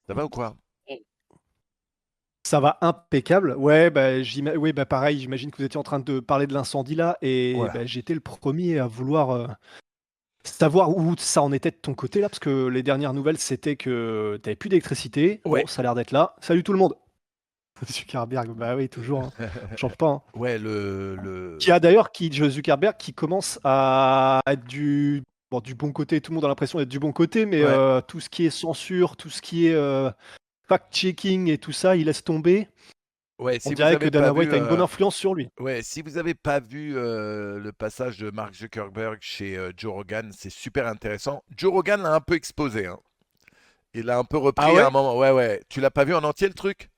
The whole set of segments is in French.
Ça va ou quoi? Ça va impeccable. Ouais, bah, oui, bah, pareil, j'imagine que vous étiez en train de parler de l'incendie là et Ouais. bah, j'étais le premier à vouloir, savoir où ça en était de ton côté là, parce que les dernières nouvelles, c'était que tu avais plus d'électricité. Ouais. Bon, ça a l'air d'être là. Salut tout le monde! Zuckerberg, bah oui, toujours, hein, change pas, hein. Ouais, le Zuckerberg qui commence à être du bon côté, tout le monde a l'impression d'être du bon côté, mais ouais, tout ce qui est censure, tout ce qui est, fact-checking et tout ça, il laisse tomber. ouais, On si vous dirait que avez pas Dana vu, White a une bonne influence sur lui. ouais, si vous avez pas vu, le passage de Mark Zuckerberg chez, Joe Rogan, c'est super intéressant. Joe Rogan l'a un peu exposé, hein. Il l'a un peu Ah repris à un ouais? moment. Ouais, ouais. Tu l'as pas vu en entier le truc?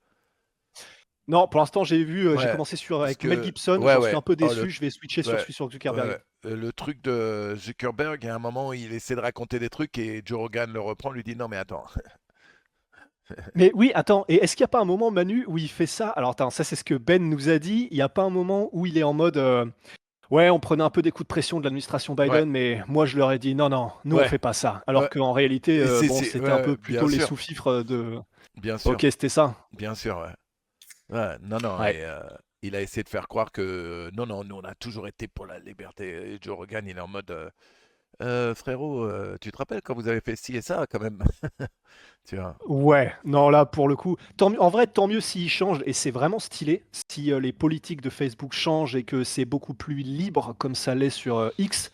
Non, pour l'instant, j'ai Ouais, commencé parce avec Mel que Gibson, ouais, j'en suis ouais. un peu Oh le déçu, je vais switcher sur ouais, celui sur ouais, Zuckerberg. ouais. Le truc de Zuckerberg, à un moment, il essaie de raconter des trucs et Joe Rogan le reprend, lui dit: «Non mais attends». Mais oui, attends, et est-ce qu'il y a pas un moment, Manu, où il fait ça? Alors attends, ça c'est ce que Ben nous a dit, il y a pas un moment où il est en mode, «Ouais, on prenait un peu des coups de pression de l'administration Ouais, Biden, mais moi je leur ai dit: "Non, non, nous on ouais, fait pas ça"». Alors ouais. qu'en réalité, Et bon, c'est c'était un ouais, peu bien plutôt les sûr, sous-fifres de bien sûr, OK, c'était ça? bien sûr, ouais. Ouais, non, non, Ouais. et il a essayé de faire croire que non, non, nous on a toujours été pour la liberté. Et Joe Rogan, il est en mode frérot, tu te rappelles quand vous avez fait ci et ça quand même? Tu vois? Ouais, non, là, pour le coup, tant mieux en vrai, tant mieux s'ils changent et c'est vraiment stylé. Si, les politiques de Facebook changent et que c'est beaucoup plus libre comme ça l'est sur, X,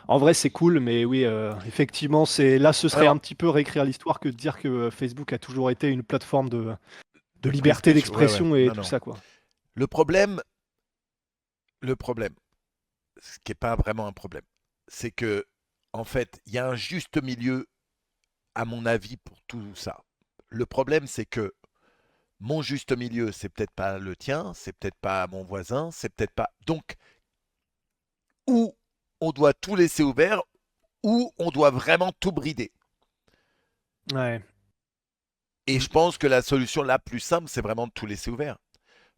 en vrai, c'est cool, mais oui, effectivement, ce serait Alors, un petit peu réécrire l'histoire que de dire que, Facebook a toujours été une plateforme de de free liberté speech, ouais, ouais, d'expression et non, tout non. ça, quoi. Le problème, le problème, ce qui est pas vraiment un problème, c'est que en fait, il y a un juste milieu, à mon avis, pour tout ça. Le problème, c'est que mon juste milieu, c'est peut-être pas le tien, c'est peut-être pas mon voisin, c'est peut-être pas. Donc, ou on doit tout laisser ouvert, ou on doit vraiment tout brider. Ouais. Et Mmh. je pense que la solution la plus simple, c'est vraiment de tout laisser ouvert.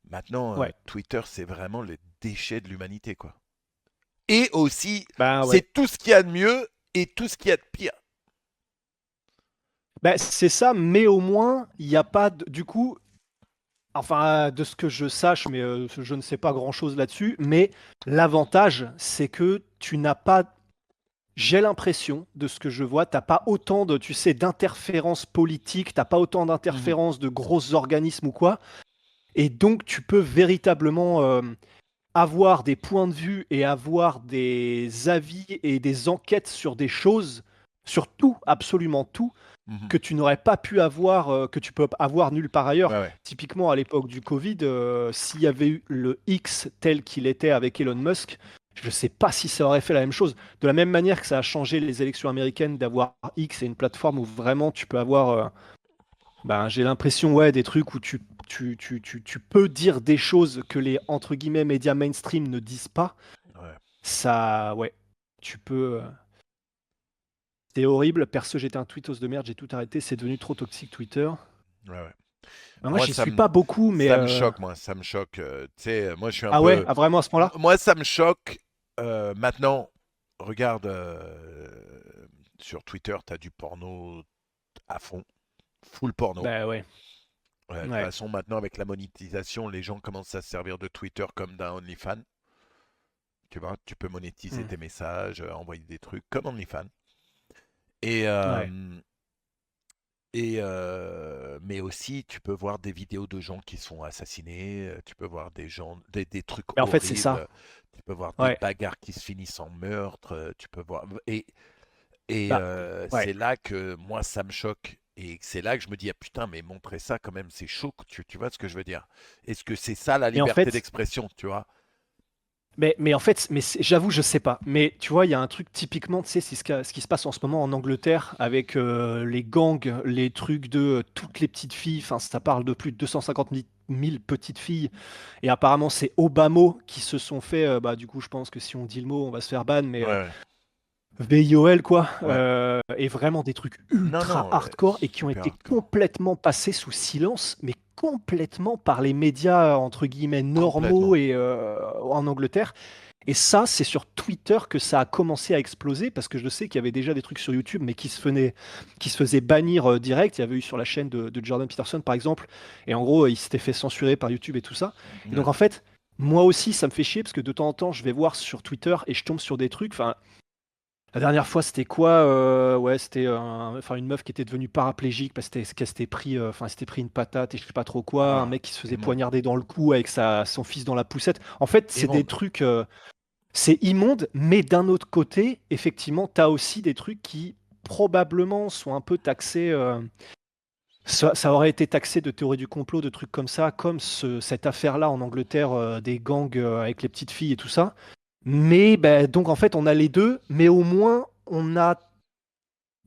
Maintenant, Ouais. Twitter, c'est vraiment les déchets de l'humanité, quoi. Et aussi, Bah, ouais. c'est tout ce qu'il y a de mieux et tout ce qu'il y a de pire. Bah, c'est ça, mais au moins, il y a pas de du coup, enfin, de ce que je sache, mais je ne sais pas grand-chose là-dessus, mais l'avantage, c'est que tu n'as pas j'ai l'impression, de ce que je vois, tu as pas autant de, tu sais, d'interférences politiques, tu as pas autant Mhm. d'interférences de gros organismes ou quoi, et donc tu peux véritablement, avoir des points de vue et avoir des avis et des enquêtes sur des choses, sur tout, absolument tout, Mhm. que tu n'aurais pas pu avoir, que tu peux avoir nulle part ailleurs. Ouais, ouais. Typiquement, à l'époque du Covid, s'il y avait eu le X tel qu'il était avec Elon Musk, je ne sais pas si ça aurait fait la même chose. De la même manière que ça a changé les élections américaines d'avoir X et une plateforme où vraiment tu peux avoir, ben, j'ai l'impression, ouais, des trucs où tu peux dire des choses que les entre guillemets médias mainstream ne disent pas. Ouais, Ça, ouais, tu peux. C'est horrible. Perso, j'étais un tweetos de merde, j'ai tout arrêté. C'est devenu trop toxique Twitter. ouais, ouais. Ah, moi, Moi, j'y suis pas beaucoup, mais ça me choque, moi, ça me choque. Tu sais, moi, je suis un ah ouais, peu. ah, vraiment à ce point-là? Moi, ça me choque. Maintenant, regarde, sur Twitter, tu as du porno à fond, full porno. Bah ouais, Ouais, de toute ouais. façon, maintenant, avec la monétisation, les gens commencent à se servir de Twitter comme d'un OnlyFans. Tu vois, tu peux monétiser Hmm. tes messages, envoyer des trucs comme OnlyFans. Et, Ouais. mais aussi, tu peux voir des vidéos de gens qui sont assassinés, tu peux voir des gens, des trucs Mais en fait, c'est ça. horribles, tu peux voir des Ouais. bagarres qui se finissent en meurtre, tu peux voir. Et Bah ouais. c'est là que moi, ça me choque. Et c'est là que je me dis, ah putain, mais montrer ça quand même, c'est chaud, tu vois ce que je veux dire? Est-ce que c'est ça la Mais en liberté fait, d'expression, tu vois? mais en fait, j'avoue, je sais pas. Mais tu vois, il y a un truc typiquement, tu sais, c'est ce qui se passe en ce moment en Angleterre avec les gangs, les trucs de toutes les petites filles. Enfin, ça parle de plus de 250 000 petites filles. Et apparemment, c'est Obama qui se sont fait. Bah, du coup, je pense que si on dit le mot, on va se faire ban. Mais Ouais, ouais. VIOL, quoi. Ouais. Et vraiment des trucs Non, ultra non, hardcore et qui ont super été hardcore. complètement passés sous silence, mais complètement par les médias, entre guillemets, normaux Complètement. et en Angleterre. Et ça, c'est sur Twitter que ça a commencé à exploser parce que je sais qu'il y avait déjà des trucs sur YouTube, mais qui se faisaient bannir direct. Il y avait eu sur la chaîne de Jordan Peterson, par exemple. Et en gros, il s'était fait censurer par YouTube et tout ça. Et donc, Ouais. en fait, moi aussi, ça me fait chier parce que de temps en temps, je vais voir sur Twitter et je tombe sur des trucs. Enfin, la dernière fois, c'était quoi? Ouais, c'était enfin, une meuf qui était devenue paraplégique parce qu'elle s'était pris, enfin, elle s'était pris une patate et je sais pas trop quoi. Un Ah, mec qui se faisait immonde. poignarder dans le cou avec son fils dans la poussette. En fait, c'est des Immonde. trucs. C'est immonde, mais d'un autre côté, effectivement, tu as aussi des trucs qui probablement sont un peu taxés. Ça aurait été taxé de théorie du complot, de trucs comme ça, comme cette affaire-là en Angleterre des gangs avec les petites filles et tout ça. Mais ben, donc en fait, on a les deux, mais au moins on a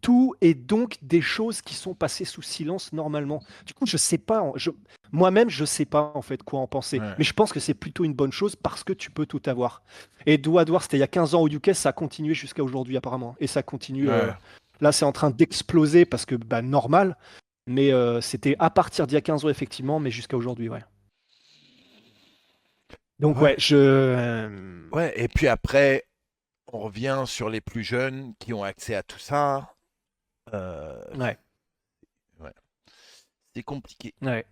tout et donc des choses qui sont passées sous silence normalement. Du coup, je sais pas, moi-même, je sais pas en fait quoi en penser. Ouais. Mais je pense que c'est plutôt une bonne chose parce que tu peux tout avoir. Et Douadoir, c'était il y a 15 ans au UK, ça a continué jusqu'à aujourd'hui apparemment. Et ça continue. Ouais. Là, c'est en train d'exploser parce que bah, normal. Mais c'était à partir d'il y a 15 ans effectivement, mais jusqu'à aujourd'hui, ouais. Donc Ouais. ouais, Ouais. Et puis après, on revient sur les plus jeunes qui ont accès à tout ça. Euh, ouais, ouais. C'est compliqué. ouais.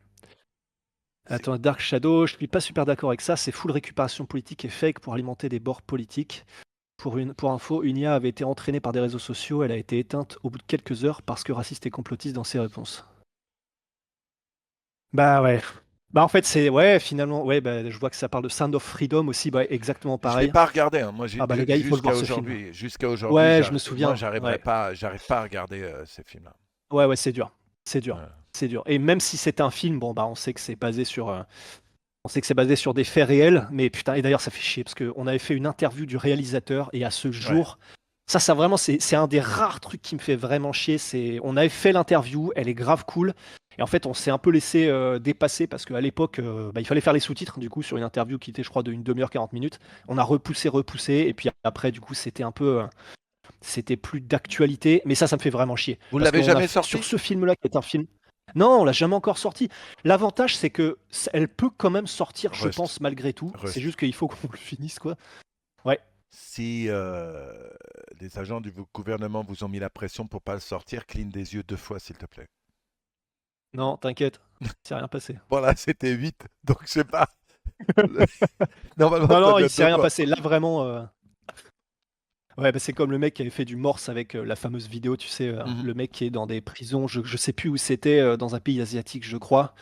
C'est Attends, Dark Shadow, je suis pas super d'accord avec ça. C'est full récupération politique et fake pour alimenter des bords politiques. Pour info, une IA avait été entraînée par des réseaux sociaux. Elle a été éteinte au bout de quelques heures parce que raciste et complotiste dans ses réponses. Bah ouais. Bah en fait, c'est. Ouais, finalement, ouais, bah, je vois que ça parle de Sound of Freedom aussi. Bah, exactement Je l'ai pareil. pas regardé, hein. Moi, Ah bah les gars, il faut le voir ce film. jusqu'à aujourd'hui, Ouais, je me moi, souviens. Ouais. j'arrive pas à regarder ces films-là. Ouais, ouais, c'est dur. C'est dur. Ouais. C'est dur. Et même si c'est un film, bon, bah on sait que c'est basé sur. On sait que c'est basé sur des faits réels, mais putain, et d'ailleurs ça fait chier parce qu'on avait fait une interview du réalisateur et à ce Ouais. jour, ça vraiment, c'est un des rares trucs qui me fait vraiment chier. On avait fait l'interview, elle est grave cool, et en fait on s'est un peu laissé dépasser parce qu'à l'époque, bah, il fallait faire les sous-titres du coup sur une interview qui était je crois d'une demi-heure 40 minutes. On a repoussé, et puis après du coup c'était un peu, c'était plus d'actualité, mais ça me fait vraiment chier Vous parce l'avez qu'on a jamais sur sorti? ce film-là qui est un film. Non, on l'a jamais encore sorti. L'avantage, c'est que elle peut quand même sortir, je Rust. pense, malgré tout. C'est Rust. juste qu'il faut qu'on le finisse, quoi. Ouais. Si les agents du gouvernement vous ont mis la pression pour pas le sortir, cligne des yeux 2 fois, s'il te plaît. Non, t'inquiète. C'est rien passé. Voilà, c'était 8, donc je sais pas. Le- Normalement, Non, ça non, doit il être s'est deux rien fois. passé. Là, vraiment. Ouais, bah, c'est comme le mec qui avait fait du morse avec la fameuse vidéo, tu sais, Mhm. le mec qui est dans des prisons, je sais plus où c'était, dans un pays asiatique, je crois.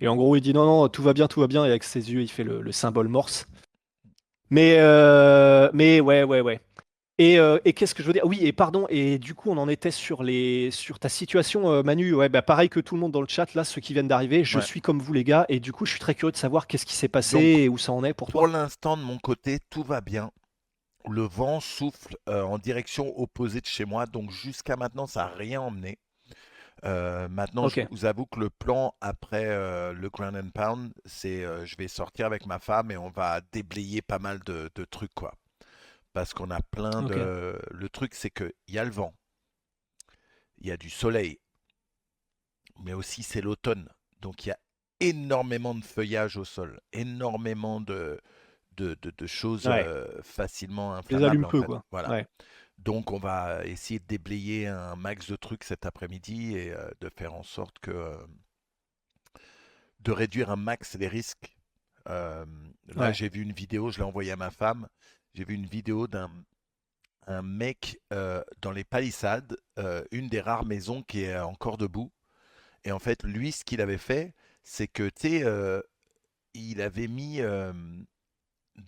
Et en gros, il dit non, non, tout va bien, et avec ses yeux, il fait le symbole morse. Mais ouais, ouais, ouais. Et qu'est-ce que je veux dire? Oui, et pardon, et du coup, on en était sur ta situation, Manu. Ouais, bah pareil que tout le monde dans le chat, là, ceux qui viennent d'arriver, je Ouais. suis comme vous, les gars, et du coup, je suis très curieux de savoir qu'est-ce qui s'est passé Donc, et où ça en est pour pour toi. l'instant, de mon côté, tout va bien. Le vent souffle en direction opposée de chez moi, donc jusqu'à maintenant, ça n'a rien emmené. Maintenant, je Ok, vous avoue que le plan après le Ground and Pound, c'est je vais sortir avec ma femme et on va déblayer pas mal de trucs, quoi. Parce qu'on a plein ok. de. Le truc, c'est qu'il y a le vent, il y a du soleil, mais aussi c'est l'automne. Donc il y a énormément de feuillage au sol, énormément de choses Ouais, facilement je les inflammables, allume en peu, fait. quoi. Voilà. Ouais, Donc on va essayer de déblayer un max de trucs cet après-midi et de faire en sorte que de réduire un max les risques. Euh, Là, ouais. j'ai vu une vidéo, je l'ai envoyée à ma femme. J'ai vu une vidéo d'un un mec dans les palissades, une des rares maisons qui est encore debout. Et en fait, lui, ce qu'il avait fait, c'est que, tu sais, il avait mis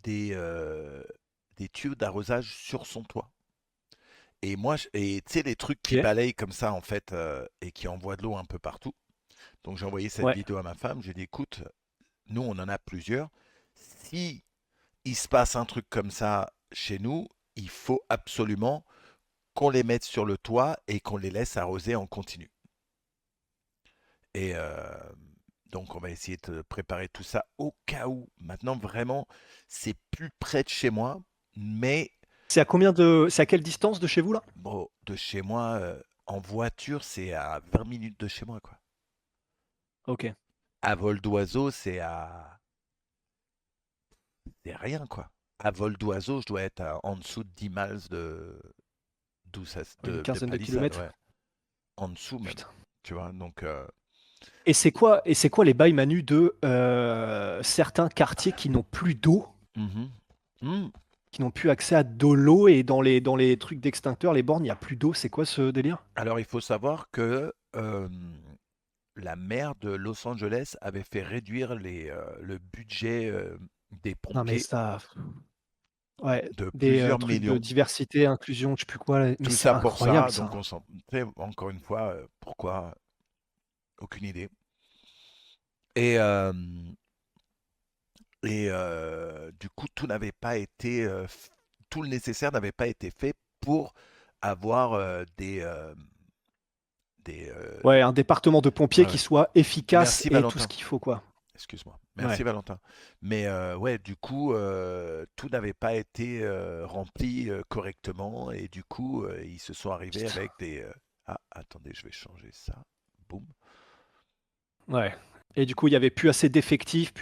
des, des tuyaux d'arrosage sur son toit. Et moi, et tu sais, les trucs qui Ok, balayent comme ça, en fait, et qui envoient de l'eau un peu partout. Donc, j'ai envoyé cette ouais. vidéo à ma femme. J'ai dit, écoute, nous, on en a plusieurs. Si il se passe un truc comme ça chez nous, il faut absolument qu'on les mette sur le toit et qu'on les laisse arroser en continu. Et donc, on va essayer de préparer tout ça au cas où. Maintenant, vraiment, c'est plus près de chez moi, mais C'est à quelle distance de chez vous, là? bon, de chez moi, en voiture, c'est à 20 minutes de chez moi, quoi. Ok. À vol d'oiseau, c'est rien, quoi. à vol d'oiseau, je dois être en dessous de 10 miles Une de quinzaine de palissade, kilomètres. ouais. En dessous même. Putain. Tu vois, donc Et c'est quoi les bails Manu de certains quartiers qui n'ont plus d'eau, mhm. Hmm. qui n'ont plus accès à de l'eau et dans les trucs d'extincteurs, les bornes, il n'y a plus d'eau. C'est quoi ce délire? Alors il faut savoir que la maire de Los Angeles avait fait réduire le budget des Non mais pompiers ça, ouais, de des plusieurs trucs de millions. diversité, inclusion, je sais plus quoi, là, mais Tout c'est ça pour incroyable ça, donc ça. tu sais, encore une fois, pourquoi? Aucune idée. Et, euh, du coup, tout le nécessaire n'avait pas été fait pour avoir des Ouais, un département de pompiers ouais, qui ouais. soit efficace Merci et tout ce Valentin. qu'il faut quoi. Excuse-moi. Merci Ouais. Valentin. Mais ouais, du coup, tout n'avait pas été rempli correctement et du coup, ils se sont arrivés Putain. avec des. Ah, attendez, je vais changer ça. Boum. Ouais. Et du coup, il y avait plus assez d'effectifs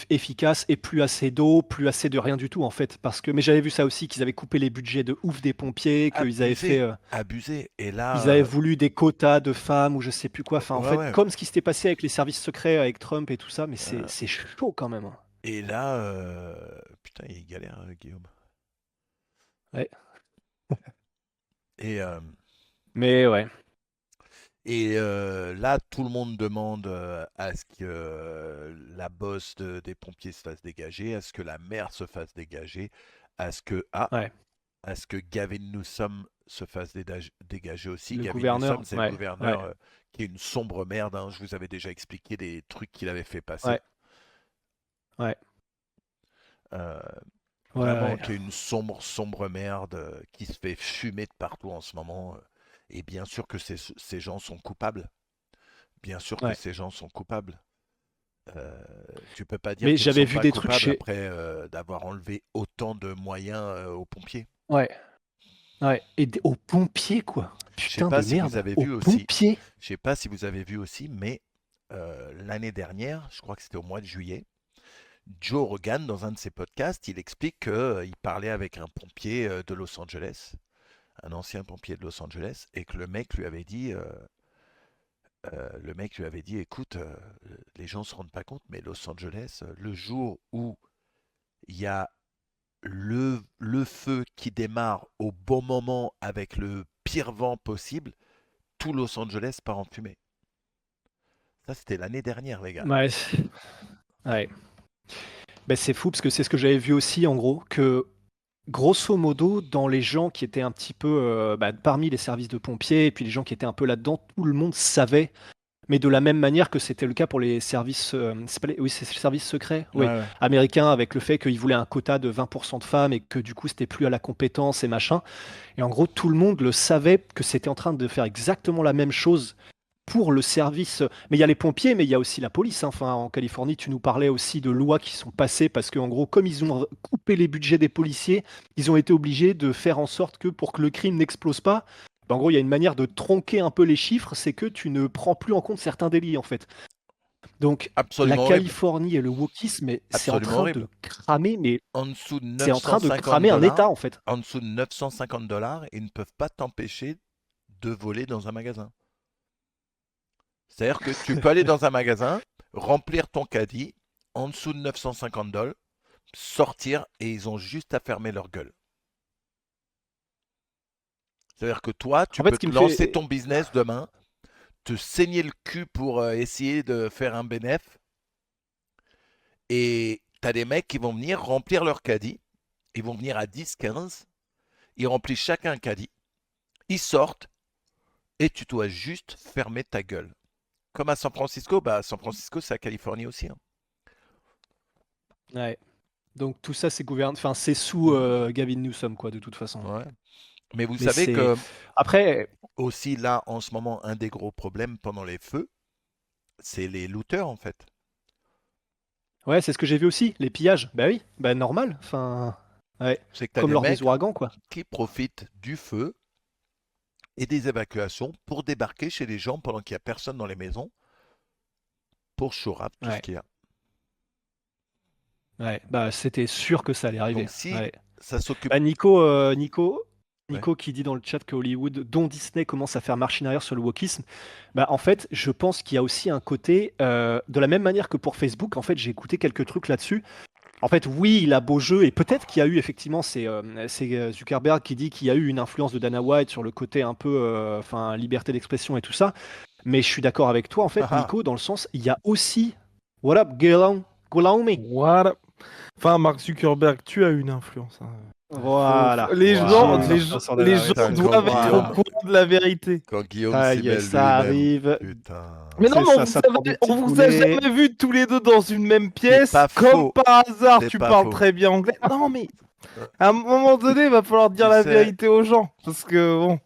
efficaces et plus assez d'eau, plus assez de rien du tout en fait. Parce que, mais j'avais vu ça aussi, qu'ils avaient coupé les budgets de ouf des pompiers, qu'ils avaient fait, Abusé, abusé. Et ils avaient là, voulu des quotas de femmes ou je sais plus quoi. Enfin, en ouais, fait, ouais. comme ce qui s'était passé avec les services secrets, avec Trump et tout ça, mais euh, c'est chaud quand même, hein. et là, putain, il galère, Guillaume. Ouais. Et, Mais ouais. là, tout le monde demande à ce que la bosse des pompiers se fasse dégager, à ce que la maire se fasse dégager, à ce que, ah, Ouais. à ce que Gavin Newsom se fasse dégager aussi. Le Gavin Newsom, gouverneur, c'est le ouais, ouais, gouverneur qui est une sombre merde, hein. Je vous avais déjà expliqué des trucs qu'il avait fait passer. ouais, ouais, Euh, ouais, Vraiment, ouais. qui est une sombre, sombre merde qui se fait fumer de partout en ce moment. Et bien sûr que ces gens sont coupables. Bien sûr que Ouais. ces gens sont coupables. Euh, Tu peux pas dire Mais qu'ils ne j'avais sont vu pas des trucs coupables chez. après d'avoir enlevé autant de moyens aux pompiers. Ouais, ouais. Et aux pompiers, quoi. Je sais Putain pas de si vous merde. avez Aux vu aussi, pompiers. je sais pas si vous avez vu aussi, mais l'année dernière, je crois que c'était au mois de juillet, Joe Rogan, dans un de ses podcasts, il explique qu'il parlait avec un pompier de Los Angeles, un ancien pompier de Los Angeles, et que le mec lui avait dit, écoute, les gens se rendent pas compte, mais Los Angeles, le jour où il y a le feu qui démarre au bon moment avec le pire vent possible, tout Los Angeles part en fumée. Ça, c'était l'année dernière, les gars. Ouais. Ouais. Ben, c'est fou parce que c'est ce que j'avais vu aussi en gros, que grosso modo, dans les gens qui étaient un petit peu bah, parmi les services de pompiers et puis les gens qui étaient un peu là-dedans, tout le monde savait, mais de la même manière que c'était le cas pour les services, c'est pas oui, c'est les services secrets, Ouais, oui, ouais. américains, avec le fait qu'ils voulaient un quota de 20% de femmes et que du coup c'était plus à la compétence et machin. Et en gros, tout le monde le savait que c'était en train de faire exactement la même chose pour le service. Mais il y a les pompiers, mais il y a aussi la police, hein. Enfin, en Californie, tu nous parlais aussi de lois qui sont passées parce qu'en gros, comme ils ont coupé les budgets des policiers, ils ont été obligés de faire en sorte que pour que le crime n'explose pas, ben, en gros, il y a une manière de tronquer un peu les chiffres, c'est que tu ne prends plus en compte certains délits, en fait. Donc, la Absolument horrible. Californie et le wokisme, c'est en Absolument train horrible. de cramer, mais En dessous de c'est en train de 950 cramer un dollars, État, en fait. en dessous de 950 dollars, ils ne peuvent pas t'empêcher de voler dans un magasin. C'est-à-dire que tu peux aller dans un magasin, remplir ton caddie, en dessous de 950 dollars, sortir et ils ont juste à fermer leur gueule. C'est-à-dire que toi, tu En fait, peux ce qui te me lancer fait. ton business demain, te saigner le cul pour essayer de faire un bénéf, et tu as des mecs qui vont venir remplir leur caddie, ils vont venir à 10, 15, ils remplissent chacun un caddie, ils sortent, et tu dois juste fermer ta gueule. Comme à San Francisco, bah San Francisco c'est la Californie aussi, hein. Ouais. Donc tout ça, c'est gouverné, enfin, c'est sous Mhm. Gavin Newsom, quoi, de toute façon. Ouais. Mais vous Mais savez c'est que après, aussi là en ce moment un des gros problèmes pendant les feux, c'est les looters en fait. ouais, c'est ce que j'ai vu aussi, les pillages. Bah oui, bah normal. Enfin, ouais, C'est que tu as comme des lors des mecs ouragans, quoi. qui profitent du feu et des évacuations pour débarquer chez les gens pendant qu'il n'y a personne dans les maisons pour chourap tout ce Ouais, qu'il y a. Ouais, bah c'était sûr que ça allait arriver. Donc si Ouais. ça s'occupe, Bah, Nico, ouais. Nico qui dit dans le chat que Hollywood, dont Disney, commence à faire marche arrière sur le wokisme. Bah, en fait, je pense qu'il y a aussi un côté, de la même manière que pour Facebook, en fait, j'ai écouté quelques trucs là-dessus. En fait, oui, il a beau jeu, et peut-être qu'il y a eu effectivement, c'est Zuckerberg qui dit qu'il y a eu une influence de Dana White sur le côté un peu, enfin, liberté d'expression et tout ça. Mais je suis d'accord avec toi, en fait, Haha. Nico, dans le sens, il y a aussi, what up, Guillaume? Voilà. Enfin, Mark Zuckerberg, tu as une influence, hein. Voilà, Les j'ai gens, une Waouh. les gens, influence sur les Dana gens White. Putain, doivent être au Voilà. courant de la vérité. Quand Guillaume Ça s'y y est, mêle ça lui-même, arrive. putain. Mais non, C'est ça, ça prend des on petits vous a boulets. jamais vu tous les deux dans une même C'est pièce. pas Comme faux. par hasard, C'est tu pas parles faux. très bien anglais. Non, mais Euh, à un moment donné, il va falloir dire Tu la sais, vérité aux gens. Parce que, bon.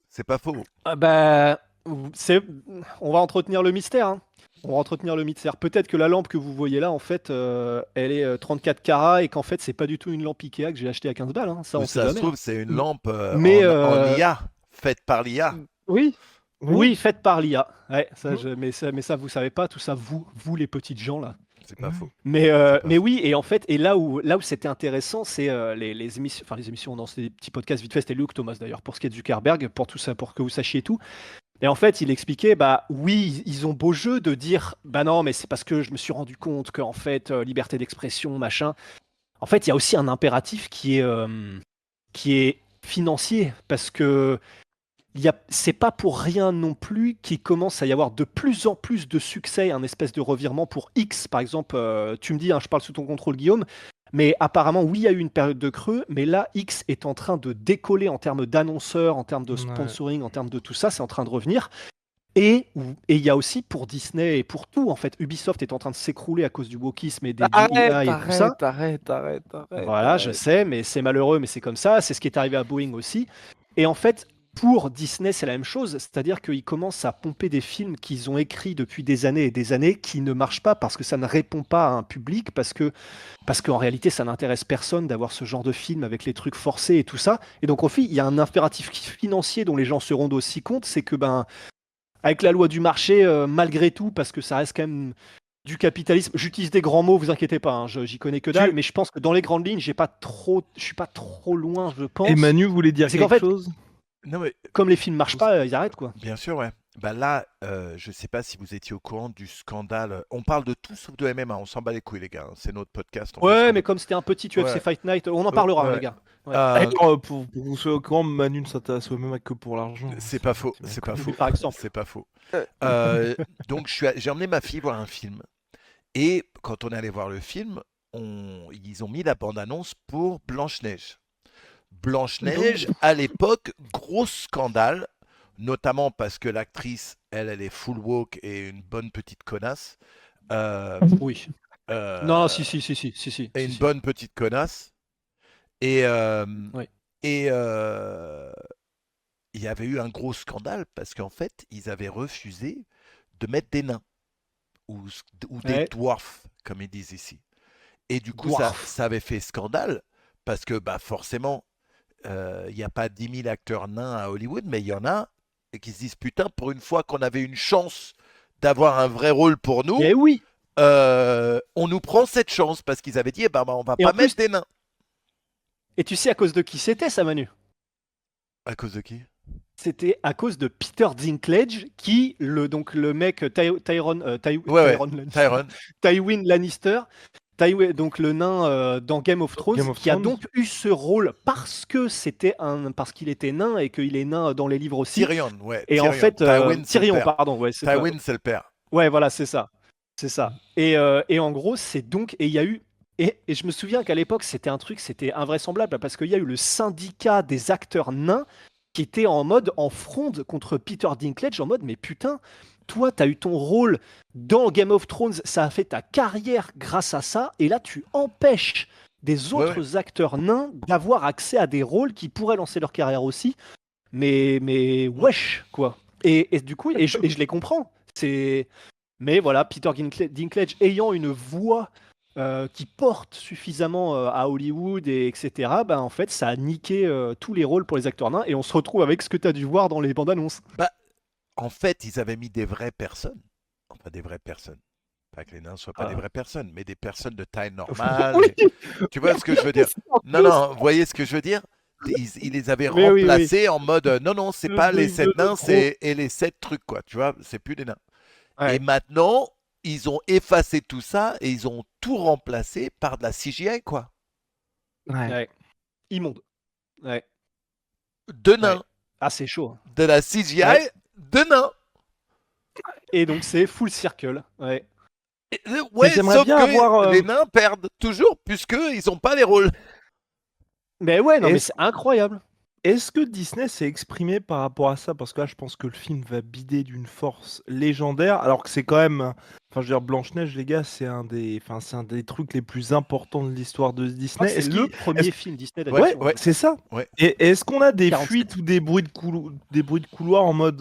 c'est pas faux. Ah bah, c'est, on va entretenir le mystère, hein. On va entretenir le mystère. Peut-être que la lampe que vous voyez là, en fait, elle est 34 carats et qu'en fait, c'est pas du tout une lampe Ikea que j'ai achetée à 15 balles, hein. Ça, Ou on sait ça se jamais, hein. trouve, c'est une M- lampe Mais en IA, faite par l'IA. Oui, oui. oui, faites par l'IA. Ouais, ça, Mhm. mais ça, vous savez pas tout ça, vous les petites gens là. C'est pas faux. C'est pas Mais faux. oui, et en fait, et là où c'était intéressant, c'est les émissions, enfin les émissions, non, c'est des petits podcasts vite fait, c'était Luke Thomas d'ailleurs, pour ce qui est de Zuckerberg, pour tout ça, pour que vous sachiez tout. Et en fait, il expliquait, bah oui, ils ont beau jeu de dire, bah non, mais c'est parce que je me suis rendu compte qu'en fait, liberté d'expression, machin. En fait, il y a aussi un impératif qui est financier, parce que c'est pas pour rien non plus qu'il commence à y avoir de plus en plus de succès, un espèce de revirement pour X, par exemple. Tu me dis, hein, je parle sous ton contrôle, Guillaume, mais apparemment, oui, il y a eu une période de creux, mais là, X est en train de décoller en termes d'annonceurs, en termes de Ouais. sponsoring, en termes de tout ça, c'est en train de revenir. Et il y a aussi pour Disney et pour tout, en fait, Ubisoft est en train de s'écrouler à cause du wokisme et des Arrête, DEI et tout ça. Voilà, je arrête. sais, mais c'est malheureux, mais c'est comme ça. C'est ce qui est arrivé à Boeing aussi. Et en fait, pour Disney, c'est la même chose. C'est-à-dire qu'ils commencent à pomper des films qu'ils ont écrits depuis des années et des années qui ne marchent pas parce que ça ne répond pas à un public, parce qu'en réalité, ça n'intéresse personne d'avoir ce genre de film avec les trucs forcés et tout ça. Et donc, au fait, il y a un impératif financier dont les gens se rendent aussi compte, c'est que, ben, avec la loi du marché, malgré tout, parce que ça reste quand même du capitalisme. J'utilise des grands mots, vous inquiétez pas, hein, j'y connais que dalle, Tu... mais je pense que dans les grandes lignes, je suis pas trop loin, je Et pense. Manu voulait dire C'est qu'en quelque fait, chose? Non, mais comme les films marchent pas, ils arrêtent quoi. bien sûr, ouais. Bah là, je sais pas si vous étiez au courant du scandale. On parle de tout sauf de MMA. On s'en bat les couilles, les gars, hein. C'est notre podcast. On fait ce Ouais, qu'on mais veut. comme c'était un petit UFC Ouais, Fight Night, on en parlera, hein, les ouais. gars. Ouais. Euh, Alors, pour que vous soyez au courant, Manu ne s'intéresse au MMA que pour l'argent, hein. c'est pas faux. C'est bien C'est pas connu. Oui, faux. par exemple. C'est pas faux. Euh, Donc, j'ai emmené ma fille voir un film. Et quand on est allé voir le film, ils ont mis la bande-annonce pour Blanche-Neige. Blanche-Neige, Ouh. à l'époque, gros scandale, notamment parce que l'actrice, elle est full woke et une bonne petite connasse. Euh, Oui. Non, euh, et une si. bonne petite connasse. Et Oui. et il y avait eu un gros scandale parce qu'en fait, ils avaient refusé de mettre des nains ou, ou des Ouais. dwarfs, comme ils disent ici. Et du coup, Dwarf. ça avait fait scandale parce que bah, forcément, il n'y a pas 10 000 acteurs nains à Hollywood, mais il y en a et qui se disent putain, pour une fois qu'on avait une chance d'avoir un vrai rôle pour nous, Et oui. on nous prend cette chance parce qu'ils avaient dit eh ben, on va Et pas en mettre plus, des nains. et tu sais à cause de qui c'était ça, Manu? À cause de qui? C'était à cause de Peter Dinklage qui, donc le mec Ouais, ouais, Tyron Lannister, Tyron. Tywin Lannister, donc le nain dans Game of Thrones, Game of qui a Thrones. donc eu ce rôle parce qu'il était nain et qu'il est nain dans les livres aussi. Tyrion, ouais, Et en Tyrion. fait, Tywin, c'est le Tyrion, père. pardon, ouais, Tywin, c'est le père. ouais, voilà, c'est ça, c'est ça. Et en gros, c'est donc, et il y a eu, et je me souviens qu'à l'époque, c'était un truc, c'était invraisemblable parce qu'il y a eu le syndicat des acteurs nains qui était en mode en fronde contre Peter Dinklage, en mode mais putain, toi, t'as eu ton rôle dans Game of Thrones, ça a fait ta carrière grâce à ça, et là, tu empêches des Ouais, ouais. autres acteurs nains d'avoir accès à des rôles qui pourraient lancer leur carrière aussi. Mais Mm. wesh, quoi. Et du coup, et je les comprends. Mais voilà, Peter Dinklage ayant une voix qui porte suffisamment à Hollywood, etc., ben, en fait, ça a niqué tous les rôles pour les acteurs nains, et on se retrouve avec ce que tu as dû voir dans les bandes annonces. Bah, en fait, ils avaient mis des vraies personnes. Enfin, des vraies personnes. Pas que les nains soient pas des Ah. vraies personnes, mais des personnes de taille normale. Oui. Tu vois ce que je veux dire? En Non, plus. non, vous voyez ce que je veux dire? Ils les avaient Mais oui, oui. remplacés en mode non, non, c'est pas les 7 nains, trop. et les 7 trucs, quoi. Tu vois, c'est plus des nains. Et Ouais. maintenant, ils ont effacé tout ça et ils ont tout remplacé par de la CGI, quoi. Ouais. Ouais. Immonde. Ouais. De Ouais. nains. Ah, c'est chaud. De la CGI Ouais. de nains. Et donc, c'est full circle. Ouais. Mais Ouais, j'aimerais sauf bien que avoir. les nains perdent toujours, puisqu'ils n'ont pas les rôles. Mais ouais, non, mais Est-ce c'est incroyable. est-ce que Disney s'est exprimé par rapport à ça? Parce que là, je pense que le film va bider d'une force légendaire, alors que c'est quand même. Enfin, je veux dire, Blanche-Neige, les gars, c'est un des trucs les plus importans de l'histoire de Je crois Disney. que c'est Est-ce le qu'il. premier film Disney Ouais, d'animation. ouais. c'est ça. Ouais. Et est-ce qu'on a des 47. fuites ou des bruits de couloir en mode.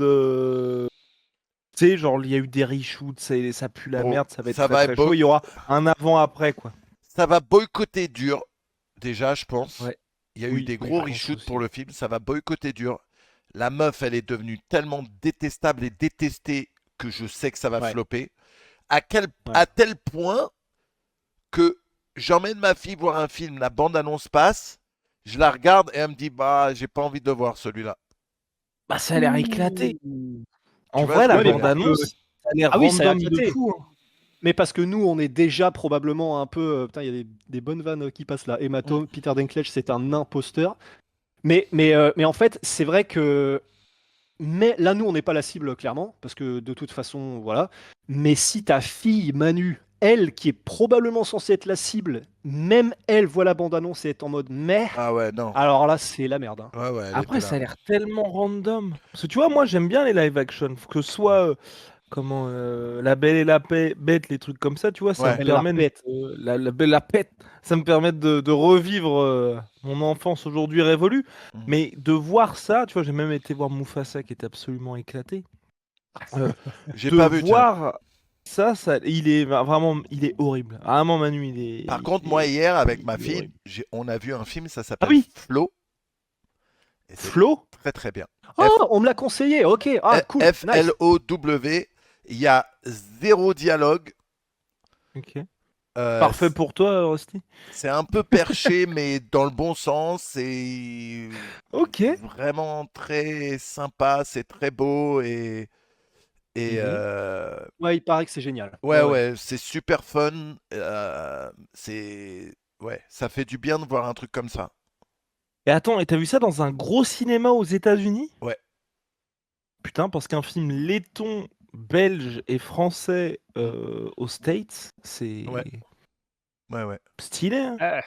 Tu sais, genre, il y a eu des reshoots, ça pue la Bon, merde, ça va être ça très va très chaud. Il y aura un avant-après, quoi. ça va boycotter dur, déjà, je pense. Ouais. Il y a eu Oui, des oui, gros je pense reshoots aussi. pour le film, ça va boycotter dur. La meuf, elle est devenue tellement détestable et détestée que je sais que ça va Ouais. flopper. Ouais. À tel point que j'emmène ma fille voir un film, la bande-annonce passe, je la regarde et elle me dit bah j'ai pas envie de le voir celui-là. Bah, ça a l'air éclaté. Ouh. En vois vrai, ce que la Ouais, je mais veux dire? parce que... bande-annonce, ça a l'air Ah oui, ça a random de éclaté. fou, hein. Mais parce que nous, on est déjà probablement un peu... putain, il y a des bonnes vannes qui passent là. Hématome, Peter Dinklage, c'est un imposteur. Mais en fait, c'est vrai que... Mais là, nous, on n'est pas la cible, clairement, parce que de toute façon, voilà. Mais si ta fille, Manu, elle, qui est probablement censée être la cible, même elle voit la bande-annonce et est en mode mais, Ah ouais, non. alors là, c'est la merde. Hein. Ouais, ouais, elle Après, était ça là. a l'air tellement random. Parce que tu vois, moi, j'aime bien les live action. Que ce soit, La Belle et la Bête, les trucs comme ça, tu vois, ça Ouais. me Elle la permet pète. la Belle et la Bête, ça me permet de revivre mon enfance aujourd'hui révolue. Mhm. Mais de voir ça, tu vois, j'ai même été voir Mufasa qui était absolument éclaté. Euh, J'ai de pas vu, tiens. voir ça, il est vraiment, il est horrible. Vraiment, Manu, Par contre, moi, est- hier, avec ma il est fille, horrible. on a vu un film, ça Ah s'appelle oui, Flo, et c'est Flo? très très bien. Oh, on me l'a conseillé, ok. Ah, cool, nice. Flow, il y a zéro dialogue. Ok. Euh, Parfait pour toi, Rusty. c'est un peu perché, mais dans le bon sens. C'est Ok. vraiment très sympa, c'est très beau et Mhm. Ouais, il paraît que c'est génial. ouais, Ouais, ouais. ouais, c'est super fun. Ouais, ça fait du bien de voir un truc comme ça. Et attends, et t'as vu ça dans un gros cinéma aux États-Unis? Ouais. Putain, parce qu'un film laiton, belge et français aux States, c'est Ouais, ouais, ouais. stylé, hein? Eh,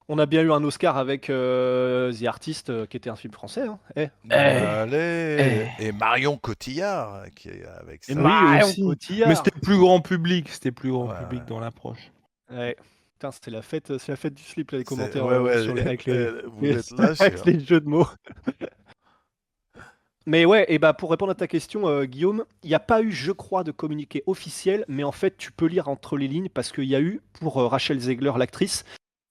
on a bien eu un Oscar avec The Artist, qui était un film français. Hein. Eh. Allez. Eh. Et Marion Cotillard qui est avec Et ça. Oui, Marion aussi. Mais Cotillard. c'était plus grand public, Ouais, ouais. dans l'approche. Ouais. Putain, c'est la fête du slip, là, les commentaires Ouais, sur ouais, avec vous êtes lâchés. avec les jeux de mots. Mais ouais, et bah pour répondre à ta question, Guillaume, il n'y a pas eu, je crois, de communiqué officiel, mais en fait, tu peux lire entre les lignes parce qu'il y a eu, pour Rachel Zegler, l'actrice,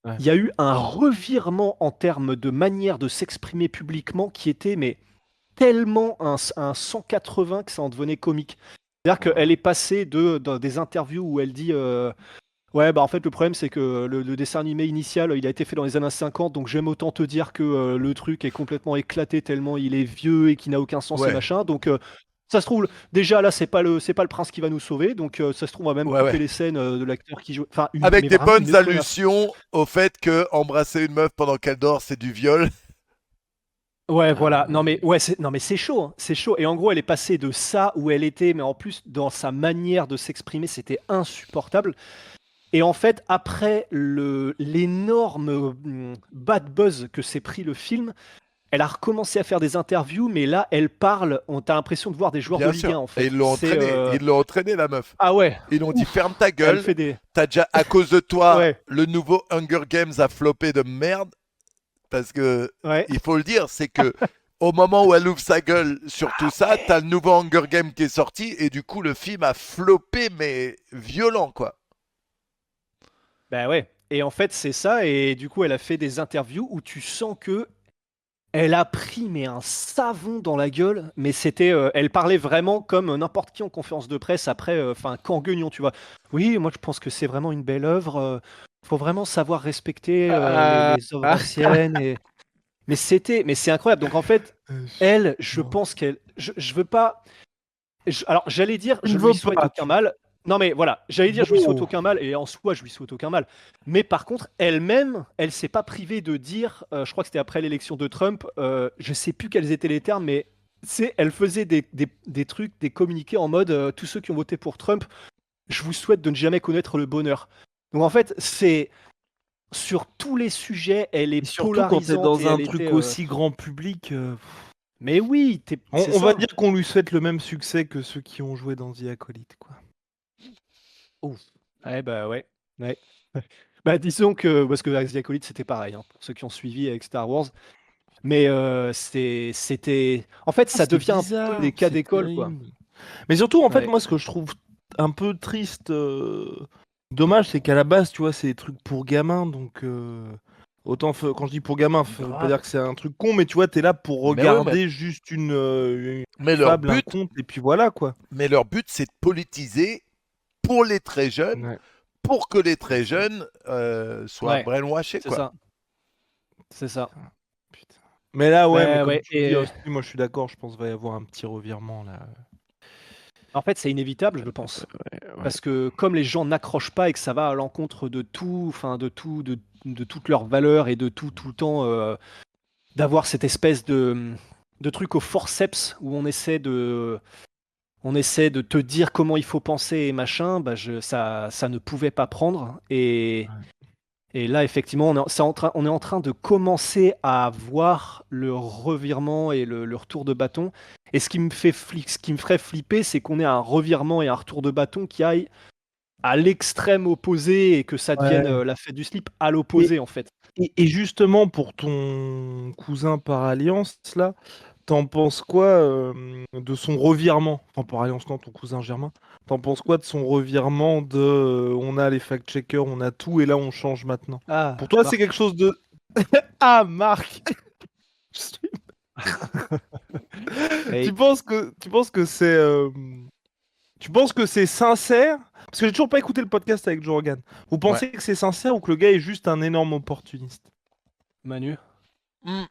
Ouais. il y a eu un revirement en termes de manière de s'exprimer publiquement qui était mais tellement un 180 que ça en devenait comique. C'est-à-dire qu'elle est passée dans des interviews où elle dit ouais, bah en fait, le problème, c'est que le dessin animé initial, il a été fait dans les années 50, donc j'aime autant te dire que le truc est complètement éclaté tellement il est vieux et qu'il n'a aucun sens et Ouais, machin. Donc, ça se trouve, déjà là, c'est pas le prince qui va nous sauver, donc ça se trouve, on va même ouais, couper ouais. les scènes de l'acteur qui joue. Enfin, Avec mais des vraiment bonnes une connasse. allusions au fait que embrasser une meuf pendant qu'elle dort, c'est du viol. Ouais, Ah voilà. Non, ouais. mais, ouais, non, mais c'est chaud, hein. C'est chaud. Et en gros, elle est passée de ça où elle était, mais en plus, dans sa manière de s'exprimer, c'était insupportable. Et en fait, après l'énorme bad buzz que s'est pris le film, elle a recommencé à faire des interviews, mais là, elle parle. On a l'impression de voir des joueurs de Bien Ligue 1, sûr. en Et fait. ils l'ont entraîné, la meuf. Ah ouais, Ils l'ont dit ouf. ferme ta Elle gueule. fait des. T'as déjà, à cause de toi, Ouais, le nouveau Hunger Games a floppé de merde. Parce que, ouais. il faut le dire, c'est que au moment où elle ouvre sa gueule sur tout ça, t'as le nouveau Hunger Games qui est sorti. Et du coup, le film a floppé, mais violent, quoi. Bah ouais. Et en fait, c'est ça. Et du coup, elle a fait des interviews où tu sens que Elle a pris mais un savon dans la gueule, mais c'était, elle parlait vraiment comme n'importe qui en conférence de presse après, enfin Can Guignon, tu vois? «Oui, moi je pense que c'est vraiment une belle œuvre, faut vraiment savoir respecter, Ah, les œuvres anciennes» mais c'est incroyable. Donc en fait, elle, je non. pense qu'elle je veux pas alors j'allais dire: Tu ne «Je lui veux souhaite pas, aucun mal». Non mais voilà, j'allais dire: «Je lui souhaite Bon. aucun mal» et en soi, je lui souhaite aucun mal. Mais par contre, elle-même, elle s'est pas privée de dire, je crois que c'était après l'élection de Trump, je sais plus quels étaient les termes, mais elle faisait des trucs, des communiqués en mode, «Tous ceux qui ont voté pour Trump, je vous souhaite de ne jamais connaître le bonheur». Donc en fait, c'est sur tous les sujets, elle est Et surtout quand tu es polarisante et dans un elle était, truc aussi grand public, mais oui, c'est on va ça. dire qu'on lui souhaite le même succès que ceux qui ont joué dans The Acolyte, quoi. Ouf. Ouais, bah, ouais. Ouais. Bah, disons que parce que The Acolyte, c'était pareil, hein, pour ceux qui ont suivi avec Star Wars. Mais, c'était en fait, Ah, ça c'est devient un peu bizarre, des cas c'est d'école, quoi. terrible. Mais surtout, en fait, Ouais. moi, ce que je trouve un peu triste, dommage, c'est qu'à la base, tu vois, c'est des trucs pour gamins, donc autant quand je dis pour gamins, ça veut pas Grave. dire que c'est un truc con, mais tu vois, t'es là pour Mais ouais, mais, regarder juste une mais leur fable, un but, conte, et puis voilà, quoi. c'est de politiser pour les très jeunes, Ouais, pour que les c'est très ça. jeunes soient Ouais, brainwashés, c'est quoi. ça, c'est ça. Putain, putain. Mais là, ouais, mais Bah, comme ouais tu le dis et aussi, moi, je suis d'accord, je pense qu'il va y avoir un petit revirement, là. en fait, c'est inévitable, je pense. Ouais. Parce que comme les gens n'accrochent pas et que ça va à l'encontre de tout, enfin de toutes leurs valeurs et de tout le temps, d'avoir cette espèce de truc au forceps où on essaie de te dire comment il faut penser et machin, bah ça ne pouvait pas prendre. Ouais. Et là, effectivement, on est en train de commencer à voir le revirement et le retour de bâton. Et ce qui me ferait flipper, c'est qu'on ait un revirement et un retour de bâton qui aille à l'extrême opposé et que ça devienne Ouais. la fête du slip à Et, l'opposé, en fait. et justement, pour ton cousin par alliance, là, t'en penses quoi de son revirement? Enfin, par alliance, non, ton cousin Germain. T'en penses quoi de son revirement de on a les fact-checkers, on a tout, et là, on change maintenant? Pour Ah, toi, c'est quelque Marc. chose de. Ah, Marc! Et Tu penses que c'est. Tu penses que c'est sincère? Parce que j'ai toujours pas écouté le podcast avec Joe Rogan. Vous Ouais. pensez que c'est sincère ou que le gars est juste un énorme opportuniste? Manu. Hmm.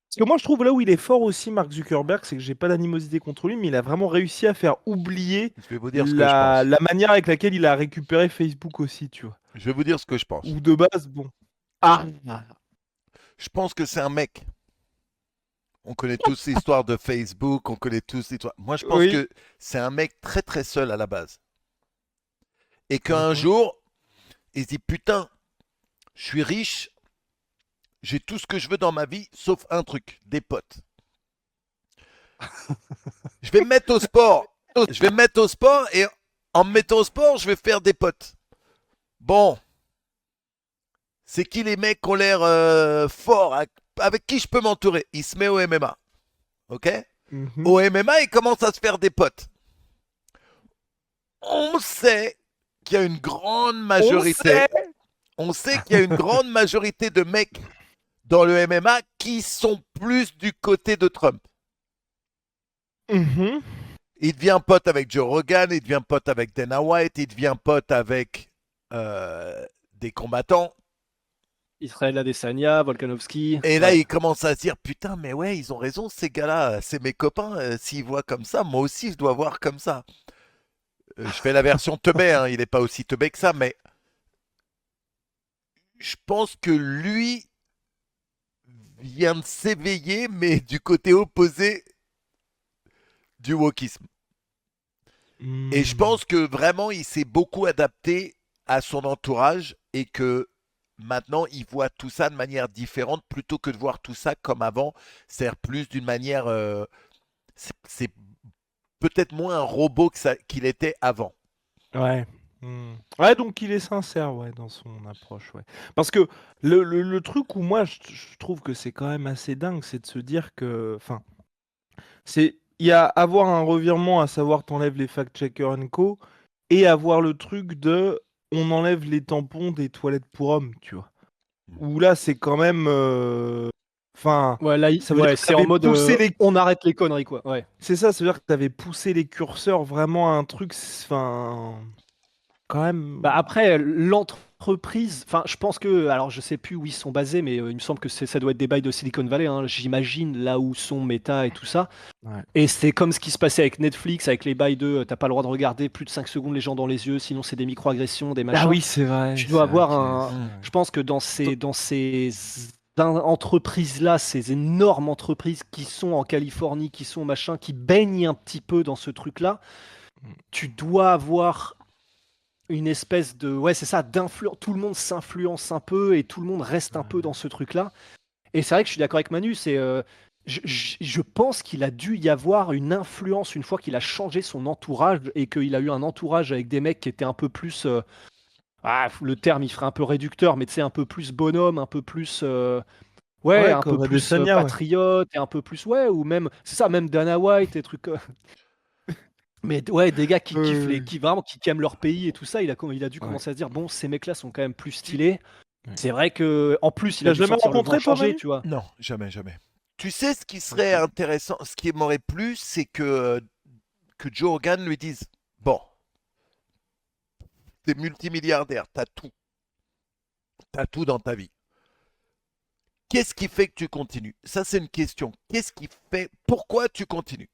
Parce que moi, je trouve là où il est fort aussi, Mark Zuckerberg, c'est que j'ai pas d'animosité contre lui, mais il a vraiment réussi à faire oublier Je vais vous dire ce que je la, pense. la manière avec laquelle il a récupéré Facebook aussi, tu vois. Je vais vous dire ce que je pense. Ou de base, bon. Ah! Je pense que c'est un mec. On connaît tous l'histoire de Facebook, on connaît tous l'histoire. Moi, je pense Oui. que c'est un mec très très seul à la base. Et qu'un Mhm. jour, il se dit putain, je suis riche, j'ai tout ce que je veux dans ma vie, sauf un truc, des potes. Je vais me mettre au sport. Je vais me mettre au sport et en me mettant au sport, je vais faire des potes. Bon, c'est qui les mecs qui ont l'air forts, avec qui je peux m'entourer? Il se met au MMA. Ok? Mhm. Au MMA, il commence à se faire des potes. On sait qu'il y a une grande On majorité. sait! On sait qu'il y a une grande majorité de mecs dans le MMA qui sont plus du côté de Trump. Mhm. Il devient pote avec Joe Rogan, il devient pote avec Dana White, il devient pote avec des combattants. Israël Adesanya, Volkanovski. Et là, Ouais. il commence à se dire putain, mais ouais, ils ont raison, ces gars-là, c'est mes copains. S'ils voient comme ça, moi aussi, je dois voir comme ça. Je fais la version teubé, hein, il n'est pas aussi teubé que ça, mais je pense que lui vient de s'éveiller, mais du côté opposé du wokisme. Et je Hmm. pense que vraiment, il s'est beaucoup adapté à son entourage et que maintenant, il voit tout ça de manière différente plutôt que de voir tout ça comme avant, c'est-à-dire plus d'une manière. C'est peut-être moins un robot qu'il était avant. Ouais. Hmm. Ouais, donc il est sincère, ouais, dans son approche, ouais. Parce que le truc où moi je trouve que c'est quand même assez dingue, c'est de se dire que, enfin, il y a avoir un revirement, à savoir t'enlèves les fact-checkers and co, et avoir le truc de on enlève les tampons des toilettes pour hommes, tu vois. Où là, c'est quand même. Enfin, Ouais, là, ça veut dire que c'est en t'avais mode poussé les... on arrête les conneries, quoi. Ouais. C'est ça, ça veut dire que t'avais poussé les curseurs vraiment à un truc, enfin, quand même... Bah après, l'entreprise, enfin, je pense que, alors je sais plus où ils sont basés, mais il me semble que ça doit être des bails de Silicon Valley, hein, j'imagine, là où sont Meta et tout ça. Ouais. Et c'est comme ce qui se passait avec Netflix, avec les bails de t'as pas le droit de regarder plus de 5 secondes les gens dans les yeux, sinon c'est des micro-agressions, des Ah machins. oui, c'est vrai, Tu dois c'est vrai avoir que... un. Mm. Je pense que dans ces entreprises-là, ces énormes entreprises qui sont en Californie, qui sont machin, qui baignent un petit peu dans ce truc-là, tu dois avoir une espèce de. Ouais, c'est ça, d'influence. Tout le monde s'influence un peu et tout le monde reste un peu dans ce truc-là. Et c'est vrai que je suis d'accord avec Manu, c'est. Je pense qu'il a dû y avoir une influence une fois qu'il a changé son entourage et qu'il a eu un entourage avec des mecs qui étaient un peu plus. Le terme il ferait un peu réducteur, mais tu sais, un peu plus bonhomme, un peu plus. Ouais, Ouais, un peu comme plus Adesanya, ouais. patriote et un peu plus. Ouais, ou même. C'est ça, même Dana White et trucs. Mais ouais, des gars qui kiffent Euh, qui aiment leur pays et tout ça, il a dû Ouais. commencer à se dire bon, ces mecs-là sont quand même plus Tu- stylés. Ouais. C'est vrai que en plus, Tu il a l'as dû jamais sentir le vent rencontré, toi, changer, Manu? tu vois. Non, jamais, jamais. Tu sais ce qui Donc, serait intéressant, ce qui m'aurait plu, c'est que Joe Rogan lui dise, bon, t'es multimilliardaire, t'as tout dans ta vie. Qu'est-ce qui fait que tu continues? Ça, c'est une question. Qu'est-ce qui fait, pourquoi tu continues?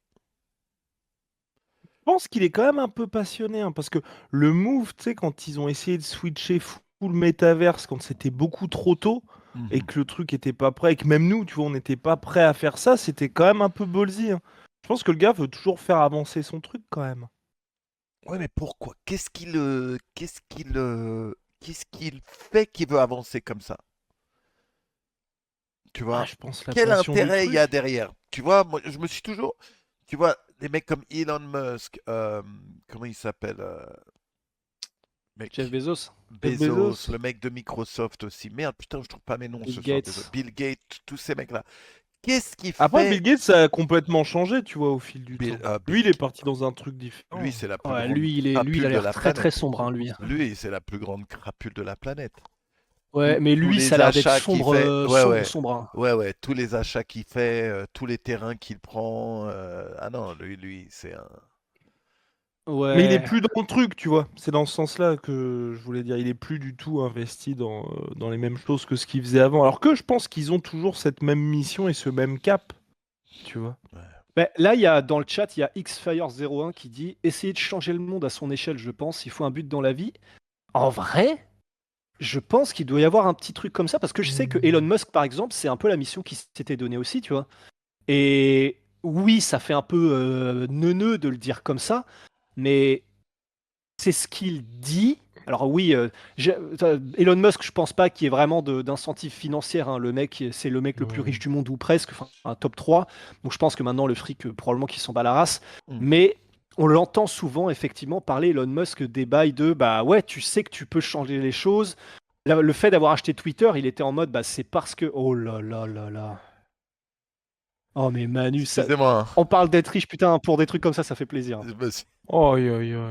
Je pense qu'il est quand même un peu passionné, hein, parce que le move, tu sais, quand ils ont essayé de switcher full métaverse, quand c'était beaucoup trop tôt, et Mhm. que le truc était pas prêt, et que même nous, tu vois, on n'était pas prêt à faire ça, c'était quand même un peu ballsy, hein. Je pense que le gars veut toujours faire avancer son truc, quand même. Ouais, mais pourquoi? Qu'est-ce qu'il fait qui veut avancer comme ça? Tu Ah, vois? je pense la Quel passion du intérêt il y a truc. derrière? Tu vois, moi, je me suis toujours, tu vois, des mecs comme Elon Musk, comment il s'appelle, Jeff mec, Bezos, Jeff Bezos, Bezos. le mec de Microsoft aussi. Merde, putain, je trouve pas mes noms Bill ce soir, désolé. Gates. Bill Gates, tous ces mecs-là. Qu'est-ce qui Après, fait Bill Gates, ça a complètement changé, tu vois, au fil du Bill, temps. Bill Lui, il est parti dans un truc Lui, différent. c'est la plus Ouais, grande lui, il a crapule de l'air la très très planète. sombre, hein, lui. Lui, c'est la plus grande crapule de la planète. Ouais, mais Tous lui, ça a les l'air d'être achats qu'il sombre, fait, ouais, sombre, ouais, sombre, hein. ouais, ouais, tous les achats qu'il fait, tous les terrains qu'il prend. Ah non, lui, c'est un. Mais il est Ouais. plus dans le truc, tu vois. C'est dans ce sens-là que je voulais dire. Il est plus du tout investi dans les mêmes choses que ce qu'il faisait avant. Alors que je pense qu'ils ont toujours cette même mission et ce même cap, tu vois. Ben, là, dans le chat, il y a Xfire01 qui dit essayer de changer le monde à son échelle, je pense. Il faut un but dans la vie. En vrai, je pense qu'il doit y avoir un petit truc comme ça parce que je sais que Elon Musk, par exemple, c'est un peu la mission qui s'était donnée aussi, tu vois. Et oui, ça fait un peu neuneux de le dire comme ça, mais c'est ce qu'il dit. Alors oui, Elon Musk, je pense pas qu'il y ait vraiment d'incentive financière, hein. Le mec, c'est le mec le plus riche Ouais. du monde ou presque, enfin un top 3. Donc je pense que maintenant le fric, probablement qu'il s'en bat la race. Hmm. Mais on l'entend souvent effectivement parler Elon Musk des bails de bah ouais, tu sais que tu peux changer les choses. Le fait d'avoir acheté Twitter, il était en mode bah c'est parce que oh là là là là. Oh mais Manu, ça, Excusez-moi, on parle d'être riche putain pour des trucs comme ça fait plaisir. je me suis- Oi, oi, oi.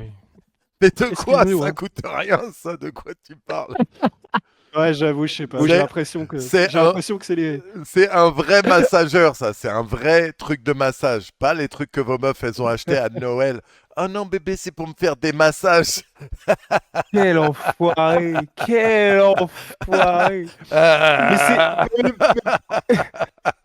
Mais de quoi? Excuse-nous, Ça hein. coûte rien, ça? De quoi tu parles? Ouais, j'avoue, je sais pas. C'est, c'est J'ai un, l'impression que c'est les. c'est un vrai massageur, ça. C'est un vrai truc de massage. Pas les trucs que vos meufs, elles ont achetés à Noël. Oh non, bébé, c'est pour me faire des massages. Quel enfoiré! Quel enfoiré! Mais c'est. Ah.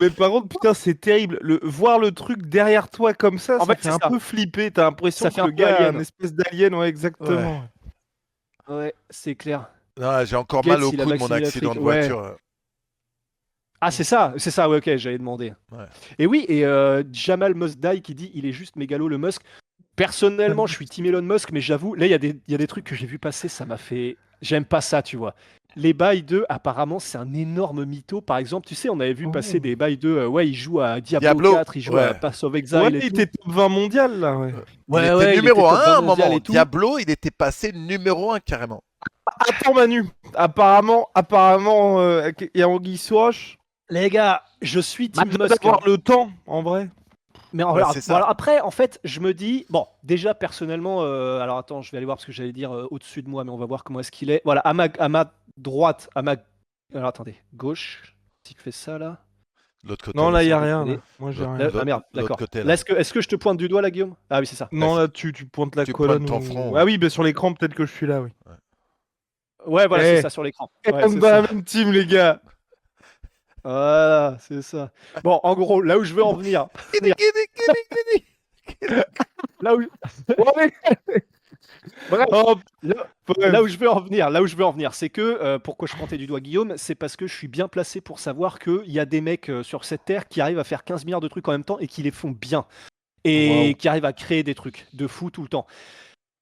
Mais par contre, putain, c'est terrible. Voir le truc derrière toi comme En ça fait, fait c'est un ça. peu flipper. T'as Ça l'impression fait que un le peu gars a une alien. espèce d'alien, ouais, Ouais. exactement. Ouais, c'est clair. Non, j'ai encore mal Gates, au il a cou de mon vacciné accident l'Afrique. de Ouais. voiture. Ah, c'est ça, ouais, ok, j'allais demander. Ouais. Et oui, et Jamal Mosdai qui dit il est juste mégalo le Musk. Personnellement, je suis team Elon Musk, mais j'avoue, là, il y a des trucs que j'ai vu passer, ça m'a fait. J'aime pas ça, tu vois. Les bails de, apparemment, c'est un énorme mytho. Par exemple, tu sais, on avait vu passer Oh. des bails de, ouais, il joue à Diablo Diablo, 4, il joue à ouais. Pass of Ouais, Exile et il tout. était top 20 mondial, là, ouais. Il Ouais, était ouais, il était numéro top 20 un à un mondial moment. et tout. Diablo, il était passé numéro un carrément. Attends, Manu. Apparemment, il y a Anguille sous roche. Les gars, je suis Bah, team il doit Musk, avoir hein. le temps, en vrai. Mais Ouais, c'est bon, ça. alors après, en fait, je me dis, bon, déjà personnellement, alors attends, je vais aller voir parce que j'allais dire au-dessus de moi, mais on va voir comment est-ce qu'il est. Voilà, à ma droite, alors attendez, gauche, si je fais ça là. L'autre côté, Non, là, il n'y a sans rien. déconner. Là. Moi, j'ai L'autre rien. Ah merde, l'autre d'accord. côté, Là, là. est-ce que je te pointe du doigt là, Guillaume? Ah oui, c'est ça. Non, Bah, là, tu pointes la tu colonne pointes ton ou... front. Ah oui, bah, sur l'écran, peut-être que je suis là, oui. Ouais, voilà, c'est Eh, ça sur l'écran. on Ouais, est c'est dans la ça. même team, les gars. Voilà, c'est ça. Bon, en gros, là où je veux en venir, là où, Ouais. bref, Oh, là, bref. là où je veux en venir, c'est que pourquoi je pointais du doigt Guillaume, c'est parce que je suis bien placé pour savoir qu'il y a des mecs sur cette terre qui arrivent à faire 15 milliards de trucs en même temps et qui les font bien et Waouh. qui arrivent à créer des trucs de fou tout le temps.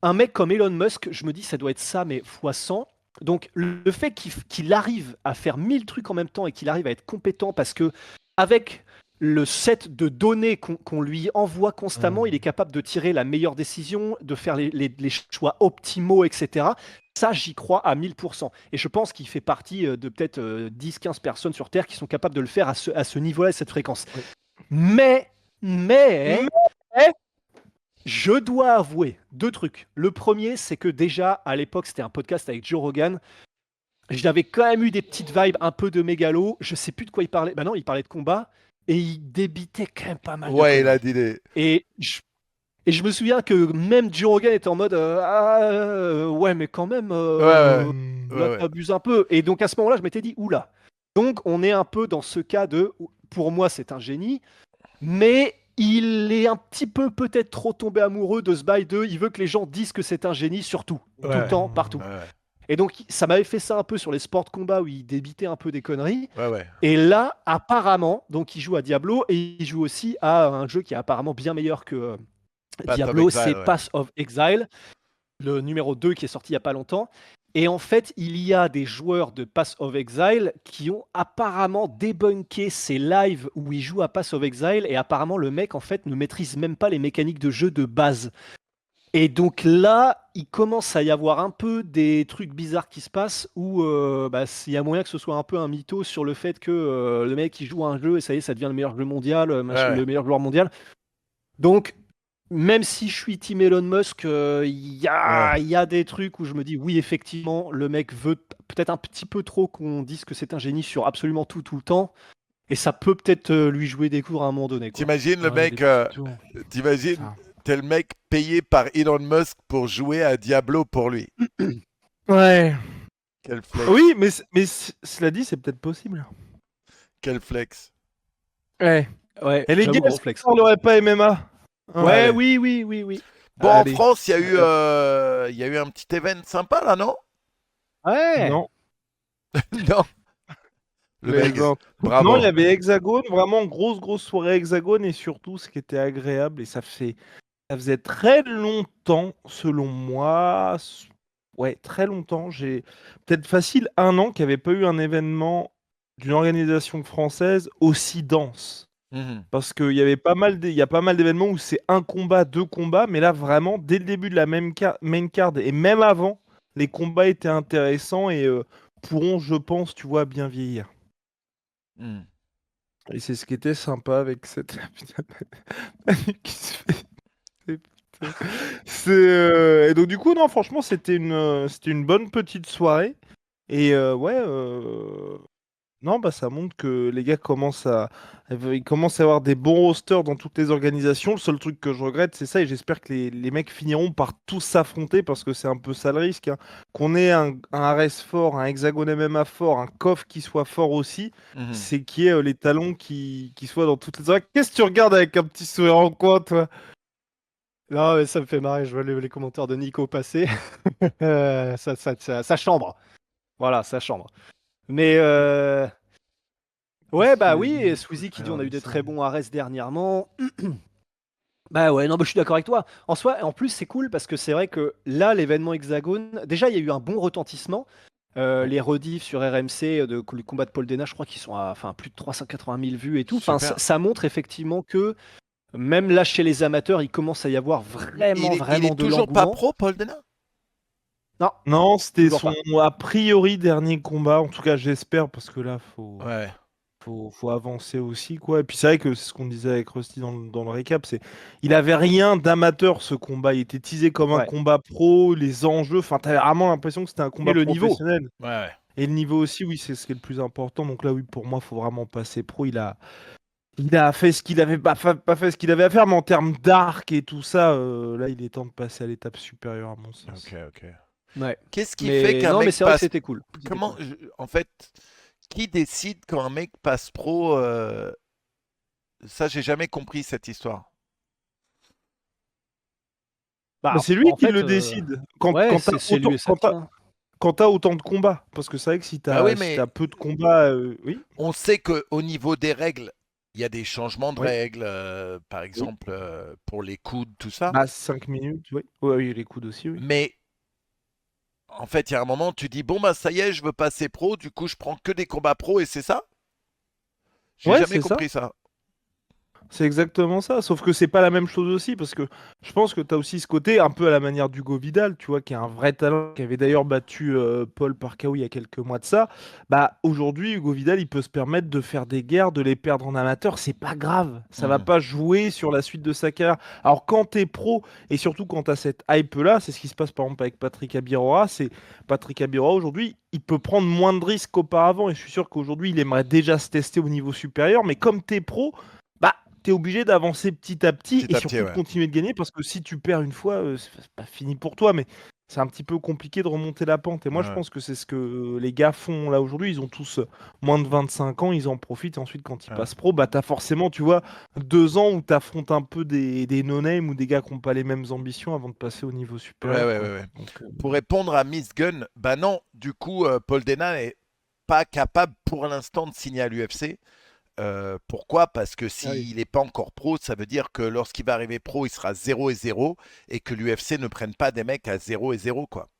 Un mec comme Elon Musk, je me dis ça doit être ça, mais fois 100. Donc le fait qu'il arrive à faire 1000 trucs en même temps et qu'il arrive à être compétent parce que avec le set de données qu'on lui envoie constamment, il est capable de tirer la meilleure décision, de faire les choix optimaux, etc. Ça, j'y crois à 1000%. Et je pense qu'il fait partie de peut-être 10-15 personnes sur Terre qui sont capables de le faire à ce niveau-là, à cette fréquence. Oui. Mais, Mais, je dois avouer deux trucs. Le premier, c'est que déjà, à l'époque, c'était un podcast avec Joe Rogan. J'avais quand même eu des petites vibes un peu de mégalo. Je sais plus de quoi il parlait. Bah non, il parlait de combat. Et il débitait quand même pas mal de Ouais, il a conneries. dit des. Et je me souviens que même Joe Rogan était en mode ouais, mais quand même, Ouais, ouais, là, ouais, ouais. t'abuses un peu. Et donc à ce moment-là, je m'étais dit oula. Donc on est un peu dans ce cas de pour moi, c'est un génie, mais il est un petit peu peut-être trop tombé amoureux de ce bail de il veut que les gens disent que c'est un génie, surtout, tout le Ouais, temps, partout. ouais, Et donc ça m'avait fait ça un peu sur les sports de combat où il débitait un peu des conneries. ouais, ouais. Et là, apparemment, donc il joue à Diablo et il joue aussi à un jeu qui est apparemment bien meilleur que Path of Diablo, Exile, c'est ouais. Path of Exile, le numéro 2 qui est sorti il n'y a pas longtemps. Et en fait, il y a des joueurs de Path of Exile qui ont apparemment débunké ces lives où ils jouent à Path of Exile et apparemment le mec en fait ne maîtrise même pas les mécaniques de jeu de base. Et donc là, il commence à y avoir un peu des trucs bizarres qui se passent où il y a moyen que ce soit un peu un mytho sur le fait que le mec il joue à un jeu et ça y est, ça devient le meilleur jeu mondial, Ouais. le meilleur joueur mondial. Donc même si je suis team Elon Musk, Ouais. il y a des trucs où je me dis oui, effectivement, le mec veut peut-être un petit peu trop qu'on dise que c'est un génie sur absolument tout, tout le temps. Et ça peut peut-être lui jouer des cours à un moment donné, quoi. T'imagines le Ouais, des mec, petits tours. t'imagines Ça. tel mec payé par Elon Musk pour jouer à Diablo pour lui. Ouais. Quel flex. Oui, mais cela dit, c'est peut-être possible. Quel flex. Ouais. Ouais, Et les j'avoue, gars, gros est-ce flex. qu'on n'aurait pas MMA? Hein. Ouais, Allez. oui, oui, oui, oui. Bon, Allez. en France, il y a eu un petit event sympa là, non? Ouais. Non. Non. Le mec, Plaisante. bravo. Non, il y avait Hexagone, vraiment grosse soirée Hexagone et surtout ce qui était agréable et ça faisait très longtemps, selon moi, ouais, très longtemps, j'ai peut-être facile 1 an qu'il n'y avait pas eu un événement d'une organisation française aussi dense. Mhm. Parce qu'il y avait il y a pas mal d'événements où c'est un combat, 2 combats, mais là vraiment, dès le début de la main card et même avant, les combats étaient intéressants et pourront, je pense, tu vois, bien vieillir. Mhm. Et c'est ce qui était sympa avec cette qui se fait. Et donc du coup non franchement c'était une bonne petite soirée et ouais non bah ça montre que les gars ils commencent à avoir des bons rosters dans toutes les organisations. Le seul truc que je regrette c'est ça et j'espère que les mecs finiront par tous s'affronter parce que c'est un peu ça le risque hein. Qu'on ait un RS fort, un Hexagone MMA fort, un KOF qui soit fort aussi, Mhm. c'est qu'il y ait les talons qui soient dans toutes les Qu'est-ce que tu regardes avec un petit sourire en coin toi? Non, mais ça me fait marrer, je vois les commentaires de Nico passer. Ça chambre. Voilà, ça chambre. Mais ouais, bah oui, et Squeezie qui dit on a eu des très bons Ares dernièrement. Bah ouais, non, bah, je suis d'accord avec toi. En soi, en plus, c'est cool parce que c'est vrai que là, l'événement Hexagone, déjà, il y a eu un bon retentissement. Les rediffs sur RMC le combat de Paul Dena, je crois qu'ils sont à plus de 380 000 vues et tout. Enfin, Super. ça montre effectivement que même là, chez les amateurs, il commence à y avoir Il vraiment est de toujours pas l'engouement. pro, Paul Dena? Non, Non, c'était toujours son pas. a priori dernier combat. En tout cas, j'espère parce que là, Ouais. faut avancer aussi quoi. Et puis c'est vrai que c'est ce qu'on disait avec Rusty dans le récap, il avait rien d'amateur ce combat. Il était teasé comme un Ouais. combat pro, les enjeux. Enfin, t'avais vraiment l'impression que c'était un Et combat le niveau. professionnel. Ouais. Et le niveau aussi, oui, c'est ce qui est le plus important. Donc là, oui, pour moi, il faut vraiment passer pro. Il a fait ce qu'il avait pas fait ce qu'il avait à faire, mais en termes d'arc et tout ça, là, il est temps de passer à l'étape supérieure, à mon Ok, sens. ok. Ouais. Qu'est-ce qui fait Mais qu'un non, mais mec c'est vrai que passe... c'était cool. C'était Comment... cool. En fait, qui décide quand un mec passe pro Ça, j'ai jamais compris cette histoire. Bah, Bah, c'est lui en qui fait, le décide. Quand, ouais, quand t'as c'est autant, lui et sa team, hein. quand t'as autant de combats. Parce que c'est vrai que si Bah oui, si mais t'as peu de combats, oui, on sait qu'au niveau des règles, il y a des changements de oui, règles, par oui. exemple pour les coudes, tout ça. Bah, 5 minutes, oui. Ouais, oui, les coudes aussi, oui. Mais en fait, il y a un moment, tu dis, bon, bah ça y est, je veux passer pro, du coup, je prends que des combats pro et c'est ça? J'ai Ouais, jamais c'est ça. compris ça. C'est exactement ça, sauf que c'est pas la même chose aussi, parce que je pense que tu as aussi ce côté un peu à la manière d'Hugo Vidal, tu vois, qui est un vrai talent, qui avait d'ailleurs battu Paul par KO il y a quelques mois de ça. Bah aujourd'hui, Hugo Vidal, il peut se permettre de faire des guerres, de les perdre en amateur, c'est pas grave, ça va Mhm. pas jouer sur la suite de sa carrière. Alors quand t'es pro, et surtout quand t'as cette hype-là, c'est ce qui se passe par exemple avec Patrick Abirora, c'est Patrick Abirora aujourd'hui, il peut prendre moins de risques qu'auparavant, et je suis sûr qu'aujourd'hui, il aimerait déjà se tester au niveau supérieur, mais comme t'es pro, bah, t'es obligé d'avancer petit à petit Petit et à petit, surtout de ouais. continuer de gagner parce que si tu perds une fois, c'est pas fini pour toi, mais c'est un petit peu compliqué de remonter la pente. Et moi, je Ouais. pense que c'est ce que les gars font là aujourd'hui. Ils ont tous moins de 25 ans, ils en profitent. Et ensuite, quand ils Ouais. passent pro, bah, t'as forcément, tu vois, 2 ans où t'affrontes un peu des no-name ou des gars qui n'ont pas les mêmes ambitions avant de passer au niveau Ouais, supérieur, ouais, quoi. ouais, ouais. Donc, Pour répondre à Miss Gunn, bah non, du coup, Paul Dena n'est pas capable pour l'instant de signer à l'UFC. Pourquoi? Parce que Ah oui. s'il n'est pas encore pro, ça veut dire que lorsqu'il va arriver pro, il sera 0-0 et que l'UFC ne prenne pas des mecs à 0-0, quoi.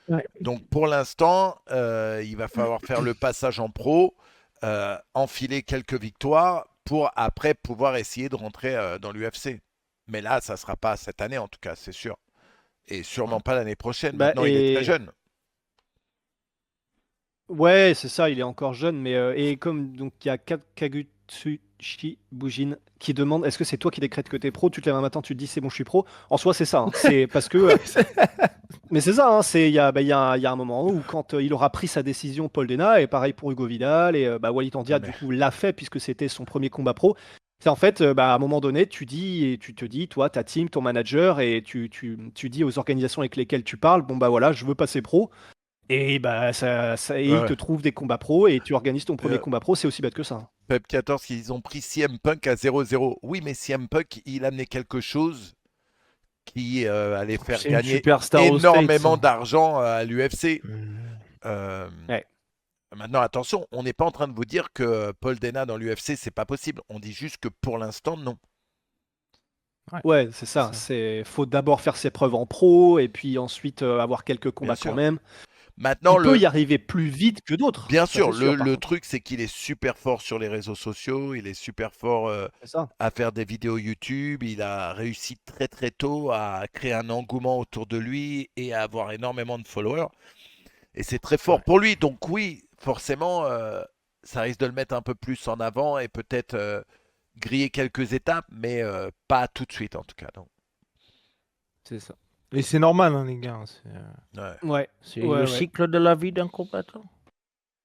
ouais. Donc pour l'instant, il va falloir faire le passage en pro, enfiler quelques victoires pour après pouvoir essayer de rentrer dans l'UFC. Mais là, ça ne sera pas cette année en tout cas, c'est sûr. Et sûrement pas l'année prochaine. Bah, Maintenant, il est très et jeune. ouais, c'est ça, il est encore jeune, mais et comme donc il y a Kagutsushi Bujin qui demande est-ce que c'est toi qui décrètes que t'es pro? Tu te lèves un matin, tu te dis c'est bon, je suis pro. En soi, c'est ça, hein. C'est parce que mais c'est ça, hein, c'est il y a un moment où quand il aura pris sa décision, Paul Dena, et pareil pour Hugo Vidal et Walid Ouais, Andia du mais coup l'a fait puisque c'était son premier combat pro. C'est en fait, à un moment donné, tu dis et tu te dis, toi, ta team, ton manager, et tu dis aux organisations avec lesquelles tu parles, bon bah voilà, je veux passer pro. Et bah et ouais, ils te ouais. trouvent des combats pro et tu organises ton premier Euh, combat pro, c'est aussi bête que ça, hein. Pep 14, ils ont pris CM Punk à 0-0. Oui, mais CM Punk, il amenait quelque chose qui allait faire C'est une gagner superstar aux States, énormément hein. d'argent à l'UFC. Mhm. Euh, Ouais. Maintenant, attention, on n'est pas en train de vous dire que Paul Dena dans l'UFC, c'est pas possible. On dit juste que pour l'instant, non. Ouais, Ouais, c'est c'est ça. ça. C'est faut d'abord faire ses preuves en pro et puis ensuite avoir quelques Bien combats quand sûr. même. Maintenant, Il peut y arriver plus vite que d'autres, bien ça sûr, c'est sûr par le contre. truc, c'est qu'il est super fort sur les réseaux sociaux. Il est super fort C'est ça. à faire des vidéos YouTube. Il a réussi très très tôt à créer un engouement autour de lui et à avoir énormément de followers. Et c'est très fort Ouais. pour lui. Donc oui, forcément, ça risque de le mettre un peu plus en avant et peut-être griller quelques étapes, mais pas tout de suite en tout cas. Non. C'est ça. Et c'est normal, hein, les gars, hein, Ouais. Ouais. c'est le Ouais, ouais. cycle de la vie d'un combattant.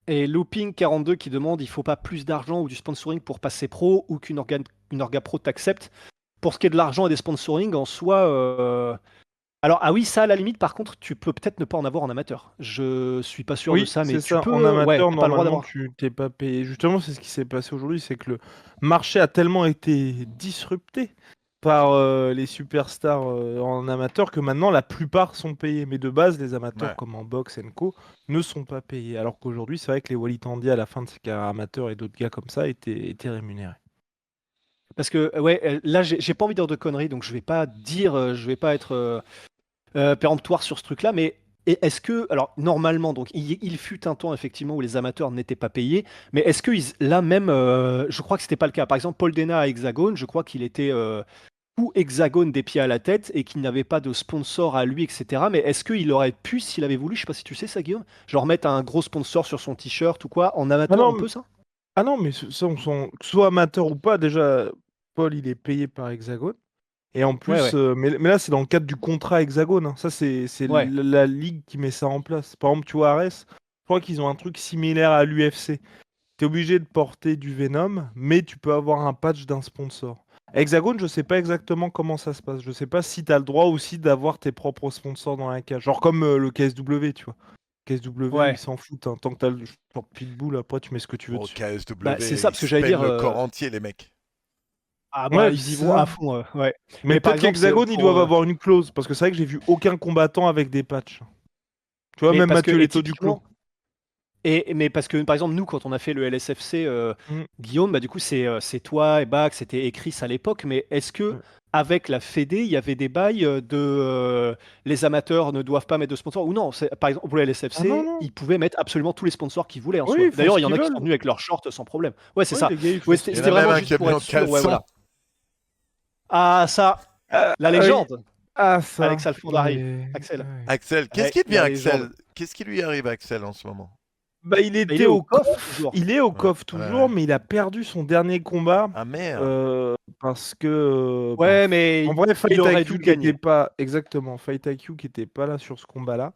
Et Looping 42 qui demande il faut pas plus d'argent ou du sponsoring pour passer pro ou une orga pro t'accepte. Pour ce qui est de l'argent et des sponsoring en soi, alors, ah oui, ça, à la limite, par contre, tu peux peut-être ne pas en avoir en amateur. Je suis pas sûr de Oui, ça, mais c'est tu ça. En peux, ouais, amateur, t'as pas le droit normalement, d'avoir. tu t'es pas payé. Justement, c'est ce qui s'est passé aujourd'hui, c'est que le marché a tellement été disrupté par les superstars en amateur que maintenant la plupart sont payés. Mais de base, les amateurs Ouais. comme en boxe co ne sont pas payés. Alors qu'aujourd'hui, c'est vrai que les Walid Tandia à la fin de ses carrières amateurs et d'autres gars comme ça étaient rémunérés. Parce que, ouais, là, j'ai pas envie de dire de conneries, donc je vais pas dire, je vais pas être péremptoire sur ce truc-là, mais est-ce que, alors, normalement, donc, il fut un temps, effectivement, où les amateurs n'étaient pas payés, mais est-ce que, là même, je crois que c'était pas le cas. Par exemple, Paul Dena à Hexagone, je crois qu'il était tout Hexagone des pieds à la tête et qu'il n'avait pas de sponsor à lui, etc. Mais est-ce qu'il aurait pu, s'il avait voulu, je sais pas si tu sais ça, Guillaume, genre mettre un gros sponsor sur son t-shirt ou quoi, en Ah amateur, on non, peut ça? ah non, mais ça, que ce soit amateur ou pas, déjà, Paul, il est payé par Hexagone. Et en Ouais, plus, ouais, mais là, c'est dans le cadre du contrat Hexagone, hein. Ça, c'est ouais, la ligue qui met ça en place. Par exemple, tu vois, Ares, crois qu'ils ont un truc similaire à l'UFC. T'es obligé de porter du Venom, mais tu peux avoir un patch d'un sponsor. Hexagone, je sais pas exactement comment ça se passe. Je sais pas si t'as le droit aussi d'avoir tes propres sponsors dans la cage. Genre comme le KSW, tu vois. KSW, ils Ouais. s'en foutent, hein. Tant que t'as le genre Pitbull, après tu mets ce que tu veux Au dessus. KSW, Bah, c'est ça, ils parce que se j'allais pèlent dire. le corps entier, les mecs. Ah Ouais, bah, ils y c'est vont à ça. fond, ouais. Mais Mais par peut-être exemple, c'est qu'Hexagone, ils pour. doivent avoir une clause. Parce que c'est vrai que j'ai vu aucun combattant avec des patchs. Tu vois, Mais même parce que, Mathieu et Leto du Clos. typiquement, mais parce que, par exemple, nous, quand on a fait le LSFC, Mm. Guillaume, bah, du coup, c'est toi et Bax, c'était écrit à l'époque, mais est-ce que, Ouais. avec la Fédé, il y avait des bails les amateurs ne doivent pas mettre de sponsors, ou non, par exemple, pour le Ah non, LSFC, non. ils pouvaient mettre absolument tous les sponsors qu'ils voulaient en Oui, soi. ils font D'ailleurs, ce il y en qu'ils a qui sont veulent. venus avec leurs shorts sans problème. Ouais, c'est Oui, ça. les gars, ils font Ouais, ce c'était qu'ils Il y en c'était a veulent. même vraiment un juste qui est pour venu être en sûr, ouais, caleçon. voilà. Ah, ça, la Oui. légende, Ah, ça. Alex Alfondari, Mais... Axel. ouais. Axel, qu'est-ce Ouais, qui devient la légende. Axel? Qu'est-ce qui lui arrive à Axel en ce moment? Bah, il Bah, il était est au au coffre COF. toujours. Il est au Ouais, COF ouais, toujours, ouais. mais il a perdu son dernier combat. Ah merde. Parce que. Ouais, mais En vrai, il Fight aurait dû IQ le qui était gagner. pas. Exactement, Fight IQ qui était pas là sur ce combat-là.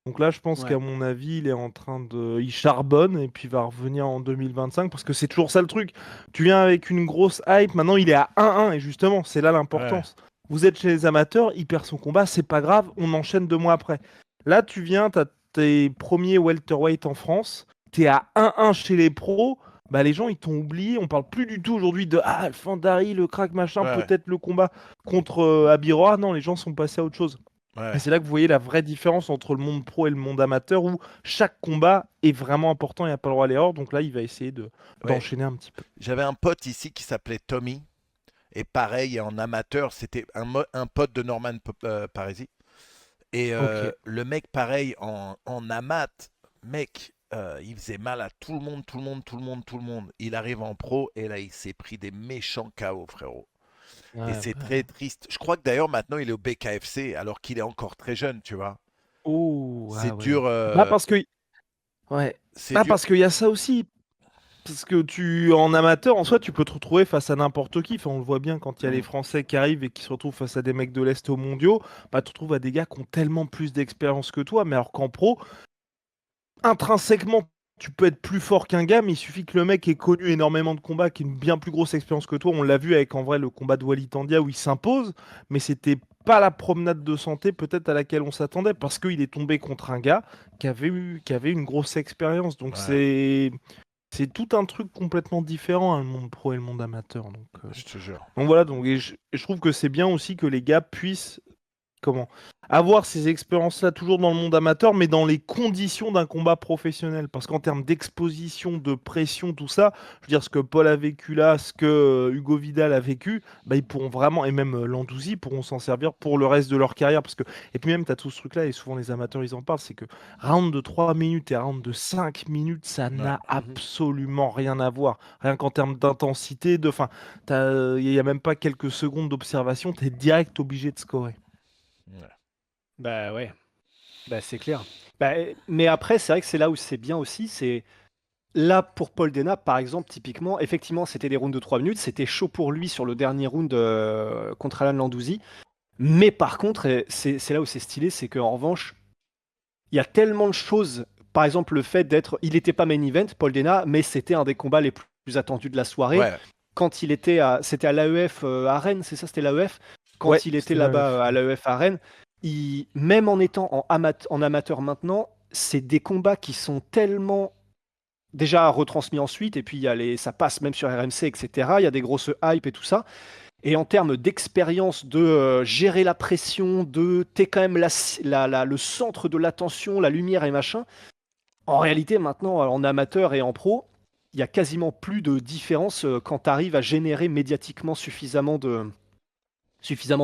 Donc là, je pense Ouais. qu'à mon avis, il est en train de. Il charbonne et puis il va revenir en 2025 parce que c'est toujours ça le truc. Tu viens avec une grosse hype, maintenant il est à 1-1 et justement, c'est là Ouais. l'importance. Vous êtes chez les amateurs, il perd son combat, c'est pas grave, on enchaîne 2 mois après. Là, tu viens, t'as tes premiers welterweight en France, t'es à 1-1 chez les pros. Bah, les gens ils t'ont oublié, on parle plus du tout aujourd'hui de Alfandari, le crack machin, Ouais. peut-être le combat contre Abiroa. Non, les gens sont passés à autre chose. Et Ouais. c'est là que vous voyez la vraie différence entre le monde pro et le monde amateur où chaque combat est vraiment important, il n'y a pas le droit à l'erreur. Donc là, il va essayer Ouais. d'enchaîner un petit peu. J'avais un pote ici qui s'appelait Tommy. Et pareil, en amateur, c'était un pote de Norman Parisi. Et Ok. le mec, pareil, en amat, mec, il faisait mal à tout le monde, tout le monde, tout le monde, tout le monde. Il arrive en pro et là, il s'est pris des méchants KO, frérot. Et Ouais, c'est bah. très triste. Je crois que d'ailleurs, maintenant, il est au BKFC alors qu'il est encore très jeune, tu vois. Oh, C'est ah ouais. dur. Bah parce que. Ouais. C'est Bah dur. parce qu'il y a ça aussi. Parce que en amateur, en soi, tu peux te retrouver face à n'importe qui. Enfin, on le voit bien quand il y a les Mm. Français qui arrivent et qui se retrouvent face à des mecs de l'Est aux mondiaux. Bah, tu te retrouves à des gars qui ont tellement plus d'expérience que toi. Mais alors qu'en pro, intrinsèquement, tu peux être plus fort qu'un gars, mais il suffit que le mec ait connu énormément de combats, qui ait une bien plus grosse expérience que toi. On l'a vu avec en vrai le combat de Walid Tandia où il s'impose, mais c'était pas la promenade de santé peut-être à laquelle on s'attendait parce qu'il est tombé contre un gars qui avait une grosse expérience. Donc Ouais, c'est tout un truc complètement différent, hein, le monde pro et le monde amateur. je te jure. Donc voilà, donc, et je trouve que c'est bien aussi que les gars puissent comment avoir ces expériences-là toujours dans le monde amateur, mais dans les conditions d'un combat professionnel. Parce qu'en termes d'exposition, de pression, tout ça, je veux dire, ce que Paul a vécu là, ce que Hugo Vidal a vécu, bah, ils pourront vraiment, et même Landouzi, pourront s'en servir pour le reste de leur carrière. Parce que, et puis même, tu as tout ce truc-là, et souvent les amateurs, ils en parlent, c'est que round de 3 minutes et round de 5 minutes, ça Ouais. n'a Mhm. absolument rien à voir. Rien qu'en termes d'intensité, enfin, il n'y a même pas quelques secondes d'observation, tu es direct obligé de scorer. Ouais. Bah ouais, bah c'est clair. Bah, mais après, c'est vrai que c'est là où c'est bien aussi, c'est là pour Paul Dena, par exemple, typiquement, effectivement, c'était des rounds de 3 minutes, c'était chaud pour lui sur le dernier round contre Alan Landouzi. Mais par contre, c'est là où c'est stylé, c'est qu'en revanche, il y a tellement de choses. Par exemple, le fait d'être. Il n'était pas main event, Paul Dena, mais c'était un des combats les plus attendus de la soirée. Ouais. Quand il était à. C'était à l'AEF à Rennes, c'est ça, c'était l'AEF. Ouais, Quand il était c'était là-bas l'AEF. à l'AEF à Rennes, même en étant en amateur maintenant, c'est des combats qui sont tellement déjà retransmis ensuite, et puis ça passe même sur RMC, etc. Il y a des grosses hype et tout ça. Et en termes d'expérience, de gérer la pression, t'es quand même le centre de l'attention, la lumière et machin. En réalité, maintenant, en amateur et en pro, il y a quasiment plus de différence quand tu arrives à générer médiatiquement suffisamment de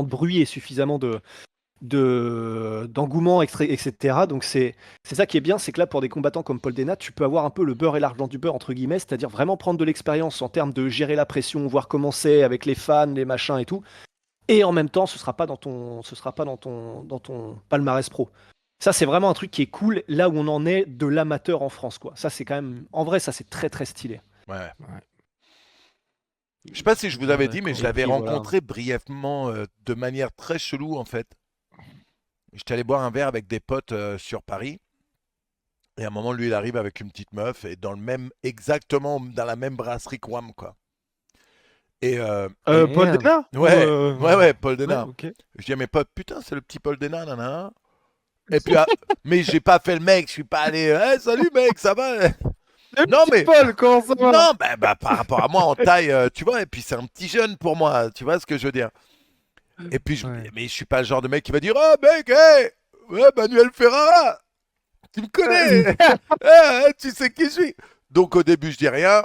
bruit et suffisamment d'engouement, etc. Donc c'est ça qui est bien, c'est que là, pour des combattants comme Paul Dena, tu peux avoir un peu le beurre et l'argent du beurre, entre guillemets, c'est-à-dire vraiment prendre de l'expérience en termes de gérer la pression, voir comment c'est avec les fans, les machins et tout. Et en même temps, ce sera pas dans ton palmarès pro. Ça, c'est vraiment un truc qui est cool, là où on en est de l'amateur en France, quoi. Ça, c'est quand même, en vrai, ça, c'est très, très stylé. Ouais. Ouais. Je sais pas si je vous Bien avais dit, mais d'accord. je Et l'avais puis, voilà. rencontré brièvement de manière très chelou en fait. J'étais allé boire un verre avec des potes sur Paris Et à un moment, lui, il arrive avec une petite meuf et exactement dans la même brasserie que Wham, quoi. Et Paul Merde. Dena ouais, ouais, Paul Ouais, Denard. ok. Je dis à mes potes, putain, c'est le petit Paul Denard, nanana. Et puis, mais j'ai pas fait le mec, je suis pas allé, hey, salut mec, ça va? Le Non, petit mais, Paul, comment ça va? non, bah, par rapport à moi en taille, tu vois, et puis c'est un petit jeune pour moi, tu vois ce que je veux dire? Et puis, Ouais. mais je suis pas le genre de mec qui va dire, oh mec, hey, ouais, Manuel Ferrara, tu me connais, tu sais qui je suis. Donc au début, je dis rien.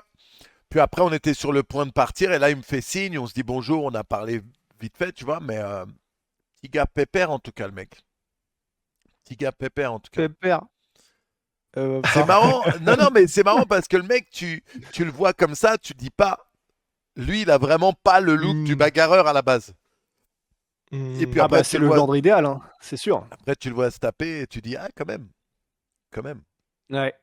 Puis après, on était sur le point de partir, et là, il me fait signe, on se dit bonjour, on a parlé vite fait, tu vois, mais petit gars pépère en tout cas, le mec. Petit gars pépère en tout cas. Pépère. C'est marrant. Non, non, mais c'est marrant parce que le mec, tu le vois comme ça, tu dis pas. Lui, il a vraiment pas le look du Hmm. bagarreur à la base. Et puis Ah après, bah tu c'est le le vois, genre idéal, hein, c'est sûr. après, tu le vois se taper et tu dis, ah, quand même, quand même. Ouais.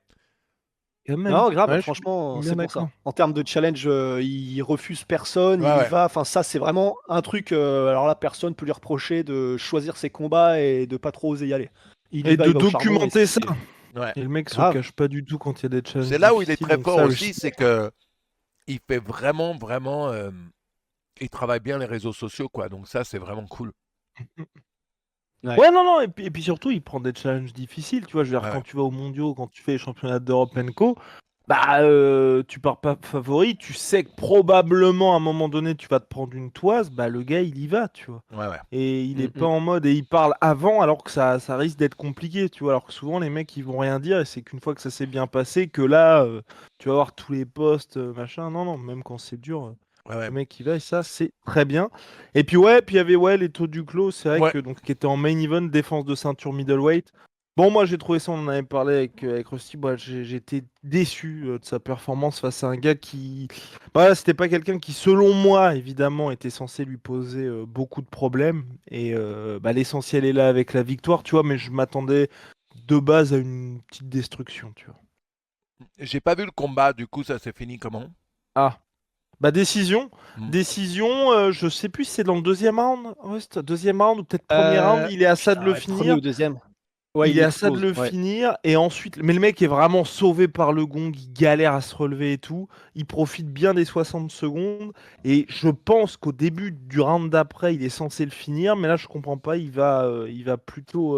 Quand même. Non, grave, Ouais, je suis franchement, bien c'est pour ça. d'accord. En termes de challenge, il refuse personne, Ouais, il y ouais. va. Enfin, ça, c'est vraiment un truc. Alors là, personne peut lui reprocher de choisir ses combats et de pas trop oser y aller. Et Il de va au charbon et documenter ça. c'est Ouais. Et le mec se grave. cache pas du tout quand il y a des challenges C'est là où il est difficiles, très donc fort ça, aussi, respect. c'est que il fait vraiment, vraiment. Il travaille bien les réseaux sociaux, quoi. Donc ça, c'est vraiment cool. Ouais. Ouais, non, non, et puis surtout, il prend des challenges difficiles, tu vois. Je veux dire, Ouais, ouais. quand tu vas aux mondiaux, quand tu fais les championnats d'Europe Co, bah, tu pars pas favori, tu sais que probablement à un moment donné, tu vas te prendre une toise, bah, le gars, il y va, tu vois. Ouais, ouais. Et il est Mm, pas mm. en mode, et il parle avant, alors que ça risque d'être compliqué, tu vois. Alors que souvent, les mecs, ils vont rien dire, et c'est qu'une fois que ça s'est bien passé, que là, tu vas voir tous les posts, machin. Non, non, même quand c'est dur. Ouais, ouais. Le mec qui va, et ça, c'est très bien. Et puis ouais, puis il y avait ouais, les taux du clos, c'est vrai Ouais. que donc qui était en main event, défense de ceinture middleweight. Bon, moi j'ai trouvé ça, on en avait parlé avec Rusty, bah, j'étais déçu de sa performance face à un gars qui. Bah, c'était pas quelqu'un qui, selon moi, évidemment, était censé lui poser beaucoup de problèmes. Et bah, l'essentiel est là avec la victoire, tu vois, mais je m'attendais de base à une petite destruction, tu vois. J'ai pas vu le combat, du coup, ça s'est fini comment? Ah, bah décision. Hmm. Décision, je sais plus si c'est dans le deuxième round. Ouais, c'est deuxième round ou peut-être premier round. Euh, Il est à ça de Putain, le ouais, premier finir. ou deuxième. Ouais, Il il est à ça de l'explose. le Ouais. finir. Et ensuite, mais le mec est vraiment sauvé par le gong. Il galère à se relever et tout. Il profite bien des 60 secondes. Et je pense qu'au début du round d'après, il est censé le finir. Mais là, je comprends pas. Il va plutôt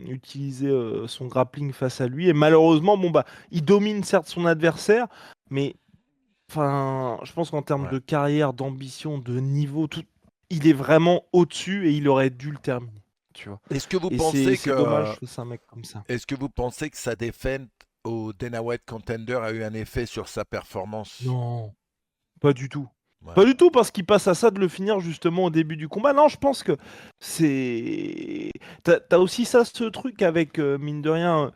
utiliser son grappling face à lui. Et malheureusement, bon bah, il domine certes son adversaire, mais enfin, je pense qu'en termes Ouais. de carrière, d'ambition, de niveau, tout, il est vraiment au-dessus et il aurait dû le terminer, tu vois. Est-ce que vous Et c'est pensez c'est que dommage face à un mec comme ça. Est-ce que vous pensez que sa défaite au Dana White Contender a eu un effet sur sa performance? Non, pas du tout. Ouais. Pas du tout parce qu'il passe à ça de le finir justement au début du combat. Non, je pense que c'est. T'as aussi ça, ce truc avec, mine de rien,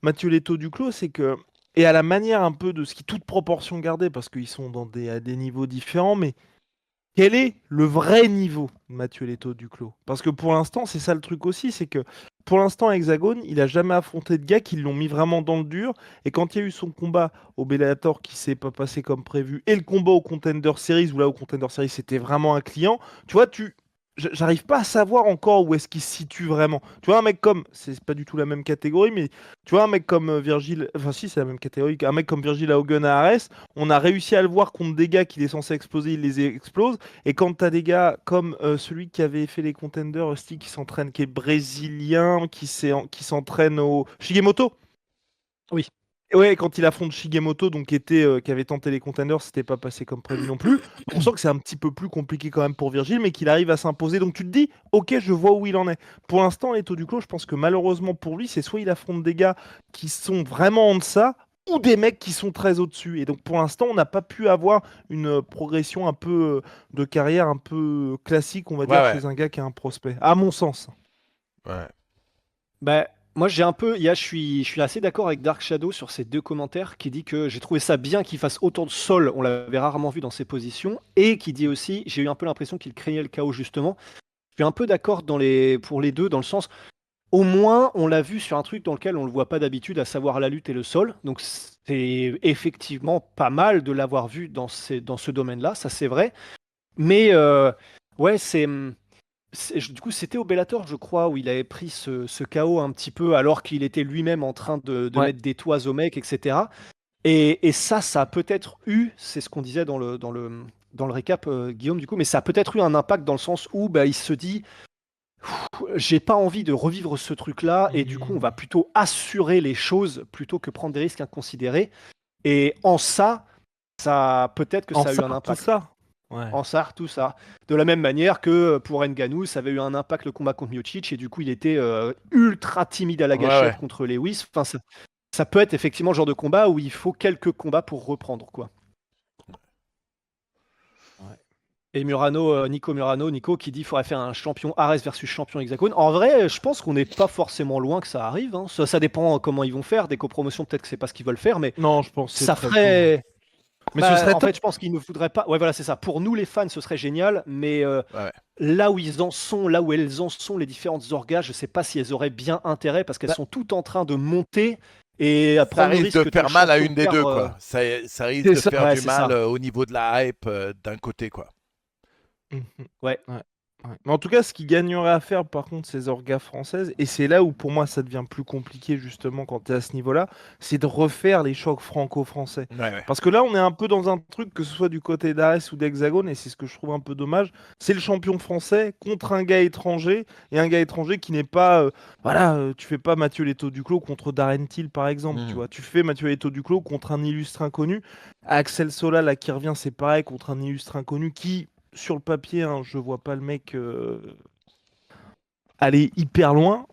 Mathieu Leto Duclos, c'est que. Et à la manière un peu de ce qui, toute proportion gardée, parce qu'ils sont à des niveaux différents, mais quel est le vrai niveau de Mathieu Leto Duclos? Parce que pour l'instant, c'est ça le truc aussi, c'est que pour l'instant, Hexagone, il a jamais affronté de gars qui l'ont mis vraiment dans le dur. Et quand il y a eu son combat au Bellator qui s'est pas passé comme prévu, et le combat au Contender Series, où là au Contender Series c'était vraiment un client, tu vois, j'arrive pas à savoir encore où est-ce qu'il se situe vraiment. Tu vois, un mec comme, c'est pas du tout la même catégorie, mais tu vois, un mec comme Virgil, enfin si, c'est la même catégorie, un mec comme Virgil Haugen à Ares, on a réussi à le voir contre des gars qu'il est censé exploser, il les explose. Et quand tu as des gars comme celui qui avait fait les contenders, Rusty, qui s'entraîne, qui est brésilien, qui s'entraîne au Shigemoto. Oui. Et ouais, quand il affronte Shigemoto, donc qui avait tenté les contenders, c'était pas passé comme prévu non plus. On sent que c'est un petit peu plus compliqué quand même pour Virgile, mais qu'il arrive à s'imposer. Donc tu te dis, ok, je vois où il en est. Pour l'instant, Leto Duclos, je pense que malheureusement pour lui, c'est soit il affronte des gars qui sont vraiment en deçà, ou des mecs qui sont très au-dessus. Et donc pour l'instant, on n'a pas pu avoir une progression un peu de carrière un peu classique, on va Ouais, dire, ouais. chez un gars qui a un prospect. À mon sens. Ouais. Bah, moi, j'ai un peu. Je suis assez d'accord avec Dark Shadow sur ces deux commentaires qui dit que j'ai trouvé ça bien qu'il fasse autant de sol. On l'avait rarement vu dans ces positions. Et qui dit aussi, j'ai eu un peu l'impression qu'il craignait le chaos, justement. Je suis un peu d'accord pour les deux, dans le sens. Au moins, on l'a vu sur un truc dans lequel on ne le voit pas d'habitude, à savoir la lutte et le sol. Donc, c'est effectivement pas mal de l'avoir vu dans ce domaine-là, ça c'est vrai. Mais ouais, Du coup, c'était au Bellator, je crois, où il avait pris ce KO un petit peu alors qu'il était lui-même en train de Ouais. mettre des toises au mec, etc. Et ça a peut-être eu, c'est ce qu'on disait dans le récap, Guillaume, du coup, mais ça a peut-être eu un impact dans le sens où bah, il se dit, j'ai pas envie de revivre ce truc-là, et du coup, on va plutôt assurer les choses plutôt que prendre des risques inconsidérés. Et en ça, peut-être que En ça a eu ça, un tout impact. ça. Ouais. En SAR, tout ça. De la même manière que pour Ngannou, ça avait eu un impact le combat contre Miocic, et du coup, il était ultra timide à la Ouais, ouais. gâchette contre Lewis. Enfin, ça peut être effectivement le genre de combat où il faut quelques combats pour reprendre, quoi. Ouais. Et Nico Murano, qui dit qu'il faudrait faire un champion Ares versus champion Hexagone. En vrai, je pense qu'on n'est pas forcément loin que ça arrive, hein. Ça dépend comment ils vont faire. Des copromotions, peut-être que c'est pas ce qu'ils veulent faire, mais Non, je pense que c'est ça très tôt, hein. ferait. Mais ce serait En top. fait, je pense qu'ils ne voudraient pas. Ouais, voilà, c'est ça. Pour nous, les fans, ce serait génial, mais Ouais, ouais. là où ils en sont, là où elles en sont, les différentes orgas, je sais pas si elles auraient bien intérêt parce qu'elles Bah, sont toutes en train de monter et à Ça prendre le risque de risque que ton faire mal à champion une des perd. deux, quoi. Ça risque c'est de ça. faire Ouais, du c'est mal ça. au niveau de la hype d'un côté, quoi. Mhm. Ouais. Ouais. Ouais. Mais en tout cas, ce qui gagnerait à faire, par contre, ces orgas françaises, et c'est là où pour moi ça devient plus compliqué justement quand tu es à ce niveau-là, c'est de refaire les chocs franco-français. Ouais, ouais. Parce que là, on est un peu dans un truc, que ce soit du côté d'Ares ou d'Hexagone, et c'est ce que je trouve un peu dommage, c'est le champion français contre un gars étranger, et un gars étranger qui n'est pas... voilà, tu fais pas Mathieu Leto Duclos contre Darren Till, par exemple, tu Mhm. vois. Tu fais Mathieu Leto Duclos contre un illustre inconnu. Axel Sola, là, qui revient, c'est pareil, contre un illustre inconnu qui sur le papier, hein, je vois pas le mec aller hyper loin.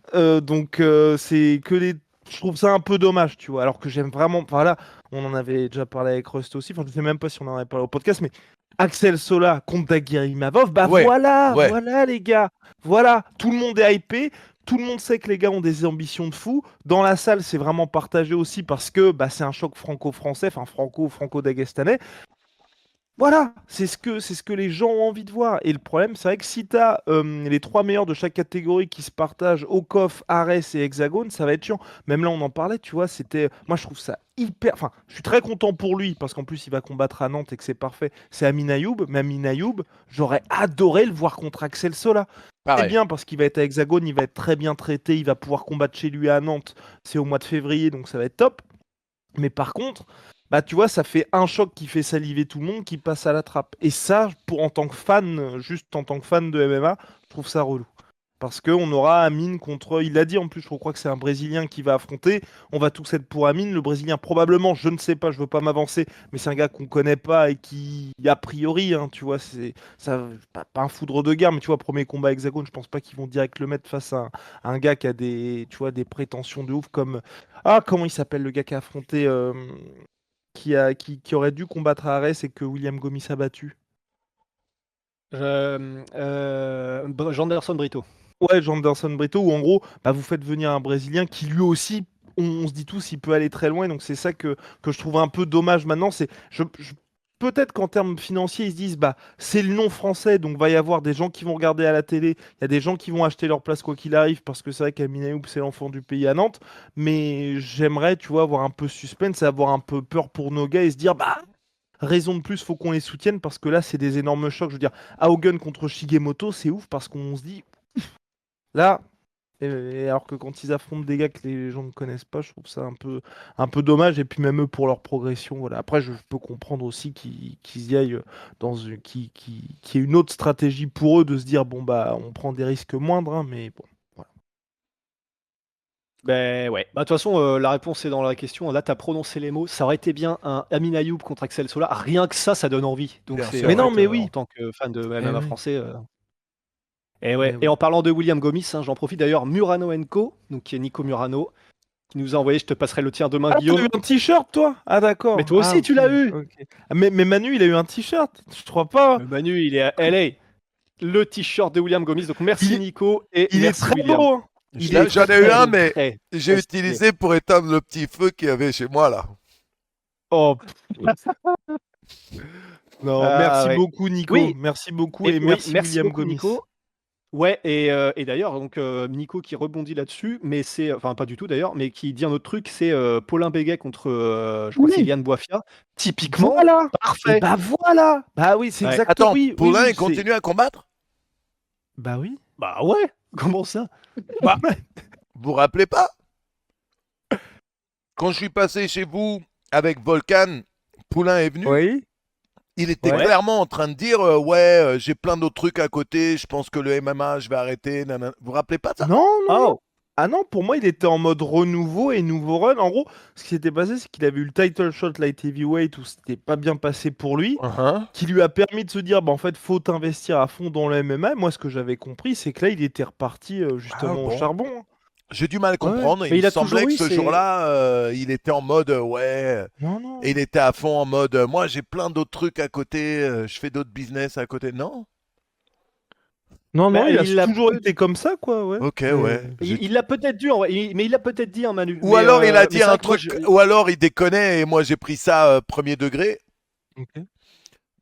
Donc c'est que les. Je trouve ça un peu dommage, tu vois. Alors que j'aime vraiment. Voilà, on en avait déjà parlé avec Rust aussi. Enfin, je sais même pas si on en avait parlé au podcast, mais Axel Sola contre Daguerre Imavov, bah Ouais, voilà, ouais. voilà les gars. Voilà, tout le monde est hypé. Tout le monde sait que les gars ont des ambitions de fou. Dans la salle, c'est vraiment partagé aussi parce que bah, c'est un choc franco-français, enfin franco-dagestanais. Voilà, c'est ce que les gens ont envie de voir. Et le problème, c'est vrai que si tu as les trois meilleurs de chaque catégorie qui se partagent au COF, Ares et Hexagone, ça va être chiant. Même là, on en parlait, tu vois, c'était. Moi, je trouve ça hyper. Enfin, je suis très content pour lui, parce qu'en plus, il va combattre à Nantes et que c'est parfait. C'est Amin Ayoub. Mais Amin Ayoub, j'aurais adoré le voir contre Axel Sola. C'est Pareil. bien, parce qu'il va être à Hexagone, il va être très bien traité, il va pouvoir combattre chez lui à Nantes. C'est au mois de février, donc ça va être top. Mais par contre, bah tu vois, ça fait un choc qui fait saliver tout le monde qui passe à la trappe. Et ça, en tant que fan, juste en tant que fan de MMA, je trouve ça relou. Parce qu'on aura Amine contre. Il l'a dit en plus, je crois que c'est un Brésilien qui va affronter. On va tous être pour Amine. Le Brésilien, probablement, je ne sais pas, je veux pas m'avancer, mais c'est un gars qu'on connaît pas et qui, a priori, hein, tu vois, c'est ça, pas un foudre de guerre, mais tu vois, premier combat hexagone, je pense pas qu'ils vont direct le mettre face à un gars qui a des, tu vois, des prétentions de ouf comme. Ah, comment il s'appelle le gars qui a affronté. Qui aurait dû combattre Ares et que William Gomis a battu. Janderson Brito. Ouais, Janderson Brito, où en gros, bah, vous faites venir un Brésilien qui lui aussi, on se dit tous, il peut aller très loin. Et donc c'est ça que je trouve un peu dommage maintenant. Peut-être qu'en termes financiers, ils se disent, bah, c'est le nom français, donc va y avoir des gens qui vont regarder à la télé, il y a des gens qui vont acheter leur place quoi qu'il arrive, parce que c'est vrai qu'Amine Ayoub, c'est l'enfant du pays à Nantes. Mais j'aimerais, tu vois, avoir un peu suspense et avoir un peu peur pour nos gars et se dire, bah, raison de plus, faut qu'on les soutienne, parce que là, c'est des énormes chocs. Je veux dire, Haugen contre Shigemoto, c'est ouf, parce qu'on se dit, là, et alors que quand ils affrontent des gars que les gens ne connaissent pas, je trouve ça un peu dommage. Et puis même eux pour leur progression, voilà. Après, je peux comprendre aussi qu'ils y aillent dans qu'il y ait une autre stratégie pour eux de se dire bon bah on prend des risques moindres, hein, mais bon. Voilà. Ben ouais. Bah, de toute façon, la réponse est dans la question. Là, tu as prononcé les mots. Ça aurait été bien un Amin Ayoub contre Axel Sola. Rien que ça donne envie. Donc, Bien c'est sûr, Mais en ouais. non, fait, mais en oui. tant que fan de Eh MMA oui. français. Et ouais. Eh Et oui. en parlant de William Gomis, hein, j'en profite d'ailleurs. Murano Co, donc qui est Nico Murano, qui nous a envoyé. Je te passerai le tien demain, Ah, t'as eu Guillaume. un t-shirt, toi? Ah, Mais d'accord. toi Ah, aussi, tu ok. l'as eu. Ok. Mais Manu, il a eu un t-shirt. Je crois pas. Manu, il est à LA. Le t-shirt de William Gomis. Donc, Il merci est, Nico et il est merci très William. beau, hein. Il est J'en ai très eu Très un, beau, mais très, j'ai très stylé. utilisé pour éteindre le petit feu qu'il y avait chez moi, là. Oh, Non, ah merci ouais. beaucoup, Nico. Oui, Merci beaucoup et et oui, merci, merci William beaucoup Gomis. Nico. Ouais, et d'ailleurs, donc Nico qui rebondit là-dessus, mais c'est, enfin pas du tout d'ailleurs, mais qui dit un autre truc, c'est Paulin Béguet contre, je crois que c'est Oui, Iliane Boifia. Typiquement, voilà. Et parfait. bah voilà. Bah oui, c'est Ouais. exact. Attends, Oui, oui, Paulin, oui, il c'est. continue à combattre? Bah oui. Bah ouais, comment ça? Bah, vous vous rappelez pas? Quand je suis passé chez vous avec Volcan, Poulain est venu. Oui. Il était Ouais. clairement en train de dire ouais, j'ai plein d'autres trucs à côté, je pense que le MMA, je vais arrêter. Nanana. Vous vous rappelez pas de ça? Non, non, non. Oh, Ah non, pour moi, il était en mode renouveau et nouveau run. En gros, ce qui s'était passé, c'est qu'il avait eu le title shot light heavyweight où c'était pas bien passé pour lui, Uhum. qui lui a permis de se dire, bah en fait, faut investir à fond dans le MMA. Moi, ce que j'avais compris, c'est que là, il était reparti Ah justement au bon. charbon, hein. J'ai du mal à Ouais, ouais. comprendre. Il mais me il a semblait toujours que eu ce ces. jour-là, il était en mode ouais. Non, Et il non. était à fond en mode moi, j'ai plein d'autres trucs à côté, je fais d'autres business à côté. Non? Non, non, Bah, il a il l'a toujours peut- été comme ça, quoi, ouais. Ok, Mais... ouais. il l'a peut-être dit, en vrai, mais il l'a peut-être dit, hein, Manu. Ou alors il a Mais dit c'est un vrai que moi, truc, ou alors il déconnait et moi j'ai pris ça premier degré. Ok.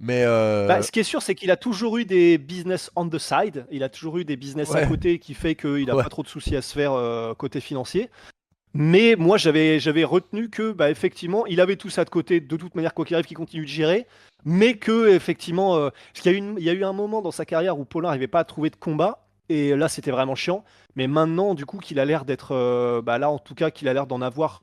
Mais bah, ce qui est sûr, c'est qu'il a toujours eu des business on the side. Il a toujours eu des business à ouais, côté qui fait qu'il n'a ouais. pas trop de soucis à se faire côté financier. Mais moi, j'avais retenu que, bah, effectivement, il avait tout ça de côté, de toute manière, quoi qu'il arrive, qu'il continue de gérer. Mais que, effectivement, parce qu'il y a il y a eu un moment dans sa carrière où Paulin n'arrivait pas à trouver de combat. Et là, c'était vraiment chiant. Mais maintenant, du coup, qu'il a l'air d'être, bah, là, en tout cas, qu'il a l'air d'en avoir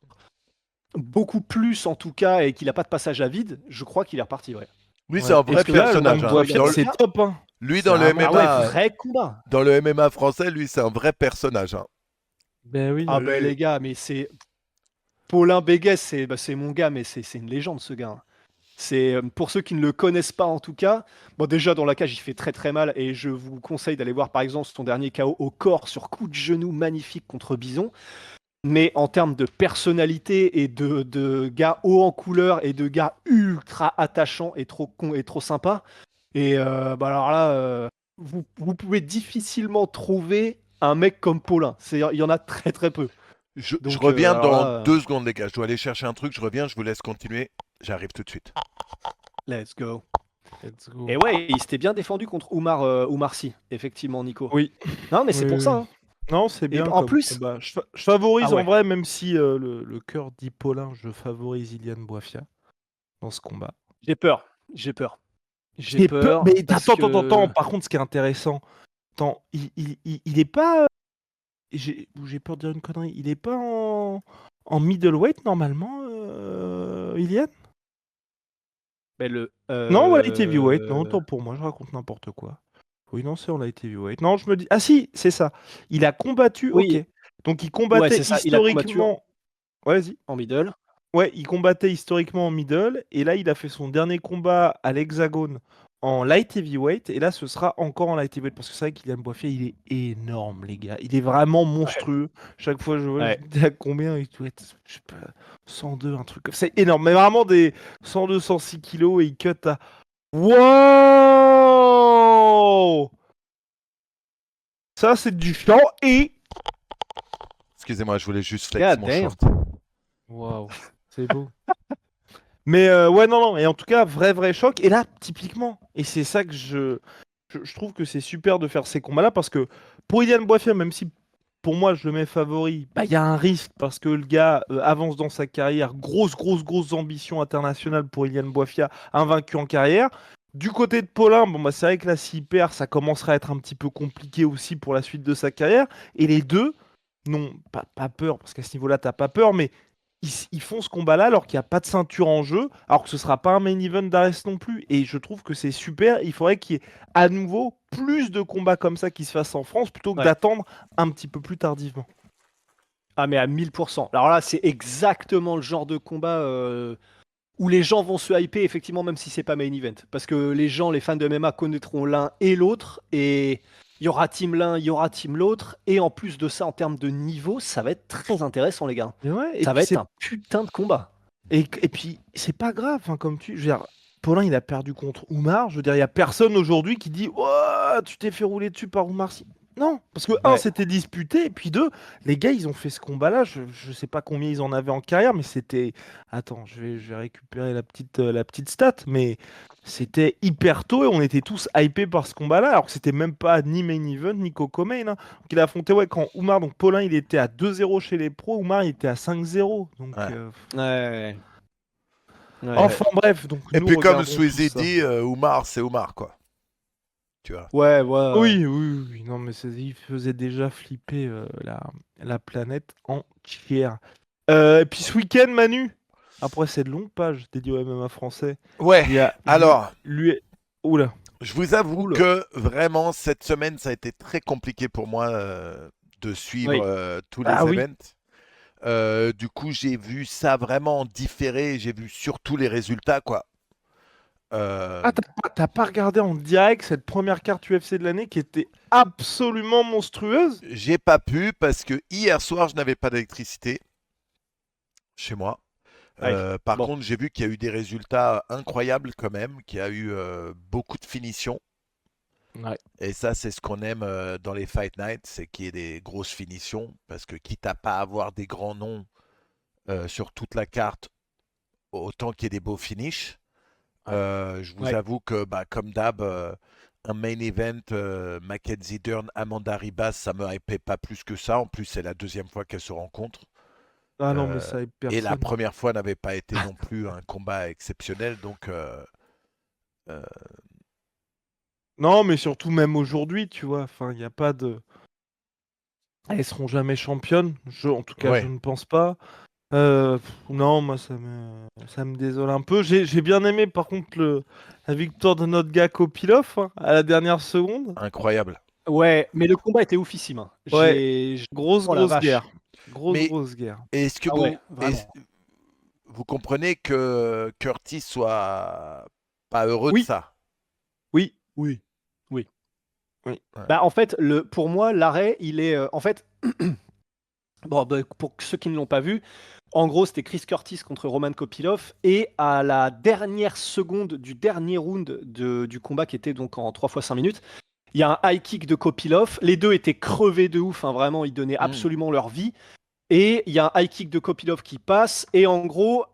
beaucoup plus, en tout cas, et qu'il n'a pas de passage à vide, je crois qu'il est reparti, ouais. Lui c'est Ouais. un Parce vrai que là, le personnage. Nam Hein. Pour Boifia, Ilian c'est Bofiat. top, hein. Lui C'est dans le vraiment Ah ouais, top. MMA, vrai combat. dans le MMA français, lui c'est un vrai personnage. Hein. Ben oui. Ah ben Lui- les gars, mais c'est Paulin Béguès, c'est mon gars, mais c'est une légende ce gars, hein. C'est pour ceux qui ne le connaissent pas en tout cas. Bon déjà dans la cage il fait très très mal et je vous conseille d'aller voir par exemple son dernier KO au corps sur coup de genou magnifique contre Bison. Mais en termes de personnalité et de gars haut en couleur et de gars ultra attachants et trop con et trop sympa. Et bah alors là, vous pouvez difficilement trouver un mec comme Paulin. Il y en a très très peu. je Donc reviens alors dans là, 2 secondes les gars. Je dois aller chercher un truc. Je reviens. Je vous laisse continuer. J'arrive tout de suite. let's go. Let's go. Et ouais, il s'était bien défendu contre Oumar Sy, effectivement, Nico. Oui. Non, mais c'est Oui, pour ça, oui. hein. Non, c'est Et bien en comme plus, combat. Je favorise ah en ouais, vrai, même si le cœur dit Paulin, je favorise Ilian Boifia dans ce combat. j'ai peur. J'ai peur. J'ai J'ai peur. peur Mais parce attends. que. Par contre, ce qui est intéressant, attends, il est pas. J'ai peur de dire une connerie. Il est pas en middleweight normalement, Ilian? Ben, le. Non, en light heavyweight. Non, autant pour moi, je raconte n'importe quoi. Oui, non, c'est en light heavyweight. Non, je me dis. Ah si, c'est ça. Il a combattu. Ok. Oui, Donc il ouais, combattait c'est ça. Il a combattu historiquement. Ouais, vas-y. en middle. Ouais, il combattait historiquement en middle, et là, il a fait son dernier combat à l'Hexagone en light heavyweight, et là, ce sera encore en light heavyweight, parce que c'est vrai qu'Ilian Boifia, il est énorme, les gars. Il est vraiment Ouais, monstrueux. Chaque fois, je ouais. me dis à combien, il doit être, je sais pas, 102, un truc comme ça. C'est énorme, mais vraiment des 102, 106 kilos, et il cut à... Wow! Ça, c'est du champ, et... Excusez-moi, je voulais juste flex God mon damn. short. Waouh, c'est beau. Mais ouais, non. Et en tout cas, vrai choc. Et là, typiquement, et c'est ça que je trouve que c'est super de faire ces combats-là, parce que pour Ilian Boifia, même si pour moi je le mets favori, bah il y a un risque parce que le gars avance dans sa carrière, grosse ambition internationale pour Ilian Boifia, invaincu en carrière. Du côté de Paulin, bon bah c'est vrai que là s'il perd, ça commencerait à être un petit peu compliqué aussi pour la suite de sa carrière. Et les deux n'ont pas peur, parce qu'à ce niveau-là, t'as pas peur, mais ils font ce combat-là alors qu'il n'y a pas de ceinture en jeu, alors que ce sera pas un main event d'Ares non plus. Et je trouve que c'est super. Il faudrait qu'il y ait à nouveau plus de combats comme ça qui se fassent en France plutôt que Ouais. d'attendre un petit peu plus tardivement. Ah, mais à 1000%. Alors là, c'est exactement le genre de combat où les gens vont se hyper, effectivement, même si c'est pas main event. Parce que les gens, les fans de MMA connaîtront l'un et l'autre. Et il y aura team l'un, il y aura team l'autre. Et en plus de ça, en termes de niveau, ça va être très intéressant, les gars. Et ouais, Ça va être un putain de combat. et puis c'est pas grave, hein, comme je veux dire, Paulin il a perdu contre Oumar. Je veux dire, il y a personne aujourd'hui qui dit oh, tu t'es fait rouler dessus par Oumar Sy. Non, parce que un, Ouais. c'était disputé, et puis deux, les gars, ils ont fait ce combat-là. Je sais pas combien ils en avaient en carrière, mais c'était. Attends, je vais récupérer la petite stat, mais c'était hyper tôt et on était tous hypés par ce combat-là, alors que c'était même pas ni main event ni Coco Main, hein. Donc il a affronté, ouais, quand Oumar, donc Paulin, il était à 2-0 chez les pros, Oumar, il était à 5-0. Donc. Ouais. Ouais. Ouais. Enfin bref, donc Et nous puis comme regardons tout Sweezy ça. dit, Oumar, c'est Oumar quoi. tu vois. Ouais, ouais. Oui. Non, mais il faisait déjà flipper la planète entière. Et puis ce week-end, Manu, après cette longue page dédiée au MMA français, Ouais, il y a alors, Oula, je vous avoue Oula. que vraiment, cette semaine, ça a été très compliqué pour moi de suivre Oui. tous les ah oui. events. Du coup, j'ai vu ça vraiment en différé. J'ai vu surtout les résultats, quoi. Euh, Ah, t'as pas regardé en direct cette première carte UFC de l'année qui était absolument monstrueuse? j'ai pas pu parce que hier soir, je n'avais pas d'électricité chez moi. Ouais. Par Bon. contre, j'ai vu qu'il y a eu des résultats incroyables quand même, qu'il y a eu beaucoup de finitions. Ouais. Et ça, c'est ce qu'on aime dans les Fight Nights, c'est qu'il y ait des grosses finitions. Parce que quitte à pas avoir des grands noms sur toute la carte, autant qu'il y ait des beaux finishes. Ouais. Je vous Ouais. avoue que, bah, comme d'hab, un main event, Mackenzie Dern, Amanda Ribas, ça me hypait pas plus que ça. En plus, c'est la deuxième fois qu'elles se rencontrent. Ah non, mais Euh, ça aide et la personne. première fois n'avait pas été non plus un combat exceptionnel. Donc, euh, Non, mais surtout même aujourd'hui, tu vois. Enfin, il n'y a pas de. Elles seront jamais championnes. En tout cas, je ouais, ne pense pas. Non, moi, ça me désole un peu. J'ai bien aimé, par contre, la victoire de notre gars Kopilov hein, à la dernière seconde. incroyable. Ouais, mais le combat était oufissime, hein. Ouais, grosse, Oh la grosse vache. guerre. Grosse, Mais grosse guerre. est-ce que Ah ouais, vraiment. vous comprenez que Curtis soit pas heureux de Oui, ça? Oui, oui, oui. oui. Ouais. Bah en fait, pour moi, l'arrêt, il est en fait. Bon, bah, pour ceux qui ne l'ont pas vu, en gros, c'était Chris Curtis contre Roman Kopilov. Et à la dernière seconde du dernier round du combat, qui était donc en 3 fois 5 minutes, il y a un high kick de Kopilov. Les deux étaient crevés de ouf, hein, vraiment, ils donnaient Hmm. absolument leur vie. Et il y a un high kick de Kopilov qui passe. Et en gros,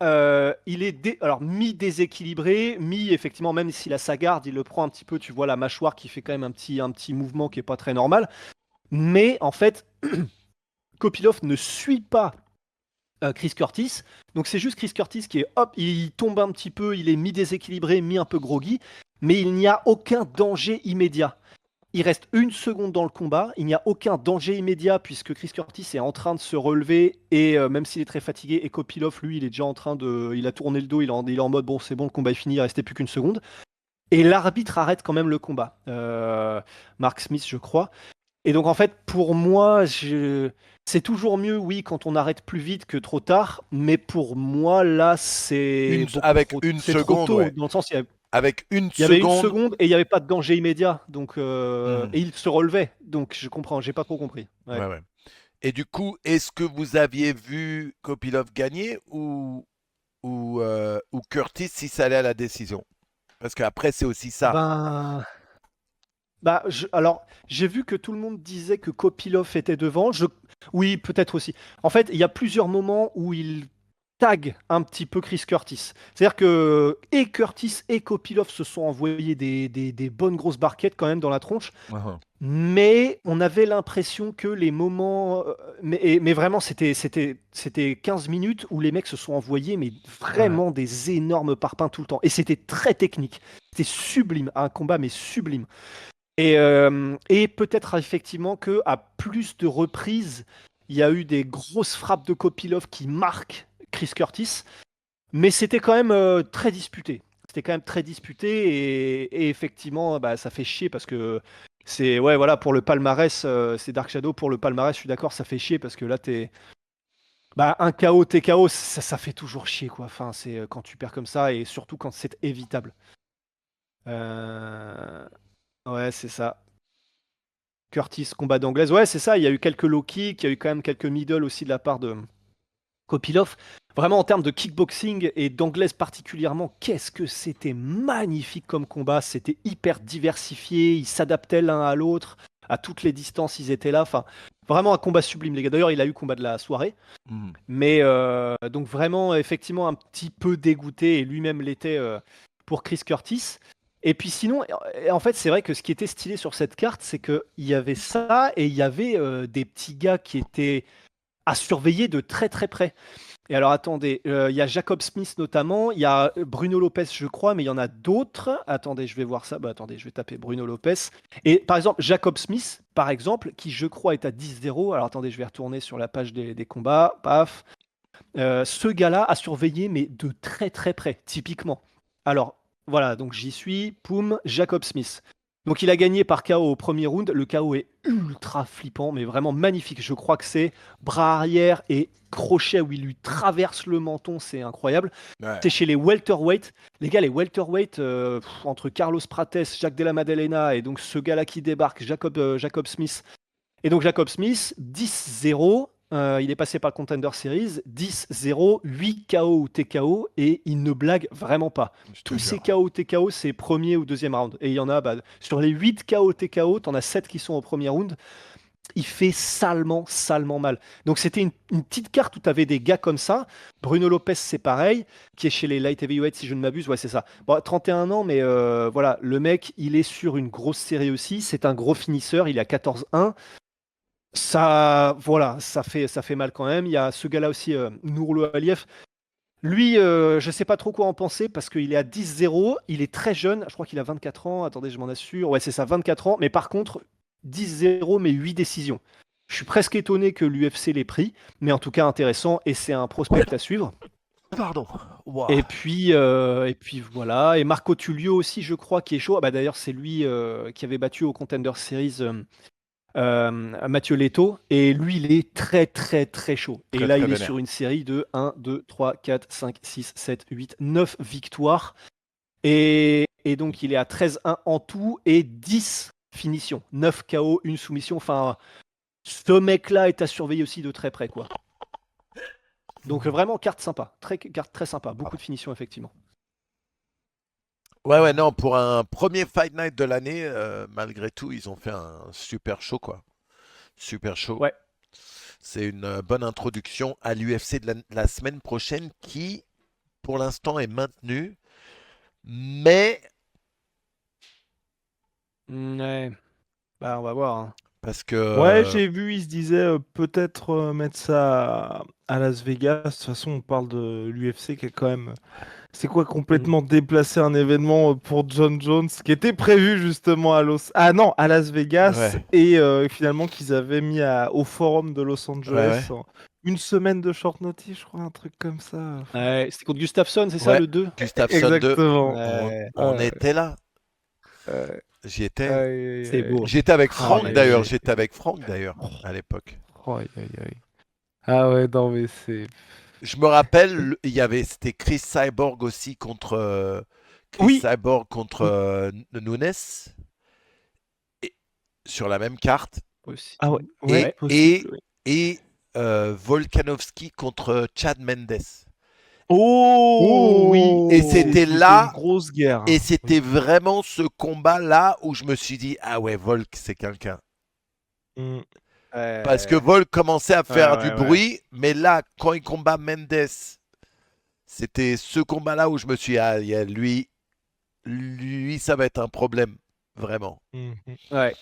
il est alors, mi-déséquilibré, effectivement, même s'il a sa garde, il le prend un petit peu. Tu vois la mâchoire qui fait quand même un petit mouvement qui est pas très normal. Mais en fait, Kopilov ne suit pas Chris Curtis. Donc c'est juste Chris Curtis qui est hop, il tombe un petit peu, il est mi-déséquilibré, mi un peu groggy, mais il n'y a aucun danger immédiat. Il reste une seconde dans le combat, il n'y a aucun danger immédiat puisque Chris Curtis est en train de se relever et même s'il est très fatigué, et Kopilov, lui, il est déjà en train de... Il a tourné le dos, il est en mode bon c'est bon, le combat est fini, il restait plus qu'une seconde. Et l'arbitre arrête quand même le combat. Mark Smith, je crois. Et donc en fait, pour moi, c'est toujours mieux, oui, quand on arrête plus vite que trop tard. Mais pour moi, là, Avec une c'est trop seconde, tôt. ouais. Dans le sens, Avec une il y avait une seconde. seconde et il n'y avait pas de danger immédiat. Donc, Hmm. et il se relevait. Donc je comprends, j'ai pas trop compris. Ouais. Ouais, ouais. Et du coup, est-ce que vous aviez vu Kopilov gagner ou Curtis si ça allait à la décision? Parce qu'après, c'est aussi ça. Ben, alors, j'ai vu que tout le monde disait que Kopilov était devant. Oui, peut-être aussi. En fait, il y a plusieurs moments où il tag un petit peu Chris Curtis. C'est-à-dire que et Curtis et Kopilov se sont envoyés des bonnes grosses barquettes quand même dans la tronche. Mhm. Mais on avait l'impression que les moments... mais vraiment, c'était 15 minutes où les mecs se sont envoyés mais Ouais. vraiment des énormes parpaings tout le temps. Et c'était très technique. C'était sublime. Un combat, mais sublime. Et peut-être effectivement que à plus de reprises, il y a eu des grosses frappes de Kopilov qui marquent Chris Curtis, mais c'était quand même très disputé. C'était quand même très disputé et effectivement, bah, ça fait chier parce que c'est ouais voilà pour le palmarès, c'est Dark Shadow pour le palmarès. Je suis d'accord, ça fait chier parce que là t'es bah un KO TKO, ça fait toujours chier quoi. Enfin c'est quand tu perds comme ça et surtout quand c'est évitable. Euh, Ouais c'est ça. Curtis, combat d'anglaise. Ouais, c'est ça. Il y a eu quelques low kicks, il y a eu quand même quelques middle aussi de la part de Kopilov. Vraiment, en termes de kickboxing et d'anglaise particulièrement, qu'est-ce que c'était magnifique comme combat. C'était hyper diversifié. Ils s'adaptaient l'un à l'autre. À toutes les distances, ils étaient là. Enfin, vraiment un combat sublime, les gars. D'ailleurs, il a eu combat de la soirée. Mhm. Mais donc, vraiment, effectivement, un petit peu dégoûté. Et lui-même l'était pour Chris Curtis. Et puis sinon, en fait, c'est vrai que ce qui était stylé sur cette carte, c'est qu'il y avait ça et il y avait des petits gars qui étaient à surveiller de très très près. Et alors attendez, il y a Jacob Smith notamment, il y a Bruno Lopez je crois, mais il y en a d'autres. Attendez, je vais voir ça. Bah attendez, je vais taper Bruno Lopez. Et par exemple, Jacob Smith, par exemple, qui je crois est à 10-0. Alors attendez, je vais retourner sur la page des combats. Paf. Ce gars-là a surveillé, mais de très très près, typiquement. Alors voilà, donc j'y suis. Poum, Jacob Smith. Donc il a gagné par KO au premier round. Le KO est ultra flippant, mais vraiment magnifique. Je crois que c'est bras arrière et crochet où il lui traverse le menton. C'est incroyable. Ouais. C'est chez les welterweight. Les gars, les welterweight, entre Carlos Prates, Jacques Della Maddalena et donc ce gars-là qui débarque, Jacob Smith. Et donc Jacob Smith, 10-0. Il est passé par le Contender Series, 10-0, 8 KO ou TKO, et il ne blague vraiment pas. Je te Tous ces jure. KO TKO, c'est premier ou deuxième round. Et il y en a, sur les 8 KO TKO, tu en as 7 qui sont au premier round. Il fait salement, salement mal. Donc c'était une petite carte où tu avais des gars comme ça. Bruno Lopez, c'est pareil, qui est chez les Light Heavyweight, si je ne m'abuse. Ouais, c'est ça. Bon, 31 ans, mais voilà, le mec, il est sur une grosse série aussi. C'est un gros finisseur, il est à 14-1. Ça, voilà, ça fait mal quand même. Il y a ce gars-là aussi, Nourlo Aliyev. Lui, je ne sais pas trop quoi en penser parce qu'il est à 10-0. Il est très jeune. Je crois qu'il a 24 ans. Attendez, je m'en assure. Ouais, c'est ça, 24 ans. Mais par contre, 10-0, mais 8 décisions. Je suis presque étonné que l'UFC l'ait pris, mais en tout cas intéressant et c'est un prospect à suivre. Pardon. Ouah. Et puis voilà. Et Marco Tullio aussi, je crois, qui est chaud. Ah bah, d'ailleurs, c'est lui qui avait battu au Contender Series Mathieu Leto. Et lui, il est très, très, très chaud. Et Très, là, très il est vénère. sur une série de 1, 2, 3, 4, 5, 6, 7, 8, 9 victoires. Et donc, il est à 13-1 en tout et 10 finitions. 9 KO, une soumission. Enfin, ce mec-là est à surveiller aussi de très près, quoi. Donc, vraiment, carte sympa. Carte très sympa. Beaucoup de finitions, effectivement. Ouais, non, pour un premier Fight Night de l'année, malgré tout, ils ont fait un super show, quoi. Super show. Ouais. C'est une bonne introduction à l'UFC de la semaine prochaine qui, pour l'instant, est maintenue. Mais, Ouais. Bah, on va voir, hein. parce que... Ouais, j'ai vu, il se disait peut-être mettre ça à Las Vegas. De toute façon, on parle de l'UFC qui est quand même. C'est quoi complètement déplacer un événement pour John Jones qui était prévu justement à Las Vegas Ouais, et finalement qu'ils avaient mis au Forum de Los ouais, ouais. Angeles une semaine de short notice, je crois, un truc comme ça. Ouais, c'était contre Gustafsson, c'est ça, Ouais, le 2? Gustafsson 2, Exactement. Ouais. on était là. Euh, J'y étais. aïe, C'est aïe, beau. aïe. J'étais avec Ah, Franck mais d'ailleurs. j'ai- J'étais avec Franck d'ailleurs à l'époque. Oh, aïe, aïe, aïe. Ah ouais, non mais c'est. Je me rappelle, c'était Chris Cyborg aussi contre Oui. Nunes et- sur la même carte Aussi. Ah ouais, ouais, et Ouais. possible. Oui. et Volkanovski contre Chad Mendes. Oh oui, Et c'était une là grosse guerre. et Oui. c'était vraiment ce combat là où je me suis dit ah ouais Volk c'est quelqu'un. Mm. Parce que Volk commençait à faire du ouais. bruit, mais là quand il combat Mendes, c'était ce combat là où je me suis dit ah lui ça va être un problème vraiment. Mhm. Ouais.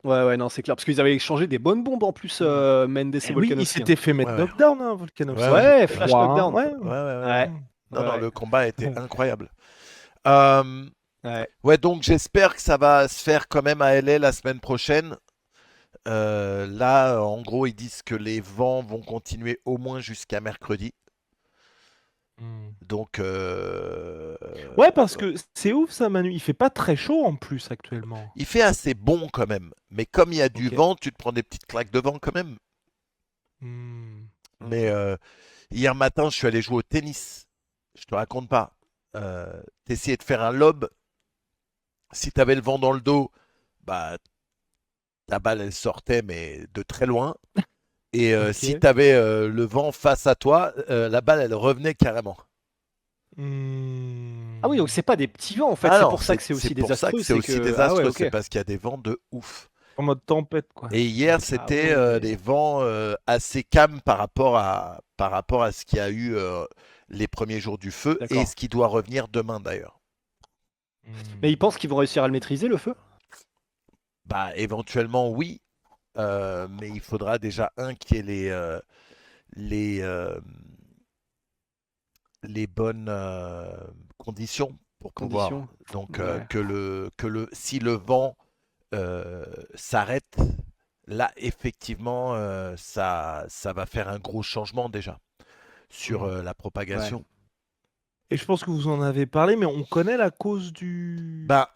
Ouais, non, c'est clair. Parce qu'ils avaient échangé des bonnes bombes en plus, Mendes et Eh oui, il Volkanovski, hein. s'était fait mettre Ouais, ouais. knockdown, hein, Volkanovski. Ouais, Ouais, Je flash crois, hein. knockdown. Ouais. Ouais. Ouais. Non, Ouais. le combat était incroyable. Euh, Ouais. ouais, donc j'espère que ça va se faire quand même à LA la semaine prochaine. Là, en gros, ils disent que les vents vont continuer au moins jusqu'à mercredi. Mm. Donc, Ouais, parce que c'est ouf ça, Manu. Il fait pas très chaud en plus actuellement. il fait assez bon quand même. Mais comme il y a du Ok. vent, tu te prends des petites claques de vent quand même. Mm. Mais hier matin, je suis allé jouer au tennis. Je te raconte pas. T'essayais de faire un lob. Si t'avais le vent dans le dos, bah ta balle elle sortait mais de très loin. Et Ok. si t'avais le vent face à toi, la balle elle revenait carrément. Mm. Ah oui, donc c'est pas des petits vents en fait. Ah C'est non, pour ça que c'est aussi pour ça que désastreux. c'est aussi Ah ouais, désastreux, ok. c'est parce qu'il y a des vents de ouf. En mode tempête, quoi. Et hier, Ah c'était ouais. des vents assez calmes par rapport à ce qu'il y a eu les premiers jours du feu et D'accord. ce qui doit revenir demain d'ailleurs. Mm. Mais ils pensent qu'ils vont réussir à le maîtriser, le feu? Bah, éventuellement, oui, mais il faudra déjà un qui ait les les bonnes conditions pour pouvoir. Conditions. Donc, Ouais. si le vent s'arrête, là, effectivement, ça va faire un gros changement déjà sur la Ouais. propagation. Et je pense que vous en avez parlé, mais on connaît la cause du. Bah,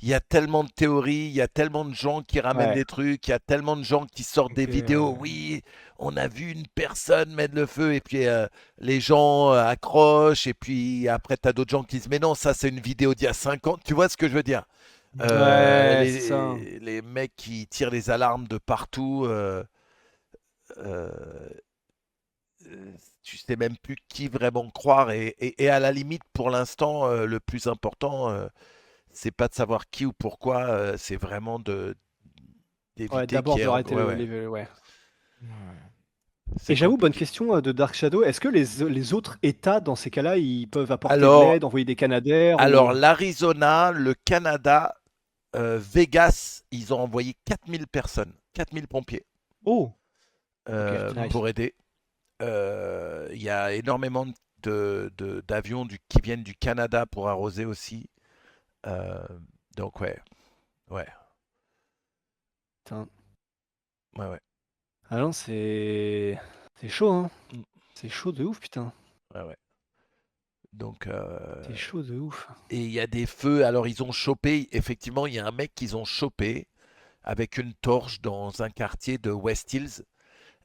il y a tellement de théories, il y a tellement de gens qui ramènent Ouais. des trucs, il y a tellement de gens qui sortent des Ok, vidéos. Oui, on a vu une personne mettre le feu et puis les gens accrochent et puis après tu as d'autres gens qui disent mais non, ça c'est une vidéo d'il y a 5 ans. Tu vois ce que je veux dire? Ouais, c'est ça. Les mecs qui tirent les alarmes de partout, euh, tu sais même plus qui vraiment croire et à la limite pour l'instant le plus important c'est pas de savoir qui ou pourquoi, c'est vraiment Ouais, d'éviter d'abord qu'il y ait. de arrêter Ouais, ouais. ouais. Ouais. Et C'est j'avoue, bonne compliqué. question de Dark Shadow. Est-ce que les autres États, dans ces cas-là, ils peuvent apporter de Alors, l'aide, envoyer des Canadaires ou... alors l'Arizona, le Canada, Vegas, ils ont envoyé 4000 personnes, 4000 pompiers Oh, Ok, putain. nice. pour aider. Il y a énormément d'avions qui viennent du Canada pour arroser aussi. Euh, donc ouais, ouais, Putain. ouais, ouais. Ah non, c'est chaud, hein. Mm, C'est chaud de ouf, putain. ouais, ouais. Donc C'est chaud de ouf. et il y a des feux. Alors ils ont chopé. Effectivement, il y a un mec qu'ils ont chopé avec une torche dans un quartier de West Hills.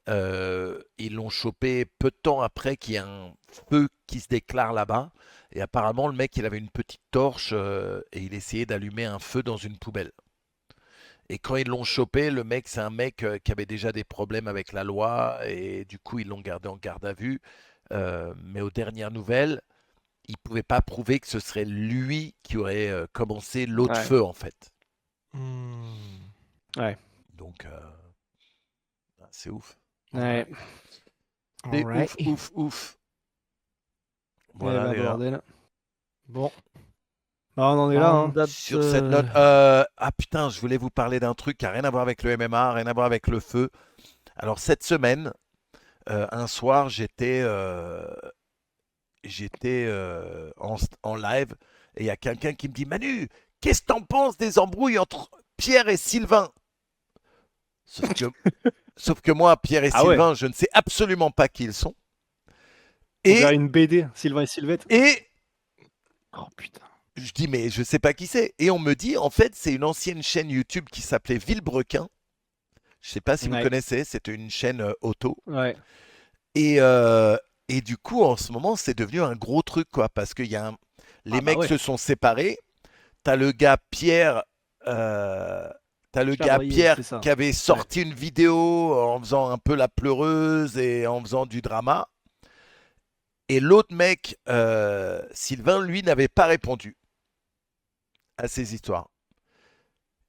Ils l'ont chopé peu de temps après qu'il y ait un feu qui se déclare là-bas. Et apparemment, le mec, il avait une petite torche et il essayait d'allumer un feu dans une poubelle. Et quand ils l'ont chopé, le mec, c'est un mec qui avait déjà des problèmes avec la loi et du coup, ils l'ont gardé en garde à vue. Mais aux dernières nouvelles, ils ne pouvaient pas prouver que ce serait lui qui aurait commencé l'autre Ouais. feu, en fait. Hmm. Ouais. Donc, c'est ouf. Ouais. C'est Alright. ouf, ouf, ouf. Eh Voilà, bah les gars. bordel. Bon, Bah, on en est là, on hein. date. Sur cette note, ah putain, je voulais vous parler d'un truc qui n'a rien à voir avec le MMA, rien à voir avec le feu. Alors cette semaine, un soir, j'étais en live et il y a quelqu'un qui me dit Manu, qu'est-ce que t'en penses des embrouilles entre Pierre et Sylvain? Sauf que, sauf que moi, Pierre et Ah ouais. Sylvain, je ne sais absolument pas qui ils sont. On Et, dirait une BD, Sylvain et Sylvette. et Oh putain. je dis mais je sais pas qui c'est. Et on me dit en fait c'est une ancienne chaîne YouTube qui s'appelait Villebrequin. Je sais pas si vous Ouais. connaissez, c'était une chaîne auto. Ouais. Et, euh, et du coup, en ce moment, c'est devenu un gros truc, quoi, parce que les Ah bah mecs ouais. se sont séparés. T'as le gars Pierre, euh, t'as le gars Chevrier, Pierre c'est ça. qui avait Ouais. sorti une vidéo en faisant un peu la pleureuse et en faisant du drama. Et l'autre mec, Sylvain, lui, n'avait pas répondu à ces histoires.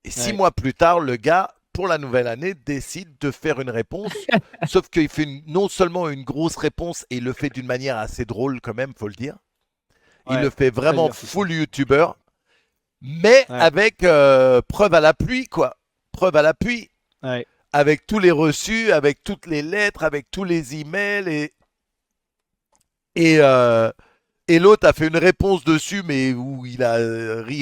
Et six Ouais. mois plus tard, le gars, pour la nouvelle année, décide de faire une réponse. Sauf qu'il fait non seulement une grosse réponse, et il le fait d'une manière assez drôle quand même, faut le dire. Il le Ouais. fait Très vraiment divertissant. full YouTuber, mais Ouais. avec preuve à l'appui, quoi. Preuve à l'appui. Ouais. Avec tous les reçus, avec toutes les lettres, avec tous les emails. Et, euh, et l'autre a fait une réponse dessus, mais où il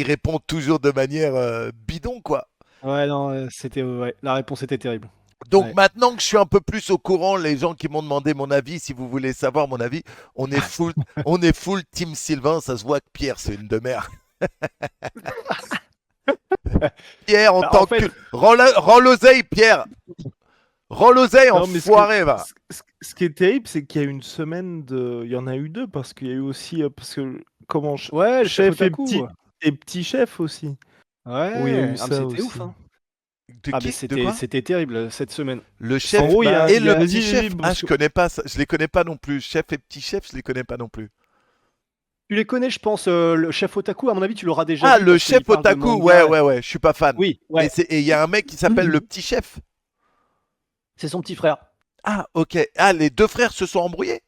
répond toujours de manière bidon, quoi. Ouais, non, c'était... Ouais. La réponse était terrible. Donc Ouais. maintenant que je suis un peu plus au courant, les gens qui m'ont demandé mon avis, si vous voulez savoir mon avis, on est full Team Sylvain. Ça se voit que Pierre, c'est une demeure. Pierre, on Bah, en fait, t'encule. Rends l'oseille, Pierre. Rends l'oseille, Non, mais ce, que- enfoiré, va. ce qui est terrible, c'est qu'il y a une semaine de. Il y en a eu deux, parce qu'il y a eu aussi. Parce que. Comment. ouais, le chef Chef Otaku. et petit chef aussi. Où il y a eu Ouais. Ah, mais ça c'était aussi. ouf, hein. De Ah, mais qui? De quoi? c'était terrible cette semaine. Le En chef gros, et le vas-y, petit chef. vas-y, Ah, parce je que- connais pas ça. Je les connais pas non plus. Chef et petit chef, je les connais pas non plus. Tu les connais, je pense, le chef Otaku, à mon avis, tu l'auras déjà Ah, vu le parce qu'il chef parle de otaku. Ouais, manga. ouais, ouais. Je suis pas fan. Oui, Et ouais. il y a un mec qui s'appelle le petit chef. C'est son petit frère. Ah, ok. Ah, les deux frères se sont embrouillés.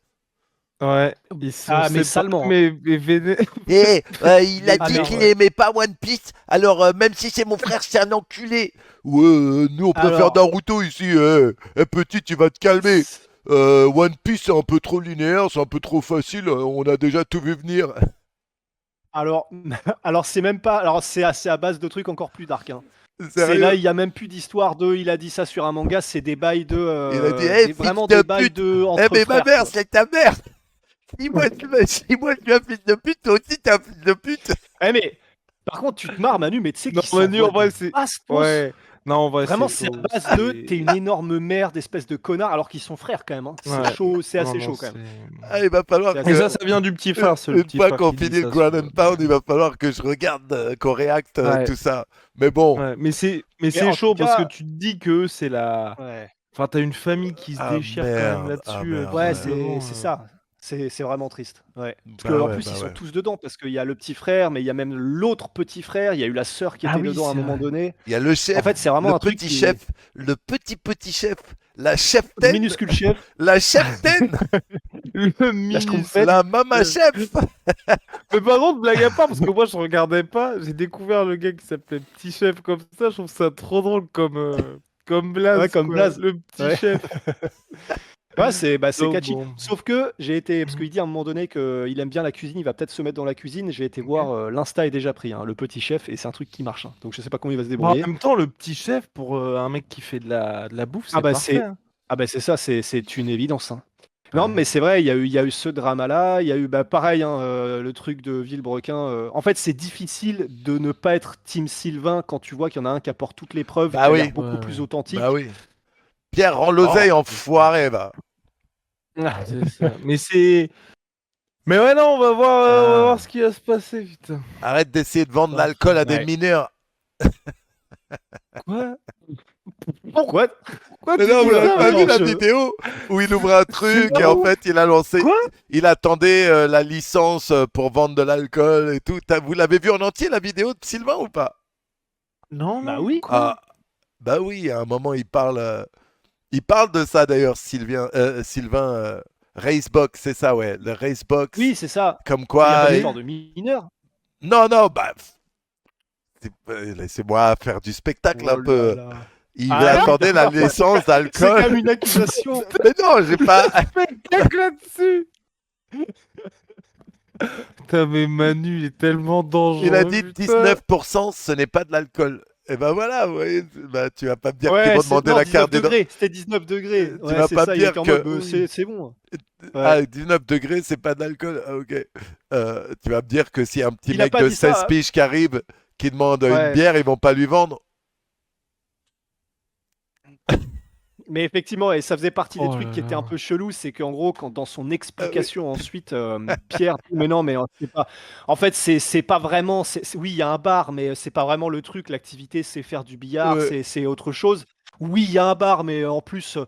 Ouais, ils sont Ah, mais séparés, salement. mais vénère. Eh, il a Ah, dit mais- qu'il aimait pas One Piece, alors même si c'est mon frère, c'est un enculé. Ouais, nous on préfère Alors, Naruto ici. Petit, tu vas te calmer. One Piece c'est un peu trop linéaire, c'est un peu trop facile, on a déjà tout vu venir. Alors, alors c'est même pas. Alors, c'est à base de trucs encore plus dark, hein. C'est Sérieux? là, il y a même plus d'histoire de. Il a dit ça sur un manga, c'est des bails de. Il a dit, hé, fils Vraiment de des bails pute! de. Eh, Entre mais ma frères, mère, quoi. c'est ta mère! Si moi je suis un fils de pute, toi aussi t'es un fils de pute! Eh, mais. Par contre, tu te marres, Manu, mais tu sais Non, qu'ils Manu, en s'envoient vrai, des c'est. bastos. Ouais. Non, en vrai, Vraiment, c'est c'est à chaud. base de. T'es une énorme merde, espèce de connard, alors qu'ils sont frères quand même, hein. C'est Ouais. chaud, c'est Non, assez non, chaud quand même. Ah, il va falloir C'est Mais que, ça vient du petit frère, c'est le une petit fois frère qu'on qui dit finit le ça Ground sur. and Pound, il va falloir que je regarde, qu'on réacte Ouais. tout ça. Mais bon, Ouais, mais c'est en chaud tout parce que cas- tu te dis que c'est la. Ouais. Enfin, t'as une famille qui se ah déchire quand même merde, ah là-dessus, merde, Ouais, visiblement. c'est ça. C'est vraiment triste. Ouais. Parce Bah qu'en ouais, plus, bah ils sont ouais. tous dedans. Parce qu'il y a le petit frère, mais il y a même l'autre petit frère. Il y a eu la sœur qui Ah était oui, dedans à un c'est moment vrai. donné. Il y a le En chef, fait, c'est le vraiment un truc petit qui chef, est le petit chef, la le cheftaine, minuscule chef, la cheftaine, Le la mini. schtroumpfette. la mama chef. Mais par contre, blague à part, parce que moi je regardais pas, j'ai découvert le gars qui s'appelait Petit Chef comme ça, je trouve ça trop drôle comme Ouais, blaze, comme quoi. Blaze. Le Petit Ouais. Chef. Ouais, c'est Donc catchy. bon. Sauf que j'ai été. Parce qu'il dit à un moment donné qu'il aime bien la cuisine, il va peut-être se mettre dans la cuisine. J'ai été Ok. voir, l'Insta est déjà pris, hein, le petit chef, et c'est un truc qui marche, hein. Donc je sais pas comment il va se Bon, en débrouiller. même temps, le Petit Chef, pour un mec qui fait de la bouffe, Ah c'est bah parfait, c'est hein. ah bah c'est ça, c'est une évidence, hein. Non, Ouais. mais c'est vrai, il y a eu ce drama-là, il y a eu bah, pareil, hein, le truc de Villebrequin. En fait, c'est difficile de ne pas être Team Sylvain quand tu vois qu'il y en a un qui apporte toutes les preuves, Bah qui a oui, l'air beaucoup Ouais, plus ouais. bah authentique. oui. Pierre, rends Oh, l'oseille, enfoiré, va. C'est ça. Mais ouais, non, on va Ah. voir ce qui va se passer, putain. Arrête d'essayer de vendre Enfin, l'alcool à des ouais. mineurs. quoi? Pourquoi? Pourquoi Mais tu non, dis vous ça? n'avez pas vu Attends, la vidéo où il ouvre un truc pas et en ouf. fait il a lancé, Quoi? il attendait la licence pour vendre de l'alcool et tout. Vous l'avez vu en entier la vidéo de Sylvain ou pas? Non, Bah non, oui. quoi? Ah, bah oui, à un moment il parle de ça d'ailleurs, Sylvain Racebox, c'est ça ouais, le Racebox, Oui, c'est ça. comme Il n'y a pas quoi, d'histoire de mineur. non non, bah laissez-moi faire du spectacle un Oh là peu. là. Il Ah oui, attendait la d'accord. licence C'est quand d'alcool. même une accusation. Mais non, j'ai pas. Spectacle là-dessus! Putain, mais Manu, il est tellement Il a dangereux, dit putain. 19%, ce n'est pas de l'alcool. Et ben voilà, vous voyez, bah, tu vas pas me dire qu'ils Ouais, vont demander non, la 19 carte d'identité. degrés. C'était 19 degrés. Tu Ouais, vas c'est pas me ça. Il dire était en mode, que c'est bon. ah, Ouais. 19 degrés, c'est pas d'alcool. Ah, ok. Tu vas me dire que s'il y a un petit Il a mec pas de dit 16 ça. piges qui arrive, qui demande une Ouais. bière, ils vont pas lui vendre. Mais effectivement, et ça faisait partie des Oh trucs là qui étaient un là. peu chelous, c'est qu'en gros, quand dans son Ah oui. explication ensuite, Pierre dit: «Mais non, mais c'est pas en fait, c'est pas vraiment oui, il y a un bar, mais c'est pas vraiment le truc. L'activité, c'est faire du billard, Ouais, c'est autre chose. Oui, il y a un bar, mais en plus,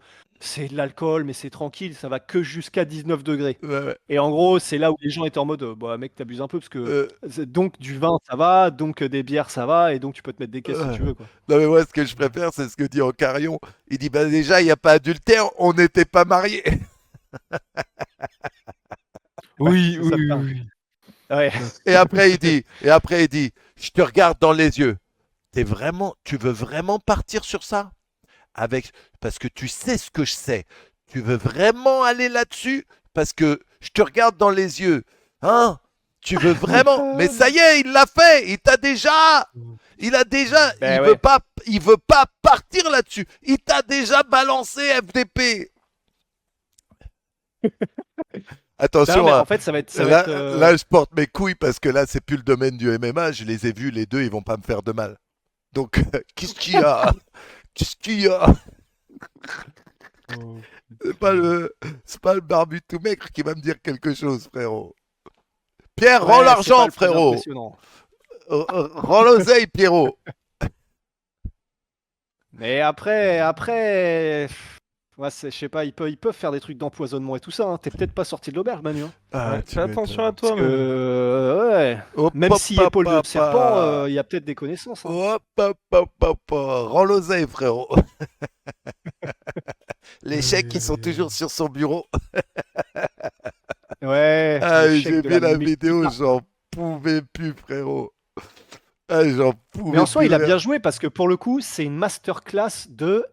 c'est de l'alcool, mais c'est tranquille, ça va que jusqu'à 19 degrés.» ouais, ouais. Et en gros, c'est là où les gens étaient en mode: «Bah, mec, tu abuses un peu parce que Euh, donc du vin, ça va, donc des bières, ça va, et donc tu peux te mettre des caisses si euh. tu veux, quoi.» Non mais moi, ce que je préfère, c'est ce que dit Encarion. Il dit, bah déjà, il n'y a pas adultère, on n'était pas mariés. Oui, C'est ça, oui, putain. oui. Ouais. Et après, il dit, je te regarde dans les yeux. Tu veux vraiment partir sur ça? Parce que tu sais ce que je sais. Tu veux vraiment aller là-dessus? Parce que je te regarde dans les yeux. Hein? Tu veux vraiment? Mais ça y est, il l'a fait. Il a déjà, Ben ouais. il veut pas partir là-dessus. Il t'a déjà balancé FDP. Non, Attention, mais hein. en fait, ça va être, Là, je porte mes couilles parce que là, c'est plus le domaine du MMA. Je les ai vus, les deux, ils vont pas me faire de mal. Donc, qu'est-ce qu'il y a? Qu'est-ce qu'il y a? Oh, C'est pas le barbu tout maigre qui va me dire quelque chose, frérot. Pierre, ouais, rends c'est pas l'argent, le plus frérot. impressionnant. Rends l'oseille, Pierrot. Mais après, ouais, je sais pas, ils peuvent faire des trucs d'empoisonnement et tout ça, hein. T'es peut-être pas sorti de l'auberge, Manu, hein. Ah, ouais, tu fais attention m'étonnes. à toi, Parce Manu. que, ouais, Hop, même hop, si hop, épaule de hop, serpent, il y a peut-être des connaissances, hein. hop, hop, hop, hop, hop. Rends l'oseille, frérot. Les chèques, ils sont toujours sur son bureau. Ouais, Ah, le chèque j'ai de vu la multi- vidéo, j'en pouvais plus, frérot. Ah, j'en Mais pouvais en soi, plus il a de bien rire. joué parce que pour le coup, c'est une masterclass de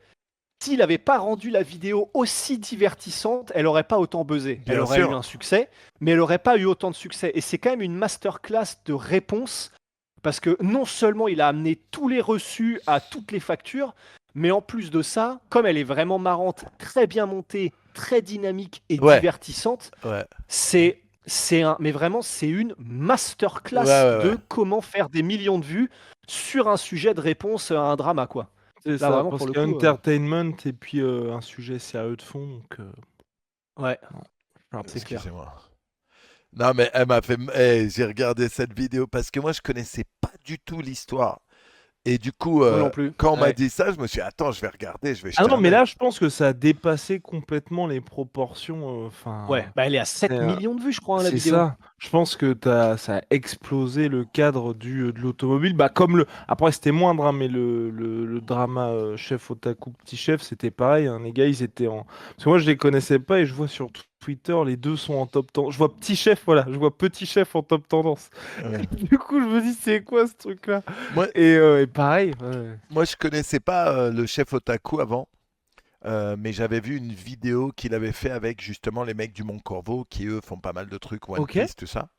s'il n'avait pas rendu la vidéo aussi divertissante, elle n'aurait pas autant buzzé. Elle Bien aurait eu sûr. un succès, mais elle n'aurait pas eu autant de succès. Et c'est quand même une masterclass de réponse, parce que non seulement il a amené tous les reçus à toutes les factures, mais en plus de ça, comme elle est vraiment marrante, très bien montée, très dynamique et Ouais, divertissante, ouais, mais vraiment, c'est une ouais, masterclass ouais, ouais. de comment faire des millions de vues sur un sujet de réponse à un drama, quoi. C'est Là, ça, vraiment, parce pour le qu'il y a coup, entertainment et puis un sujet sérieux de fond. Donc, ouais, non, je c'est clair. Excusez-moi. Non, mais elle m'a fait. J'ai regardé cette vidéo parce que moi, je connaissais pas du tout l'histoire. Et du coup, Moi non plus. quand on m'a Ouais. dit ça, je me suis dit, attends, je vais regarder, je vais Ah jeter non, un mais œil. là, je pense que ça a dépassé complètement les proportions. Ouais, bah elle est à 7 c'est millions de vues, je crois, hein, la c'est vidéo. ça. Je pense que ça a explosé le cadre de l'automobile. Bah, comme Après, c'était moindre, hein, mais le drama chef otaku, petit chef, c'était pareil, hein. Les gars, ils étaient en. Parce que moi, je les connaissais pas et je vois sur Twitter, les deux sont en top tendance. Je vois petit chef, voilà, je vois petit chef en top tendance. Ouais. Du coup, je me dis, c'est quoi ce truc-là? Moi, Et pareil, ouais. moi, je connaissais pas le chef otaku avant. Mais j'avais vu une vidéo qu'il avait fait avec justement les mecs du Mont Corvo qui eux font pas mal de trucs One Ok, Piece, tout ça.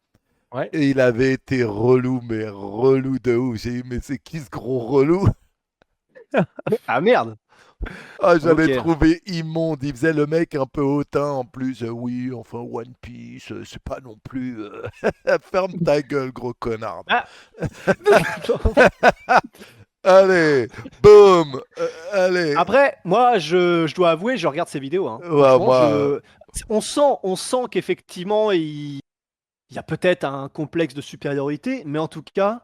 ouais. Et il avait été relou, mais relou de ouf. J'ai dit, mais c'est qui ce gros relou? Ah merde. Ah, j'avais Ok. trouvé immonde. Il faisait le mec un peu hautain en plus. Oui, enfin, One Piece, c'est pas non plus. Ferme ta gueule, gros connard. Ah. Allez, boum, allez. Après, moi, je dois avouer, je regarde ces vidéos, hein. Ouais, Franchement, moi, on sent qu'effectivement, il y a peut-être un complexe de supériorité, mais en tout cas,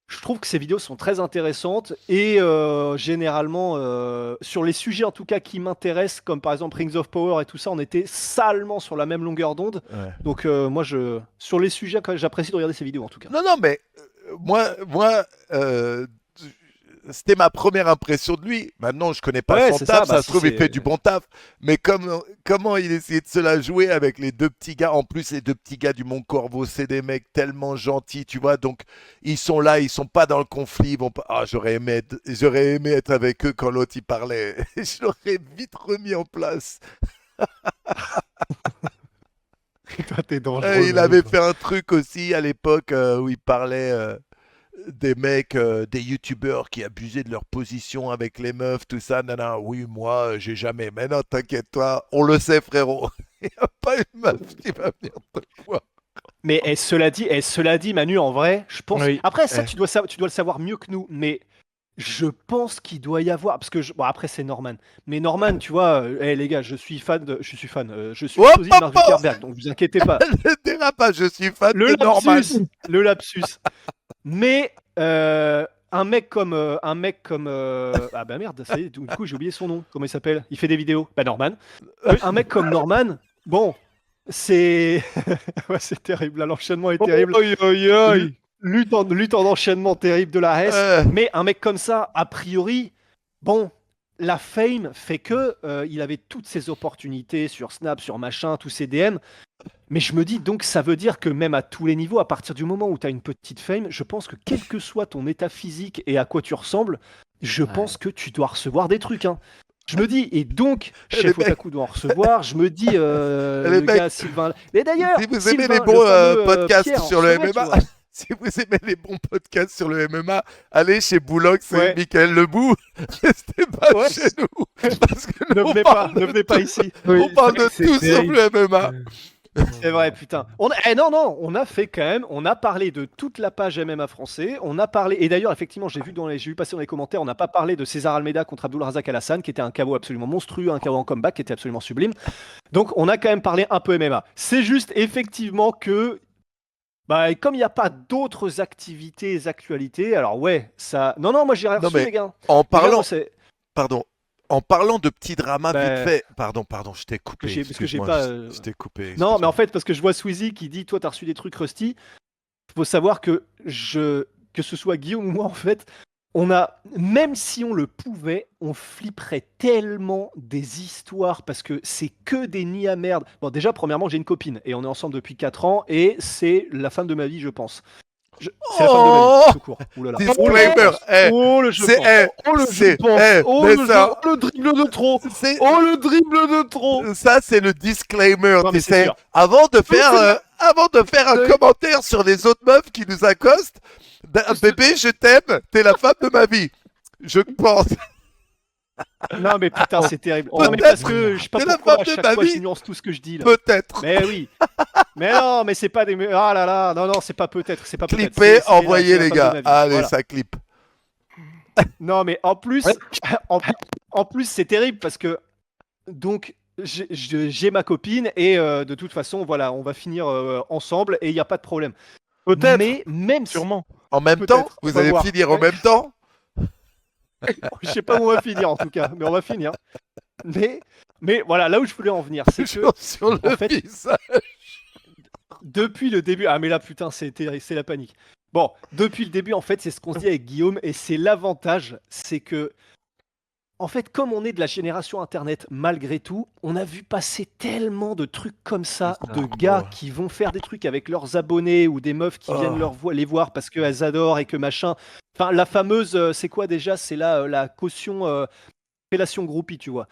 je trouve que ces vidéos sont très intéressantes et généralement, sur les sujets en tout cas qui m'intéressent, comme par exemple Rings of Power et tout ça, on était salement sur la même longueur d'onde. ouais. Donc moi, sur les sujets, quand même, j'apprécie de regarder ces vidéos en tout cas. Non, non, mais moi, c'était ma première impression de lui. Maintenant, je connais pas Ouais, son c'est ça. taf. Bah Ça se si trouve, il fait c'est. du bon taf. Mais comment il essayait de se la jouer avec les deux petits gars. En plus, les deux petits gars du Mont Corvo, c'est des mecs tellement gentils, tu vois. Donc, ils sont là, ils sont pas dans le conflit. Ils vont pas... Ah, j'aurais aimé être avec eux quand l'autre il parlait. Je l'aurais vite remis en place. Toi, t'es dangereux, Il Manu, avait toi. fait un truc aussi à l'époque où il parlait des mecs, des youtubeurs qui abusaient de leur position avec les meufs, tout ça. Non, non, oui, moi, j'ai jamais. Mais non, t'inquiète-toi, on le sait, frérot. Il n'y a pas une meuf qui va venir te voir. Mais cela dit, Manu, en vrai, je pense. Oui. Après, ça, Eh, tu dois le savoir mieux que nous, mais je pense qu'il doit y avoir. Parce que, bon, après, c'est Norman. Mais Norman, tu vois, les gars, je suis hop, sosie de hop, Mark hop. Zuckerberg, donc vous inquiétez pas. Le dérapage, je suis fan Le de Norman. lapsus, le lapsus. Mais ah bah merde, ça y est, du coup, j'ai oublié son nom. Comment il s'appelle? Il fait des vidéos. Bah, Norman. Un mec comme Norman, bon, c'est. Ouais, c'est terrible. Là, l'enchaînement est terrible. Oi, oi, oi. Lutte en enchaînement terrible de la S. Euh, Mais un mec comme ça, a priori, bon, la fame fait que il avait toutes ses opportunités sur Snap, sur machin, tous ses DM. Mais je me dis donc, ça veut dire que même à tous les niveaux, à partir du moment où tu as une petite fame, je pense que quel que soit ton état physique et à quoi tu ressembles, je pense que tu dois recevoir des trucs, hein. Je me dis, et donc, les Chef mecs, Otaku doit en recevoir. Je me dis, les le mecs, gars Sylvain. Et d'ailleurs, si vous aimez les Sylvain, le bons fameux podcasts Pierre en sur le recevait, tu MMA, vois. si vous aimez les bons podcasts sur le MMA, allez chez Boulox et Ouais, Michael Lebou. Restez pas ouais. chez nous. Parce que Ne nous, on venez parle pas, ne de venez tout. pas ici. On parle de C'est tout sauf terrible. le MMA. C'est vrai, putain. Non, on a fait quand même, on a parlé de toute la page MMA français, on a parlé, et d'ailleurs, effectivement, j'ai vu passer dans les commentaires, on n'a pas parlé de César Almeida contre Abdulrazak Alassane, qui était un KO absolument monstrueux, un KO en comeback, qui était absolument sublime. Donc, on a quand même parlé un peu MMA. C'est juste, effectivement, que, bah, comme il n'y a pas d'autres actualités, alors ouais, ça. Non, non, moi, j'ai rien Non reçu, mais les gars. en Les gars, moi, parlant, c'est. pardon, en parlant de petits dramas vite Bah, fait, pardon, je t'ai que coupé, parce que j'ai excuse-moi, pas. je t'ai coupé, Non, mais en excuse-moi. fait, parce que je vois Sweezy qui dit, toi, t'as reçu des trucs Rusty. Faut savoir que ce soit Guillaume ou moi, en fait, même si on le pouvait, on flipperait tellement des histoires parce que c'est que des nids à merde. Bon, déjà, premièrement, j'ai une copine et on est ensemble depuis 4 ans et c'est la femme de ma vie, je pense. C'est la femme de ma Oh, vie, tout court. Ouh là là. disclaimer. Oh le jeu C'est, pense. Oh le c'est, je pense. Oh mais le ça, jeu. Oh le dribble de trop. c'est, Oh le dribble de trop. ça, c'est le disclaimer, Non, tu mais c'est sais. sûr. Avant de faire un Oui. commentaire sur les autres meufs qui nous accostent, bébé, je t'aime, t'es la femme de ma vie. Je pense. Non, mais putain, c'est terrible. Oh, Non, mais peut-être. parce que je sais pas C'est la pourquoi femme à de chaque ma fois vie. je nuance tout ce que je dis là. Peut-être. Mais oui. Mais non, mais c'est pas des. Ah là là, non, non, c'est pas peut-être, c'est pas peut-être. Clippez, C'est là, envoyez c'est la les femme de gars. ma vie. Allez, Voilà. ça clip. Non, mais en plus, Ouais. en, en plus, c'est terrible parce que donc j'ai ma copine et de toute façon, voilà, on va finir ensemble et il n'y a pas de problème. Peut-être. Mais même si, Sûrement. En même temps, peut-être, on vous va allez voir. finir en Ouais. même temps. Je sais pas où on va finir en tout cas, mais on va finir. Mais voilà, là où je voulais en venir, c'est que Sur le en fait, visage. depuis le début, ah mais là putain, c'est la panique. Bon, depuis le début, en fait, c'est ce qu'on se dit avec Guillaume et c'est l'avantage, c'est que en fait, comme on est de la génération Internet, malgré tout, on a vu passer tellement de trucs comme ça, C'est ça. de gars Oh. qui vont faire des trucs avec leurs abonnés ou des meufs qui viennent Oh. les voir parce qu'elles adorent et que machin. Enfin, la fameuse, c'est quoi déjà? C'est la caution fellation groupie, tu vois.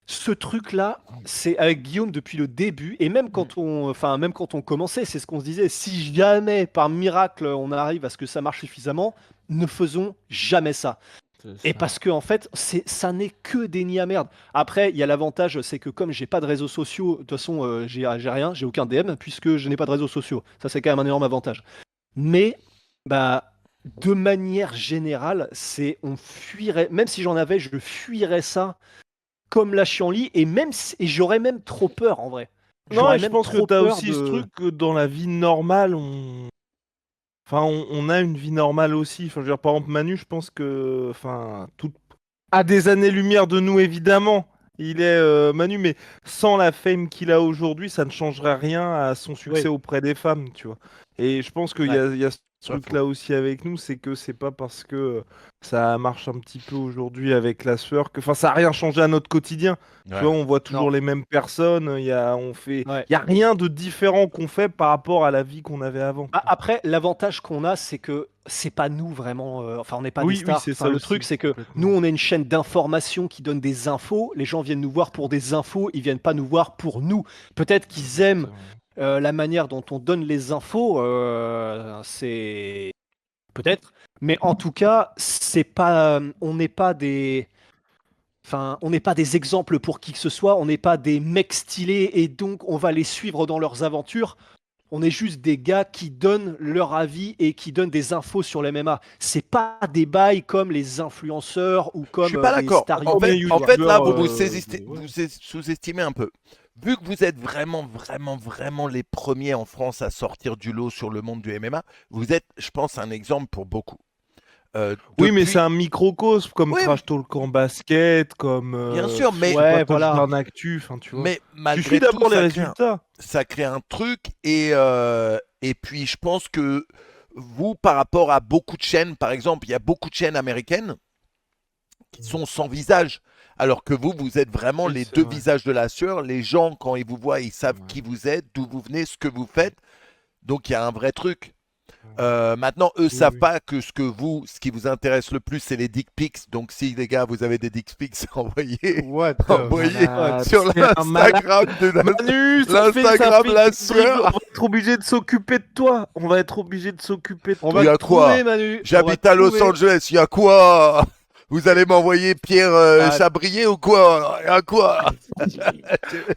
Ce truc-là, c'est avec Guillaume depuis le début, et même même quand on commençait, c'est ce qu'on se disait. Si jamais, par miracle, on arrive à ce que ça marche suffisamment, ne faisons jamais ça. Et parce que en fait, ça n'est que des nids à merde. Après, il y a l'avantage, c'est que comme j'ai pas de réseaux sociaux, de toute façon, j'ai rien, j'ai aucun DM puisque je n'ai pas de réseaux sociaux. Ça, c'est quand même un énorme avantage. Mais, bah, de manière générale, on fuirait. Même si j'en avais, je fuirais ça comme la chienlit, et et j'aurais même trop peur en vrai. Non, J'aurais et je même pense que trop t'as peur aussi ce de. truc que dans la vie normale, enfin, on a une vie normale aussi. Enfin, je veux dire, par exemple, Manu, je pense que, enfin, tout à des années-lumière de nous, évidemment. Il est Manu, mais sans la fame qu'il a aujourd'hui, ça ne changerait rien à son succès Oui, auprès des femmes, tu vois. Et je pense qu'il y ouais. a, il y a ce Pas faux. truc-là aussi avec nous, c'est que c'est pas parce que ça marche un petit peu aujourd'hui avec la sueur que, enfin, ça n'a rien changé à notre quotidien. Tu Ouais. vois, on voit Non. toujours les mêmes personnes. Ouais. Il y a rien de différent qu'on fait par rapport à la vie qu'on avait avant. Bah, après, l'avantage qu'on a, c'est que c'est pas nous vraiment. Enfin, on n'est pas des Oui, oui, stars. c'est Enfin, ça le aussi, truc, c'est que complètement. nous, on est une chaîne d'information qui donne des infos. Les gens viennent nous voir pour des infos. Ils viennent pas nous voir pour nous. Peut-être qu'ils aiment la manière dont on donne les infos. C'est peut-être. Mais en tout cas, c'est pas. On n'est pas des. Enfin, on n'est pas des exemples pour qui que ce soit, on n'est pas des mecs stylés et donc on va les suivre dans leurs aventures. On est juste des gars qui donnent leur avis et qui donnent des infos sur les MMA. C'est pas des bails comme les influenceurs ou Je suis comme pas des d'accord. stars En fait, YouTube, tu en vois. fait, là, youtubeurs, vous ouais. sous-estimez un peu. Vu que vous êtes vraiment, vraiment, vraiment les premiers en France à sortir du lot sur le monde du MMA, vous êtes, je pense, un exemple pour beaucoup. Oui, mais c'est Depuis, un microcosme comme oui, Trash Talk en basket, comme bien sûr, je mais sais pas, Ouais, voilà. Touchdown Actu, enfin tu vois. malgré Suffit tout, d'abord les résultats. ça crée un truc et puis je pense que vous, par rapport à beaucoup de chaînes, par exemple, il y a beaucoup de chaînes américaines qui sont sans visage. Alors que vous êtes vraiment Oui, les c'est deux vrai. visages de la sueur. Les gens, quand ils vous voient, ils savent Ouais. qui vous êtes, d'où vous venez, ce que vous faites. Donc il y a un vrai truc. Ouais. Maintenant, eux Oui, savent oui. pas que ce qui vous intéresse le plus, c'est les dick pics. Donc si les gars, vous avez des dick pics, What the envoyez Malade, sur c'est un malade. l'Instagram de Manu, l'Instagram la On sueur. va être obligé de s'occuper de toi. On va être obligé de s'occuper de On Il va y toi. a te trouver, quoi? Manu. On va J'habite te à Los trouver. Angeles. Il y a quoi? Vous allez m'envoyer Pierre Ah, Chabrier ou quoi? Il y a quoi?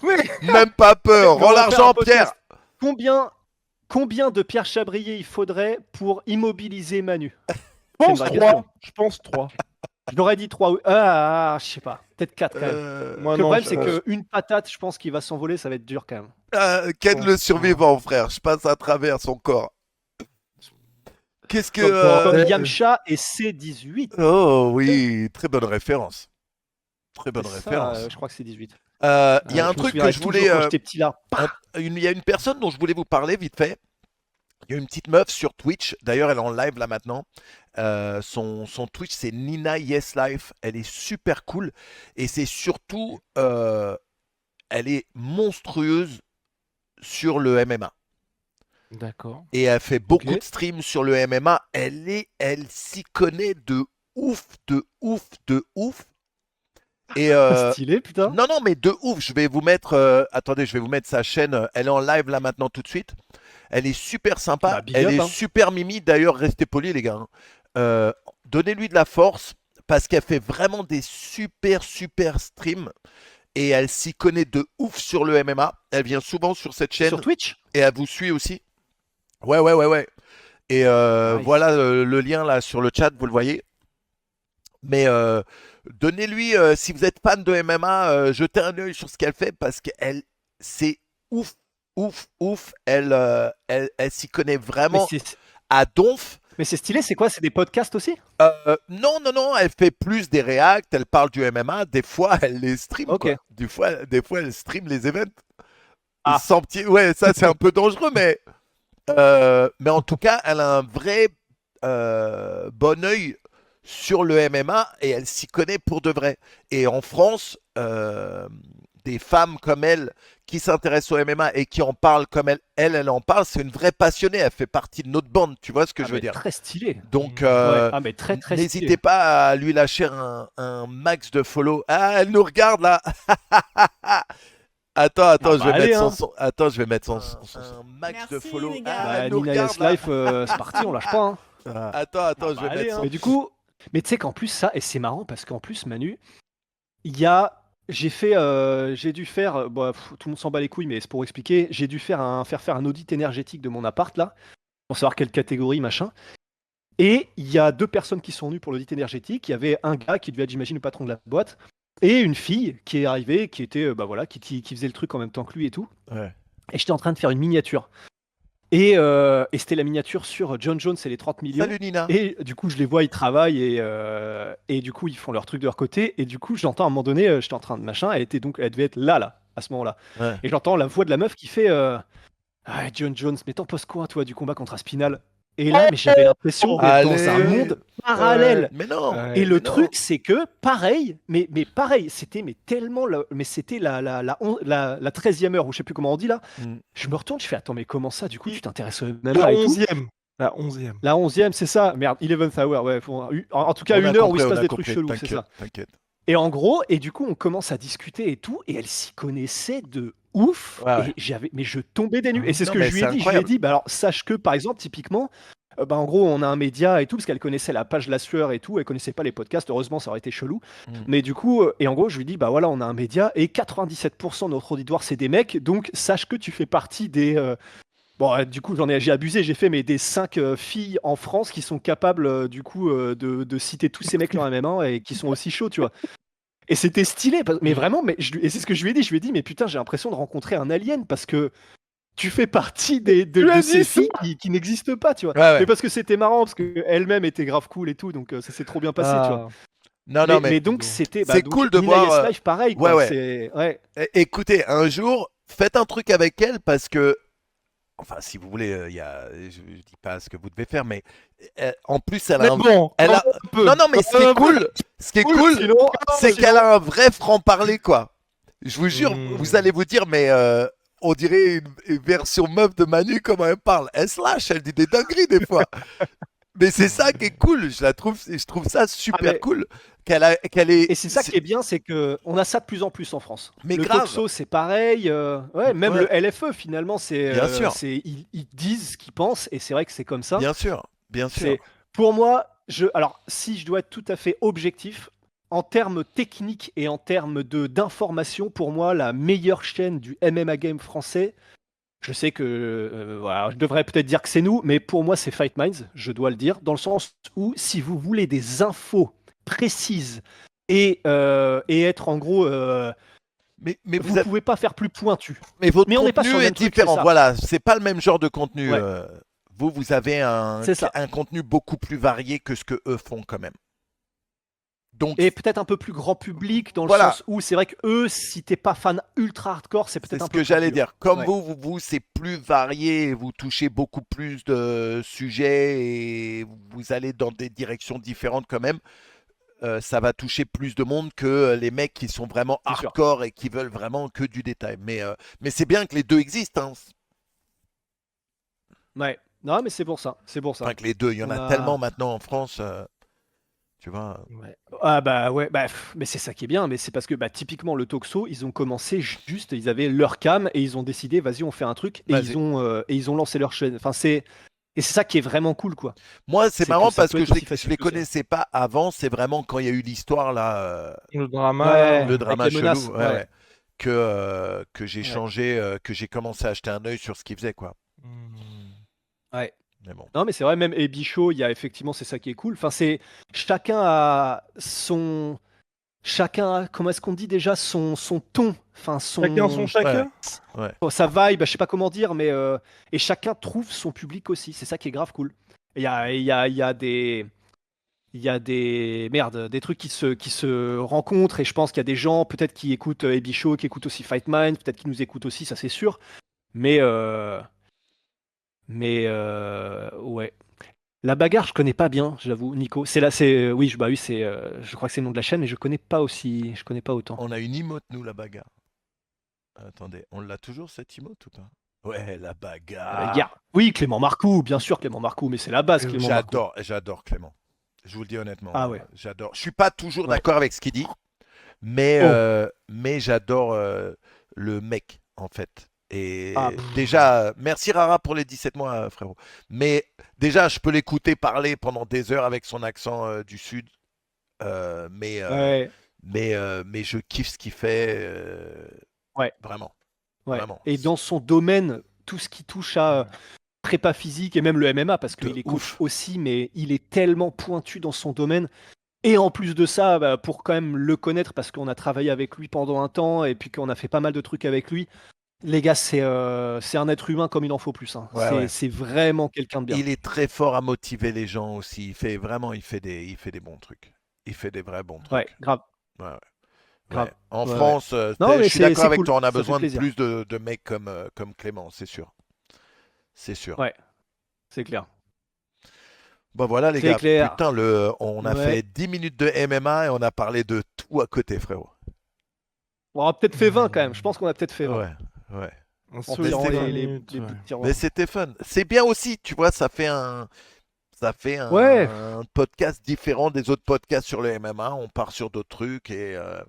Mais Même pas peur. mais Rends on va faire un l'argent, Pierre. podcast. Combien de Pierre Chabrier il faudrait pour immobiliser Manu? je C'est une pense vraie 3. question. Je pense 3. Je l'aurais dit 3 ou. Ah, je sais pas. Peut-être 4 quand même. Moi Le non, problème, je c'est pense. qu'une patate, je pense qu'il va s'envoler, ça va être dur quand même. Je Ken le pense survivant, frère. Je passe à travers son corps. Qu'est-ce que... Comme Comme bordel. Yamcha et C18. Oh oui, très bonne référence. Très bonne C'est ça, référence. je crois que c'est 18. Il y a un Je me truc que souviendrai je toujours voulais... quand j'étais petit là. il y a une personne dont je voulais vous parler vite fait. Il y a une petite meuf sur Twitch. D'ailleurs, elle est en live là maintenant. Son Twitch, c'est Nina Yes Life. Elle est super cool. Et c'est surtout... elle est monstrueuse sur le MMA. D'accord. et elle fait Ok. beaucoup de streams sur le MMA. Elle s'y connaît de ouf, de ouf, de ouf. Et Stylé, putain. non, non, mais de ouf. Je vais vous mettre. Attendez, je vais vous mettre sa chaîne. Elle est en live là maintenant tout de suite. Elle est super sympa. Bah, big Elle up, est hein. super mimi. D'ailleurs, restez polis, les gars, hein. Donnez-lui de la force parce qu'elle fait vraiment des super, super streams. Et elle s'y connaît de ouf sur le MMA. Elle vient souvent sur cette chaîne Sur Twitch? et elle vous suit aussi. Ouais, ouais, ouais, ouais. Et Nice. voilà le lien là sur le chat, vous le voyez. Mais donnez-lui, si vous êtes fan de MMA, jetez un œil sur ce qu'elle fait parce qu'elle, c'est ouf, ouf, ouf. Elle s'y connaît Mais vraiment c'est à donf. mais c'est stylé, c'est quoi? C'est des podcasts aussi? Non, non, non, elle fait plus des reacts, elle parle du MMA. Des fois, elle les stream, Ok. quoi. Des fois, elle stream les events. Ah. Sans petit... Ouais, ça, c'est un peu dangereux, mais en tout cas, elle a un vrai bon œil sur le MMA et elle s'y connaît pour de vrai. Et en France, des femmes comme elle qui s'intéressent au MMA et qui en parlent comme elle en parle, c'est une vraie passionnée. Elle fait partie de notre bande, tu vois ce que Ah, je veux mais dire. très stylé. Donc, Ouais. Ah, mais très très n'hésitez stylé. pas à lui lâcher un max de follow. Ah, elle nous regarde là. Attends, Ah, attends, je bah vais allez, mettre son hein. son. Attends, je vais mettre un max de Merci, follow. les gars. Ah, Bah, elle nous Nina regarde Yes là. Life, c'est parti, on lâche pas, hein. Attends, attends, Ah, je bah vais allez, mettre hein. son. Mais du coup, mais tu sais qu'en plus ça, et c'est marrant parce qu'en plus Manu, il y a, j'ai dû faire, bah, tout le monde s'en bat les couilles, mais c'est pour expliquer, j'ai dû faire un audit énergétique de mon appart là, pour savoir quelle catégorie machin. Et il y a deux personnes qui sont venues pour l'audit énergétique. Il y avait un gars qui devait être, j'imagine, le patron de la boîte, et une fille qui est arrivée, qui était, bah voilà, qui faisait le truc en même temps que lui et tout. Ouais. Et j'étais en train de faire une miniature. Et c'était la miniature sur John Jones et les 30 millions. Salut Nina. Et du coup, je les vois, ils travaillent et du coup, ils font leur truc de leur côté. Et du coup, j'entends à un moment donné, j'étais en train de machin, elle devait être là, à ce moment-là. Ouais. Et j'entends la voix de la meuf qui fait ah, John Jones, mais t'en penses quoi, toi, du combat contre Aspinal? Et là, mais j'avais l'impression d'être dans un Allez. monde parallèle. Mais non. Ouais. Et le mais non. truc, c'est que pareil, mais pareil, c'était mais tellement, mais c'était la 13e heure, ou je sais plus comment on dit là. Mm. Je me retourne, je fais attends, mais comment ça, du coup, tu t'intéresses au La MMA et tout? 11e. La 11e. La 11e, c'est ça. Merde, 11th hour, ouais. En tout cas, On a une heure où il compris, se on passe a des trucs compris. chelous, c'est T'inquiète, ça. t'inquiète. Et en gros, et du coup, on commence à discuter et tout, et elle s'y connaissait de ouf. Ouais, ouais. Et mais je tombais des nues. Et c'est ce Non, que mais je lui c'est ai dit. Je lui ai incroyable. dit, bah alors, sache que, par exemple, typiquement, bah, en gros, on a un média et tout, parce qu'elle connaissait la page La Sueur et tout, elle connaissait pas les podcasts, heureusement, ça aurait été chelou. Mm. Mais du coup, et en gros, je lui dis, bah voilà, on a un média, et 97% de notre auditoire, c'est des mecs, donc sache que tu fais partie des. Bon, du coup, j'ai abusé, j'ai fait mais des 5 filles en France qui sont capables, du coup, de citer tous ces mecs-là en MM1 et qui sont aussi chauds, tu vois. Et c'était stylé, mais vraiment, et c'est ce que je lui ai dit, mais putain, j'ai l'impression de rencontrer un alien parce que tu fais partie Tu as de dit ces ça? filles qui n'existent pas, tu vois. Ouais, ouais. Mais parce que c'était marrant, parce qu'elle-même était grave cool et tout, donc ça s'est trop bien passé, tu vois. Ah. Non, non, mais Mais donc, c'était. c'est Donc, cool de Nina voir. Yes Life, pareil, Ouais, quoi. ouais. Ouais. Écoutez, un jour, faites un truc avec elle parce que, enfin, si vous voulez, je dis pas ce que vous devez faire, mais en plus, elle Mais a un. bon, Elle a... un peu. Non, non, mais ce qui est cool, Sinon, c'est qu'elle a un vrai franc-parler, quoi. Je vous jure, Mm. vous allez vous dire, mais on dirait une version meuf de Manu, comment elle parle. Elle se lâche, elle dit des dingueries des fois. Mais c'est ça qui est cool, je trouve ça super mais- cool. Qu'elle est... Et c'est ça qui est bien, c'est que on a ça de plus en plus en France. Mais le grave. Toxo, c'est pareil. Ouais, même Ouais. le LFE, finalement, Bien sûr. ils disent ce qu'ils pensent, et c'est vrai que c'est comme ça. Bien sûr, bien sûr. C'est pour moi. Alors, si je dois être tout à fait objectif, en termes techniques et en termes d'information, pour moi, la meilleure chaîne du MMA game français. Je sais que voilà, je devrais peut-être dire que c'est nous, mais pour moi, c'est Fight Minds, je dois le dire, dans le sens où si vous voulez des infos précises et être en gros, Mais vous vous ne êtes... pouvez pas faire plus pointu. mais votre Mais on n'est pas sur contenu le est même truc, différent. c'est ça. Voilà, c'est pas le même genre de contenu. Ouais. Vous avez C'est ça. un contenu beaucoup plus varié que ce que eux font quand même. Donc, Et peut-être un peu plus grand public, dans le Voilà. sens où c'est vrai que eux, si t'es pas fan ultra hardcore, c'est c'est peut-être ce un peu que plus j'allais dur. dire. Comme Ouais. vous, c'est plus varié, et vous touchez beaucoup plus de sujets et vous allez dans des directions différentes quand même. Ça va toucher plus de monde que les mecs qui sont vraiment C'est sûr. hardcore et qui veulent vraiment que du détail. Mais c'est bien que les deux existent, hein. Ouais. Non, mais c'est pour ça. C'est pour ça. Enfin, que les deux, il y en On a a- tellement maintenant en France, tu vois. Ouais. Ah bah ouais, mais c'est ça qui est bien, mais c'est parce que typiquement le talk-show, ils ont commencé juste, ils avaient leur cam et ils ont décidé, vas-y, on fait un truc et Vas-y. ils ont lancé leur chaîne. Enfin, c'est ça qui est vraiment cool, quoi. Moi, c'est C'est que marrant ça parce peut que être je aussi les, facile les que ça. connaissais pas avant. C'est vraiment quand il y a eu l'histoire là, Le drama, Ouais. le là, drama avec les menaces, chelou, ouais. que j'ai Ouais. changé, que j'ai commencé à acheter un œil sur ce qu'ils faisaient, quoi. Ouais. Mais bon. Non, mais c'est vrai, même Ebicho, il y a effectivement, c'est ça qui est cool. Enfin, c'est chacun a son, comment est-ce qu'on dit déjà, son ton, enfin Chacun son son, chacun. Ouais. sa vibe, je sais pas comment dire, mais et chacun trouve son public aussi. C'est ça qui est grave cool. Il y a des des trucs qui se rencontrent et je pense qu'il y a des gens peut-être qui écoutent Ebicho, qui écoutent aussi Fight Mind, peut-être qui nous écoutent aussi, ça c'est sûr. Mais ouais. La bagarre, je connais pas bien, j'avoue, Nico. C'est là, oui, oui, je crois que c'est le nom de la chaîne, mais je connais pas autant. On a une emote, nous, la bagarre. Attendez, on l'a toujours cette emote ou pas? Ouais, la La bagarre. bagarre. Oui, Clément Marcoux, bien sûr, Clément Marcoux, mais c'est la base, Clément Marcoux. J'adore Clément. Je vous le dis honnêtement, Ah ouais. j'adore. Je suis pas toujours Ouais. d'accord avec ce qu'il dit, mais, Oh. mais j'adore le mec, en fait. Et Ah, déjà, merci Rara pour les 17 mois, frérot. Mais déjà, je peux l'écouter parler pendant des heures avec son accent du Sud. Mais, ouais, mais je kiffe ce qu'il fait. ouais, Vraiment. ouais. Vraiment. Et dans son domaine, tout ce qui touche à prépa physique et même le MMA, parce De qu'il est coach ouf. aussi, mais il est tellement pointu dans son domaine. Et en plus de ça, pour quand même le connaître, parce qu'on a travaillé avec lui pendant un temps et puis qu'on a fait pas mal de trucs avec lui, les gars, c'est un être humain comme il en faut plus, hein. Ouais. C'est vraiment quelqu'un de bien. Il est très fort à motiver les gens aussi. Il fait des bons trucs. Il fait des vrais bons Ouais, trucs. grave, Ouais, ouais. grave. En Ouais, ouais. France, Non, je mais suis d'accord c'est avec cool, toi. On a ça fait besoin de plaisir. plus de mecs comme Clément, c'est sûr. C'est sûr. Ouais, c'est clair. Bon voilà les C'est gars. clair. Putain, on a Ouais. fait 10 minutes de MMA et on a parlé de tout à côté, frérot. On aura peut-être fait 20 quand même. Je pense qu'on a peut-être fait 20. Ouais. En Sur tirant c'était les 20 minutes, bouts ouais. de tiroir. Mais c'était fun. C'est bien aussi, tu vois, ça fait un Ouais. podcast différent des autres podcasts sur le MMA. On part sur d'autres trucs et Ah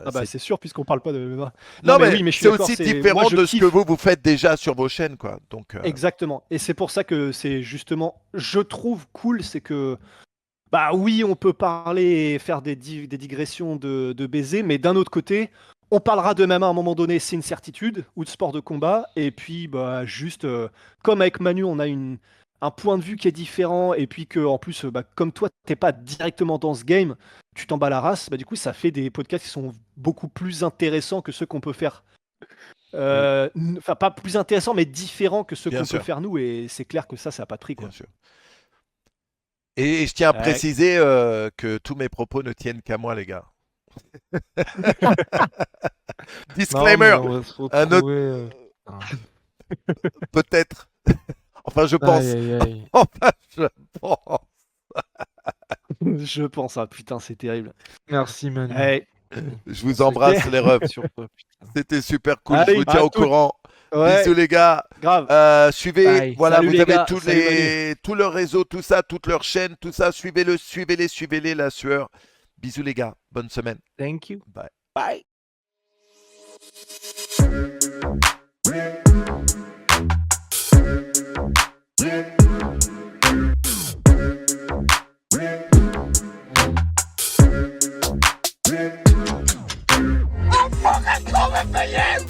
bah c'est c'est sûr puisqu'on parle pas de MMA. non, Non mais mais oui, mais je suis c'est d'accord. aussi Moi différent je de ce que kiffe. vous faites déjà sur vos chaînes, quoi. Donc, Exactement. Et c'est pour ça que c'est justement, je trouve cool, c'est que bah oui, on peut parler et faire des digressions de baiser, mais d'un autre côté, on parlera de MMA à un moment donné, c'est une certitude, ou de sport de combat, et puis bah juste comme avec Manu, on a un point de vue qui est différent, et puis que en plus, comme toi, t'es pas directement dans ce game, tu t'en bats la race, bah du coup, ça fait des podcasts qui sont beaucoup plus intéressants que ceux qu'on peut faire. Enfin, pas plus intéressants, mais différents que ceux bien qu'on peut sûr, faire nous, et c'est clair que ça n'a pas de prix, quoi. bien sûr. Et je tiens à Ouais. préciser que tous mes propos ne tiennent qu'à moi, les gars. Non, Disclaimer, mais on va se un autre, retrouver. peut-être. Enfin, je pense. Aïe, aïe, aïe. Enfin, je pense. Je pense, ah putain, c'est terrible. Merci Manu. Ouais. Je vous embrasse, les refs. Sur toi, putain. C'était super cool. Je Allez, vous tiens à au toutes. courant. Ouais, Bisous, les gars. grave. Suivez, Bye. voilà, Salut vous les avez gars, tous salut tous leurs réseaux, tout ça, toutes leurs chaînes, tout ça. Suivez-les, la sueur. Bisous, les gars. Bonne semaine. Thank you. Bye. Bye. Come at you!